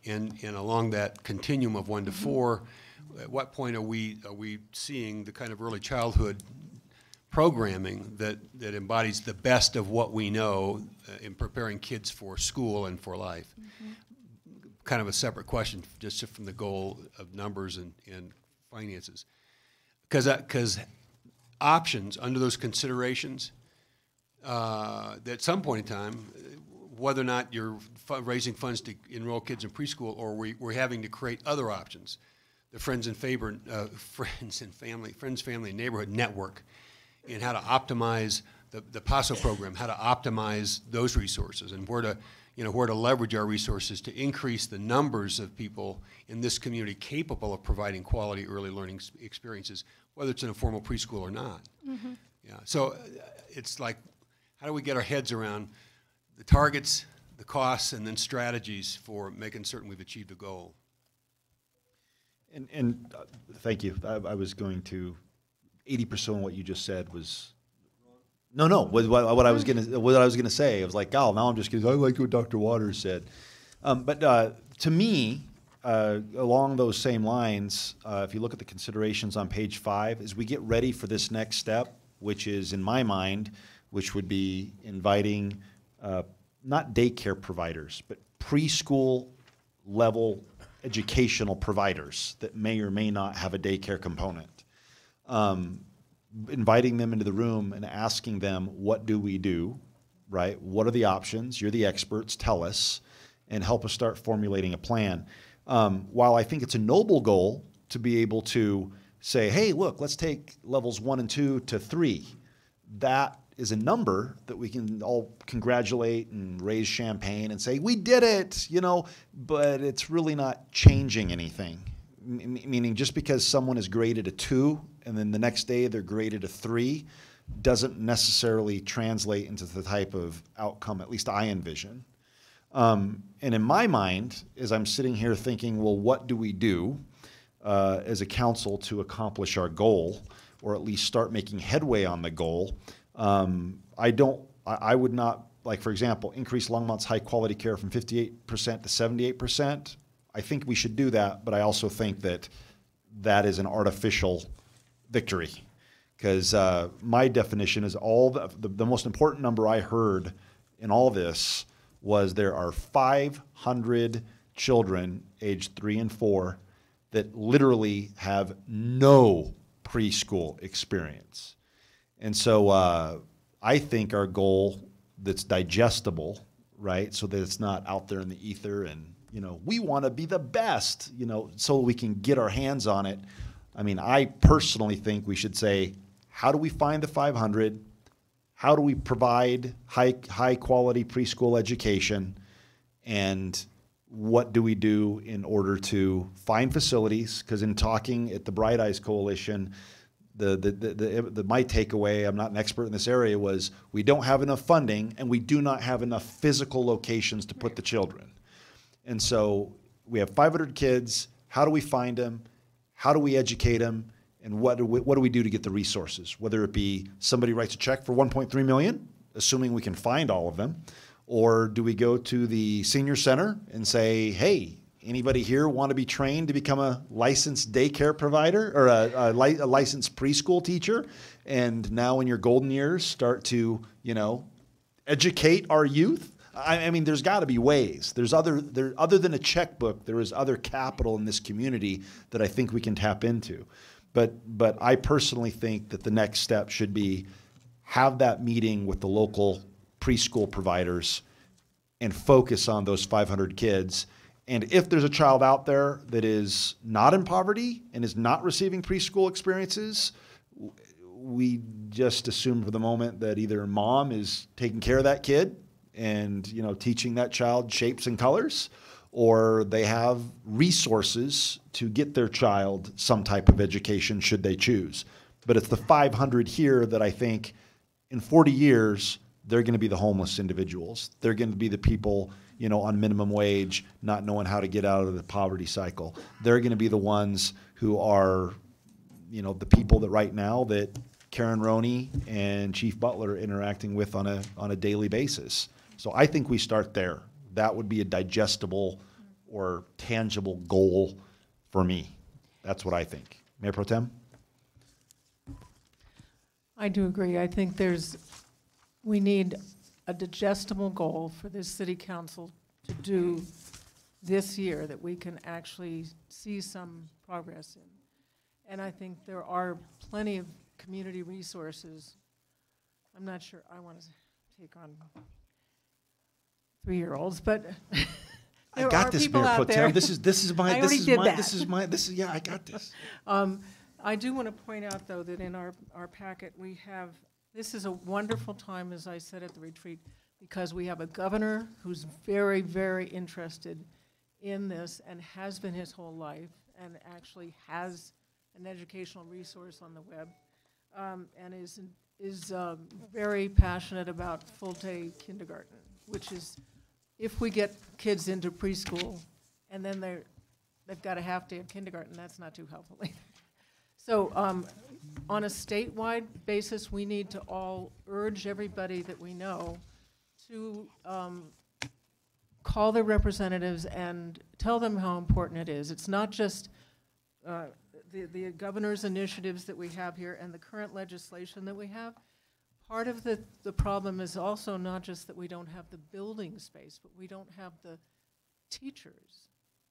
and along that continuum of 1 to 4, at what point are we seeing the kind of early childhood programming that embodies the best of what we know in preparing kids for school and for life? Kind of a separate question, just from the goal of numbers and finances, because options under those considerations, at some point in time, whether or not you're raising funds to enroll kids in preschool or we're having to create other options, the Friends, Family, and Neighborhood Network, and how to optimize the PASO program, how to optimize those resources, and where to leverage our resources to increase the numbers of people in this community capable of providing quality early learning experiences, whether it's in a formal preschool or not. Yeah. So it's like, how do we get our heads around the targets, the costs, and then strategies for making certain we've achieved the goal? And thank you. I was going to, 80% of what you just said was, what I was gonna say. I was like, oh, now I'm just kidding. I like what Dr. Waters said. But to me, along those same lines, if you look at the considerations on page 5, as we get ready for this next step, which is, in my mind, which would be inviting not daycare providers, but preschool level educational providers that may or may not have a daycare component. Inviting them into the room and asking them, what do we do, right? What are the options? You're the experts, tell us, and help us start formulating a plan. While I think it's a noble goal to be able to say, hey, look, let's take levels 1 and 2 to 3. That is a number that we can all congratulate and raise champagne and say, we did it, but it's really not changing anything. Meaning just because someone is graded a 2 and then the next day they're graded a 3 doesn't necessarily translate into the type of outcome, at least I envision. And in my mind, as I'm sitting here thinking, well, what do we do as a council to accomplish our goal, or at least start making headway on the goal? I would not, like, for example, increase Longmont's high quality care from 58% to 78%. I think we should do that, but I also think that that is an artificial victory, because my definition is the most important number I heard in all this was there are 500 children aged 3 and 4 that literally have no preschool experience. And so I think our goal that's digestible, right, so that it's not out there in the ether and, we want to be the best, so we can get our hands on it. I mean, I personally think we should say, how do we find the 500? How do we provide high quality preschool education? And what do we do in order to find facilities? Because in talking at the Bright Eyes Coalition, my takeaway, I'm not an expert in this area, was we don't have enough funding and we do not have enough physical locations to put the children. And so we have 500 kids. How do we find them? How do we educate them? And what do we do to get the resources? Whether it be somebody writes a check for $1.3 million, assuming we can find all of them, or do we go to the senior center and say, hey, anybody here want to be trained to become a licensed daycare provider or a licensed preschool teacher? And now in your golden years, start to, educate our youth? I mean, there's got to be ways. Other than a checkbook, there is other capital in this community that I think we can tap into. But I personally think that the next step should be have that meeting with the local preschool providers and focus on those 500 kids. And if there's a child out there that is not in poverty and is not receiving preschool experiences, we just assume for the moment that either mom is taking care of that kid and teaching that child shapes and colors, or they have resources to get their child some type of education should they choose. But it's the 500 here that I think in 40 years, they're going to be the homeless individuals. They're going to be the people, on minimum wage, not knowing how to get out of the poverty cycle. They're going to be the ones who are, the people that right now that Karen Roney and Chief Butler are interacting with on a daily basis. So I think we start there. That would be a digestible or tangible goal for me. That's what I think. Mayor Pro Tem? I do agree. I think we need a digestible goal for this city council to do this year that we can actually see some progress in. And I think there are plenty of community resources. I'm not sure I want to take on 3-year-olds, but I got this, Mayor Pro Tem. This is my. Yeah, I got this. I do want to point out, though, that in our packet we have. This is a wonderful time, as I said at the retreat, because we have a governor who's very, very interested in this and has been his whole life, and actually has an educational resource on the web, and is very passionate about full-day kindergarten, which is, if we get kids into preschool and then they've got a half day of kindergarten, that's not too helpful either. So on a statewide basis, we need to all urge everybody that we know to call their representatives and tell them how important it is. It's not just the governor's initiatives that we have here and the current legislation that we have. Part of the problem is also not just that we don't have the building space, but we don't have the teachers,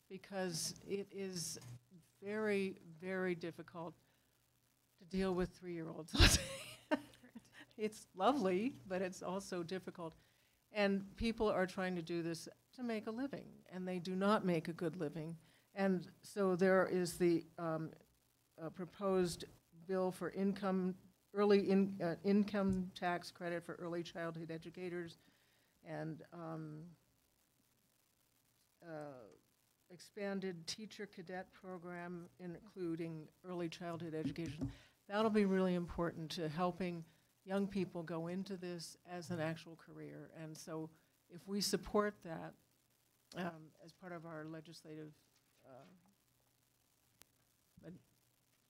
because it is very, very difficult to deal with 3-year-olds. It's lovely, but it's also difficult. And people are trying to do this to make a living, and they do not make a good living. And so there is the proposed bill for early income tax credit for early childhood educators, and expanded teacher cadet program, including early childhood education. That'll be really important to helping young people go into this as an actual career. And so if we support that as part of our legislative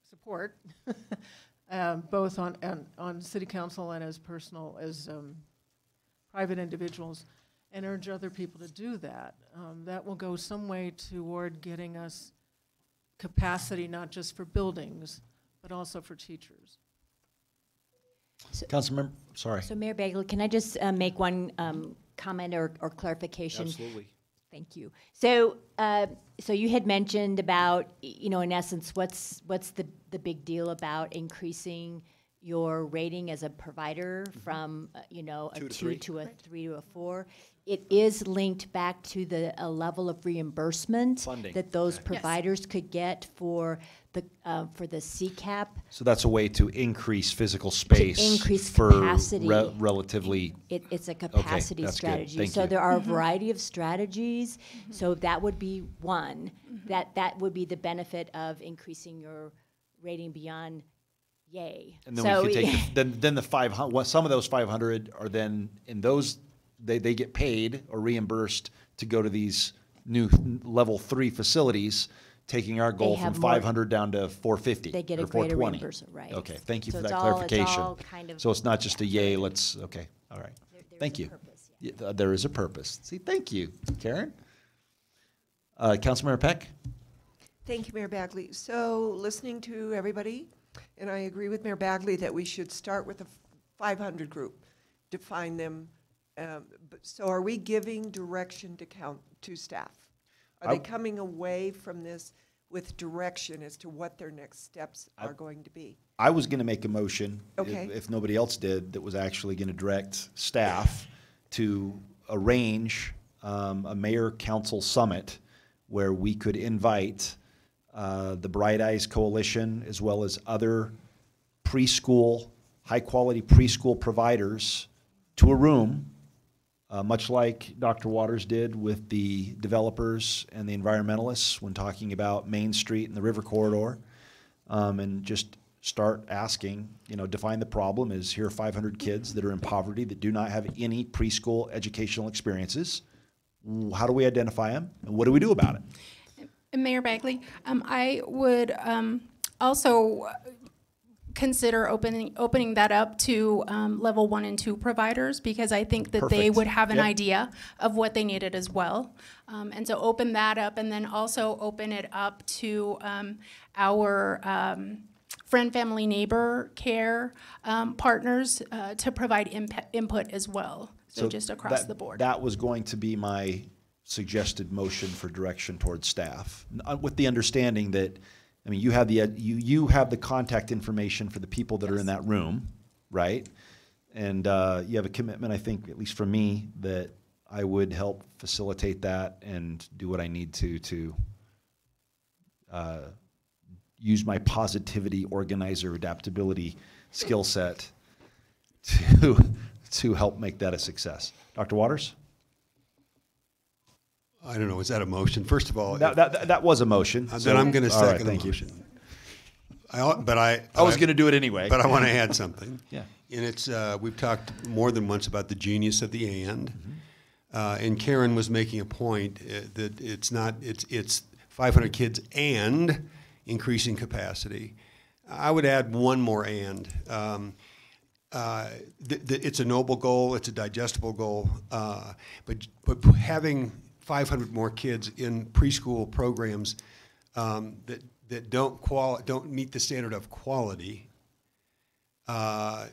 support, both on city council and as private individuals, and urge other people to do that. That will go some way toward getting us capacity, not just for buildings, but also for teachers. So, Councilmember, sorry. So Mayor Bagley, can I just make one comment or clarification? Absolutely. Thank you. So, so you had mentioned about, in essence, what's the big deal about increasing your rating as a provider from, a 2 to a 3 to a 4. It is linked back to a level of reimbursement funding that those providers could get for for the CCAP. So that's a way to increase physical space increase for capacity. relatively. It's a capacity that's good. strategy. Thank So you. there are a variety of strategies. So that would be one. That would be the benefit of increasing your rating beyond yay. And then so we could take then the 500. Some of those 500 are then in those they get paid or reimbursed to go to these new level 3 facilities, taking our goal from have more- 500 down to 450. They get a or greater 420. reimbursement, right. Okay, thank you So for it's that all- it's clarification. all kind of- So it's not just a yay. Let's okay. All right. Thank you. There is a purpose. See, thank you, Karen. Councilmember Peck. Thank you, Mayor Bagley. So listening to everybody, and I agree with Mayor Bagley that we should start with the 500 group, define them. So are we giving direction to staff? Are they coming away from this with direction as to what their next steps are going to be? I was going to make a motion, Okay. if nobody else did, that was actually going to direct staff to arrange a mayor-council summit where we could invite the Bright Eyes Coalition as well as other preschool, high-quality preschool providers to a room, much like Dr. Waters did with the developers and the environmentalists when talking about Main Street and the river corridor, and just start asking, define the problem as here are 500 kids that are in poverty that do not have any preschool educational experiences. How do we identify them, and what do we do about it? Mayor Bagley, I would also consider opening that up to level 1 and 2 providers, because I think that they Perfect. would have an Yep. idea of what they needed as well. And so open that up, and then also open it up to our friend, family, neighbor care partners to provide input as well. So just across the board. That was going to be my suggested motion for direction towards staff, with the understanding that, you have you have the contact information for the people that are in that room, right? And you have a commitment, I think, at least from me, that I would help facilitate that and do what I need to use my positivity, organizer, adaptability skill set to help make that a success. Dr. Waters? I don't know, is that a motion? First of all, That was a motion. then I'm going to second the thank you. motion. I was going to do it anyway. But I want to add something. Yeah. And it's we've talked more than once about the genius of the and. And Karen was making a point that it's 500 kids and increasing capacity. I would add one more and. It's a noble goal. It's a digestible goal. But having 500 more kids in preschool programs that don't meet the standard of quality. I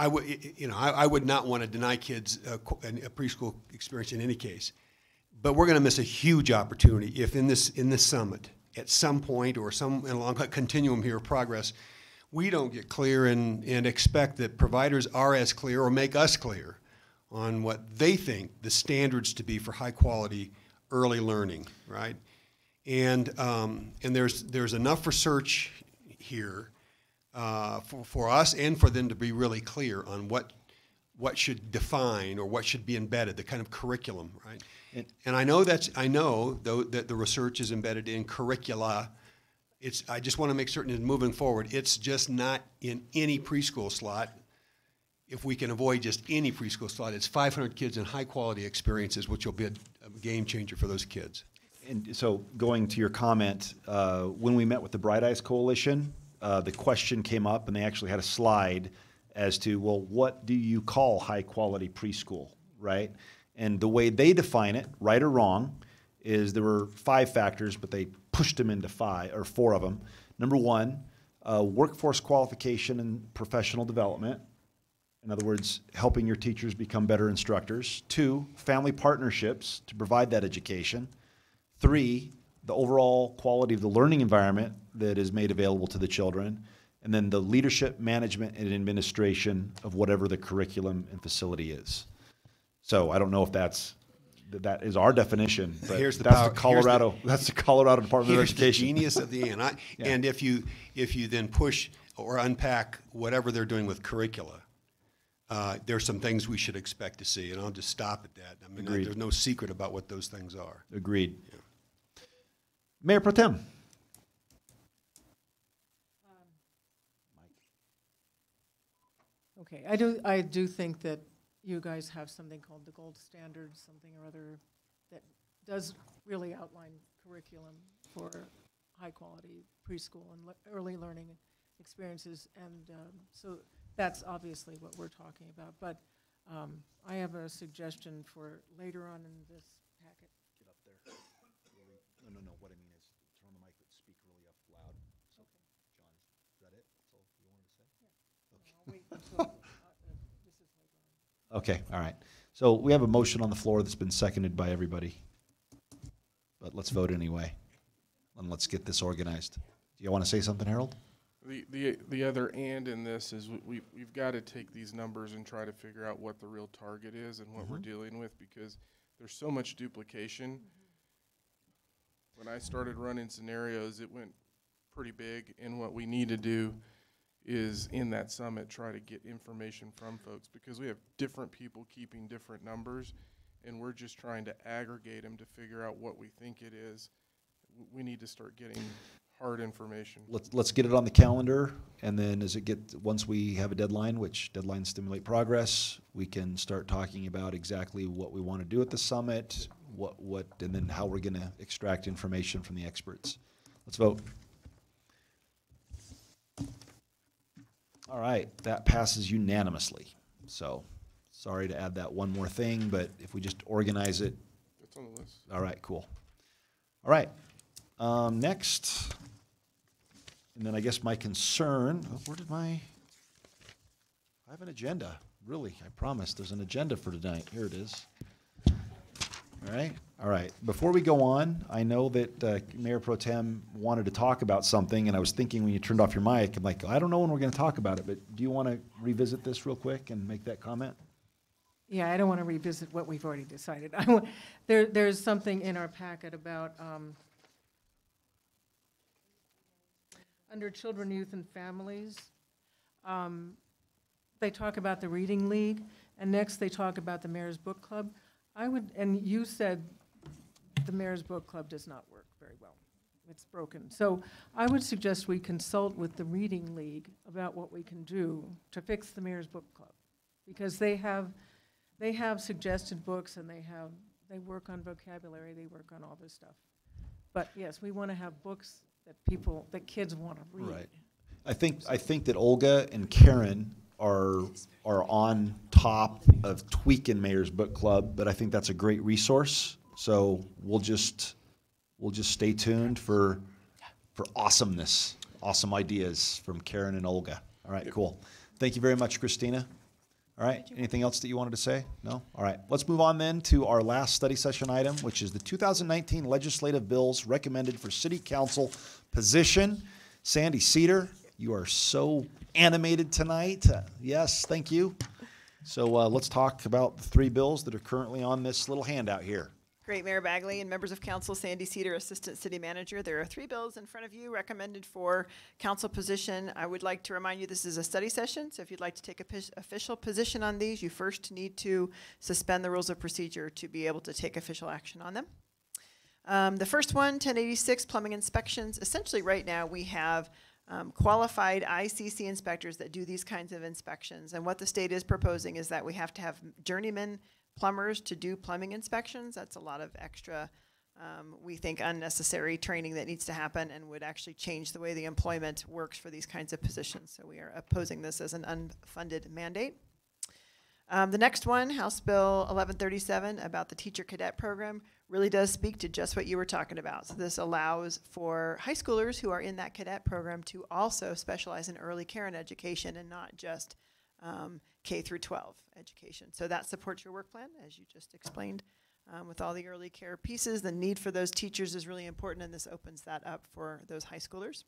would not want to deny kids a preschool experience in any case. But we're going to miss a huge opportunity if in this summit, at some point or along a continuum here of progress, we don't get clear and expect that providers are as clear or make us clear on what they think the standards to be for high quality early learning, right? And there's enough research here for us and for them to be really clear on what should define or what should be embedded, the kind of curriculum, right? And I know that the research is embedded in curricula. I just want to make certain that moving forward, it's just not in any preschool slot. If we can avoid just any preschool slot, it's 500 kids in high-quality experiences, which will be a game changer for those kids. And so going to your comment, when we met with the Bright Eyes Coalition, the question came up, and they actually had a slide as to, well, what do you call high-quality preschool, right? And the way they define it, right or wrong, is there were 5 factors, but they pushed them into 4 of them. Number 1, workforce qualification and professional development. In other words, helping your teachers become better instructors. 2, family partnerships to provide that education. 3, the overall quality of the learning environment that is made available to the children. And then the leadership, management, and administration of whatever the curriculum and facility is. So I don't know if that's that is our definition. But Here's the that's power- the Colorado. That's the Colorado Department of Here's the Education. genius of the end. Yeah. And if you then push or unpack whatever they're doing with curricula, there's some things we should expect to see, and I'll just stop at that. I mean, Agreed. there's no secret about what those things are. Agreed. Mayor Pro Tem. Okay, I do think that you guys have something called the gold standard, something or other, that does really outline curriculum for high-quality preschool and early learning experiences, and so that's obviously what we're talking about. But I have a suggestion for later on in this packet. Get up there. No. What I mean is turn on the mic, but speak really up loud. So, John, is that it? That's all you wanted to say? I'll wait until this is later on. Okay, all right. So we have a motion on the floor that's been seconded by everybody. But let's vote anyway. And let's get this organized. Do you want to say something, Harold? The other and in this is we've got to take these numbers and try to figure out what the real target is and what we're dealing with, because there's so much duplication. When I started running scenarios, it went pretty big, and what we need to do is in that summit try to get information from folks, because we have different people keeping different numbers, and we're just trying to aggregate them to figure out what we think it is. We need to start getting hard information. Let's get it on the calendar, and then once we have a deadline, which deadlines stimulate progress, we can start talking about exactly what we want to do at the summit, and then how we're going to extract information from the experts. Let's vote. All right, that passes unanimously. So, sorry to add that one more thing, but if we just organize it. It's on the list. All right, cool. All right, next, and then I guess my concern, I have an agenda, really, I promise, there's an agenda for tonight. Here it is. All right. Before we go on, I know that Mayor Pro Tem wanted to talk about something, and I was thinking when you turned off your mic, I'm like, I don't know when we're going to talk about it, but do you want to revisit this real quick and make that comment? Yeah, I don't want to revisit what we've already decided. There's something in our packet about under Children, Youth, and Families. They talk about the Reading League, and next they talk about the Mayor's Book Club. And you said the Mayor's Book Club does not work very well. It's broken. So I would suggest we consult with the Reading League about what we can do to fix the Mayor's Book Club, because they have suggested books, and they work on vocabulary, they work on all this stuff. But yes, we want to have books that kids want to read. Right. I think that Olga and Karen are on top of tweaking Mayor's Book Club, but I think that's a great resource. So we'll just stay tuned for awesomeness, awesome ideas from Karen and Olga. All right, cool. Thank you very much, Christina. All right, anything else that you wanted to say? No? All right, let's move on then to our last study session item, which is the 2019 legislative bills recommended for city council position. Sandy Cedar, you are so animated tonight. Yes, thank you. So let's talk about the three bills that are currently on this little handout here. Great, Mayor Bagley and members of council, Sandy Cedar, Assistant City Manager. There are three bills in front of you recommended for council position. I would like to remind you this is a study session, so if you'd like to take official position on these, you first need to suspend the rules of procedure to be able to take official action on them. The first one, 1086, plumbing inspections. Essentially right now we have qualified ICC inspectors that do these kinds of inspections, and what the state is proposing is that we have to have journeyman plumbers to do plumbing inspections. That's a lot of extra, we think, unnecessary training that needs to happen and would actually change the way the employment works for these kinds of positions. So we are opposing this as an unfunded mandate. The next one, House Bill 1137, about the teacher cadet program, really does speak to just what you were talking about. So this allows for high schoolers who are in that cadet program to also specialize in early care and education, and not just K through 12 education. So that supports your work plan, as you just explained. With all the early care pieces, the need for those teachers is really important, and this opens that up for those high schoolers.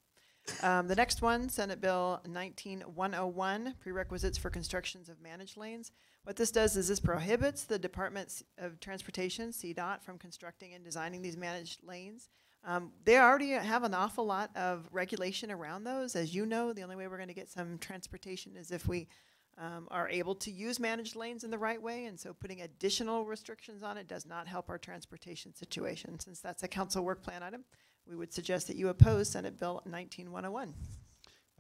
The next one, Senate Bill 19101, prerequisites for constructions of managed lanes. What this does is this prohibits the Department of Transportation, CDOT, from constructing and designing these managed lanes. They already have an awful lot of regulation around those. As you know, the only way we're going to get some transportation is if we are able to use managed lanes in the right way, and so putting additional restrictions on it does not help our transportation situation. Since that's a council work plan item, we would suggest that you oppose Senate Bill 19101.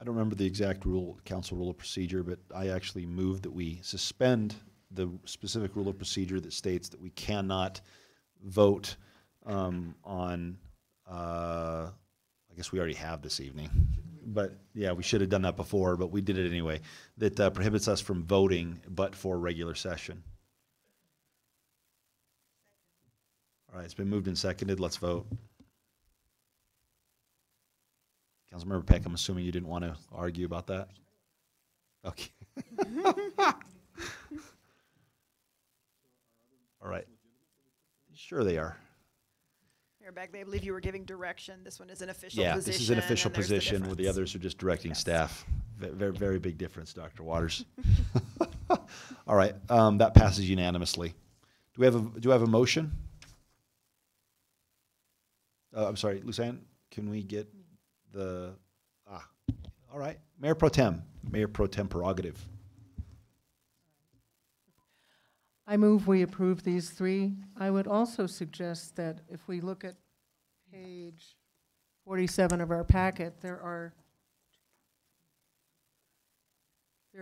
I don't remember the exact council rule of procedure, but I actually moved that we suspend the specific rule of procedure that states that we cannot vote on, I guess we already have this evening, but yeah, we should have done that before, but we did it anyway, that prohibits us from voting but for regular session. All right, it's been moved and seconded. Let's vote. Councilmember Peck, I'm assuming you didn't want to argue about that? Okay. All right. Sure they are. Mayor Bagley, I believe you were giving direction. This one is an official Yeah, position. this is an official and there's position where the difference. others are just directing staff. Very, very big difference, Dr. Waters. All right, that passes unanimously. Do we have a motion? I'm sorry, Lucianne, can we get the, all right, Mayor Pro Tem prerogative. I move we approve these three. I would also suggest that if we look at page 47 of our packet, there are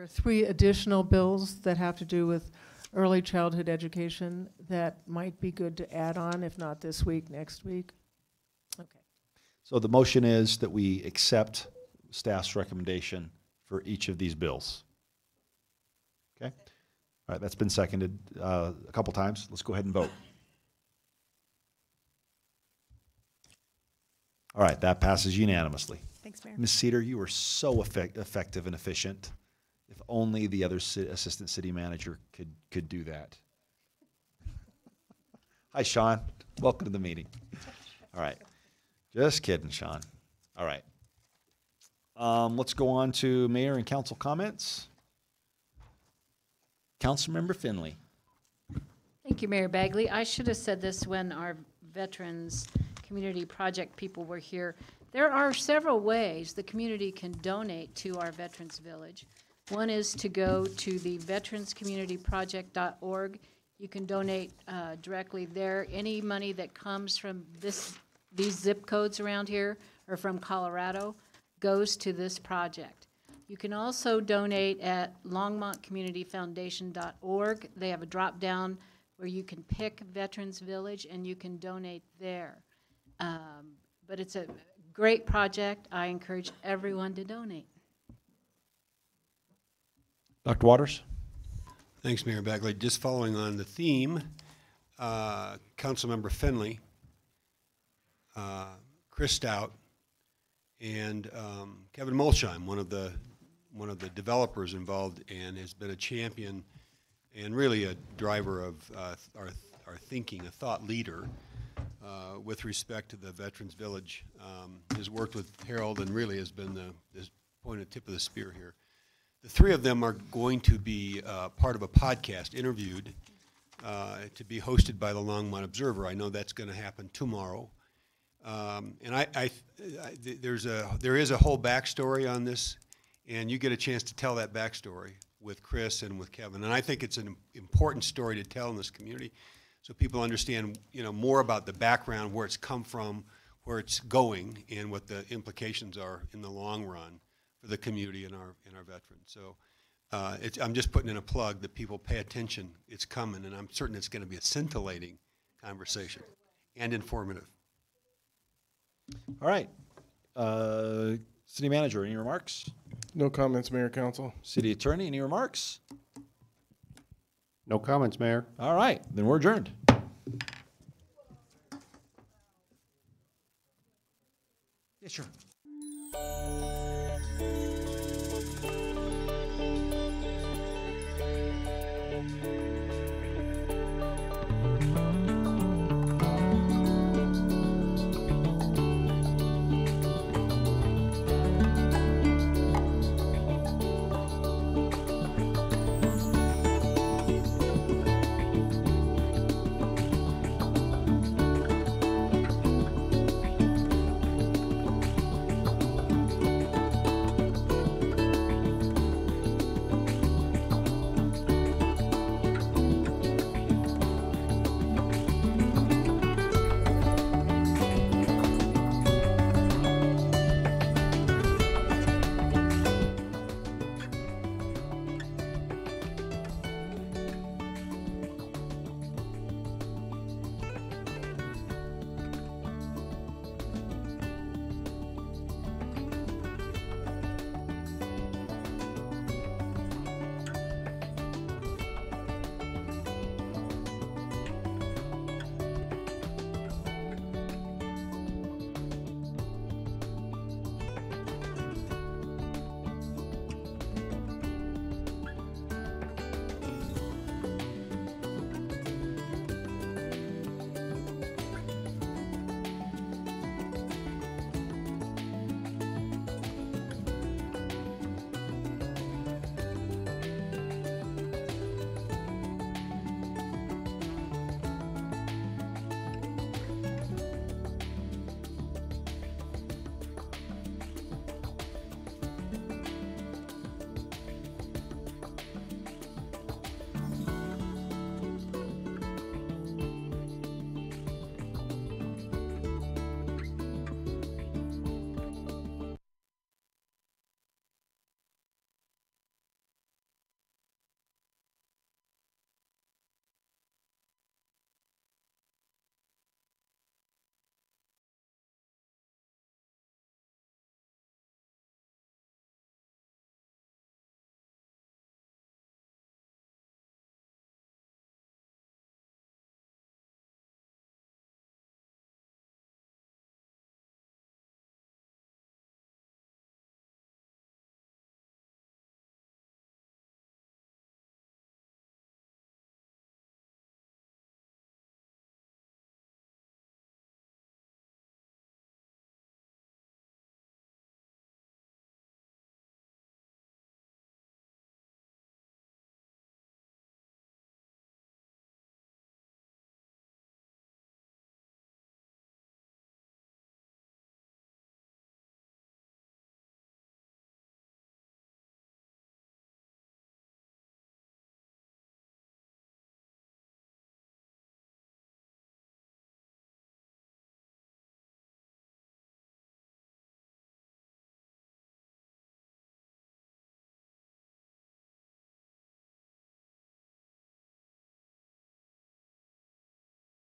three additional bills that have to do with early childhood education that might be good to add on, if not this week, next week. Okay. So the motion is that we accept staff's recommendation for each of these bills. Okay? All right, that's been seconded a couple times. Let's go ahead and vote. All right, that passes unanimously. Thanks, Mayor. Ms. Cedar, you were so effective and efficient. If only the other assistant city manager could do that. Hi, Sean. Welcome to the meeting. All right. Just kidding, Sean. All right. Let's go on to mayor and council comments. Councilmember Finley. Thank you, Mayor Bagley. I should have said this when our Veterans Community Project people were here. There are several ways the community can donate to our Veterans Village. One is to go to the veteranscommunityproject.org. You can donate directly there. Any money that comes from these zip codes around here or from Colorado goes to this project. You can also donate at longmontcommunityfoundation.org. They have a drop-down where you can pick Veterans Village and you can donate there. But it's a great project. I encourage everyone to donate. Dr. Waters? Thanks, Mayor Bagley. Just following on the theme, Councilmember Finley, Chris Stout, and Kevin Molsheim, one of the developers involved, and has been a champion and really a driver of our thinking, a thought leader with respect to the Veterans Village. Has worked with Harold and really has been the tip of the spear here. The three of them are going to be part of a podcast interviewed to be hosted by the Longmont Observer. I know that's going to happen tomorrow. And there is a whole backstory on this, and you get a chance to tell that backstory with Chris and with Kevin. And I think it's an important story to tell in this community, so people understand, more about the background, where it's come from, where it's going, and what the implications are in the long run for the community and our veterans. So I'm just putting in a plug that people pay attention. It's coming, and I'm certain it's going to be a scintillating conversation and informative. All right. City Manager, any remarks? No comments, Mayor, Council. City Attorney, any remarks? No comments, Mayor. All right, then we're adjourned. Yeah, sure.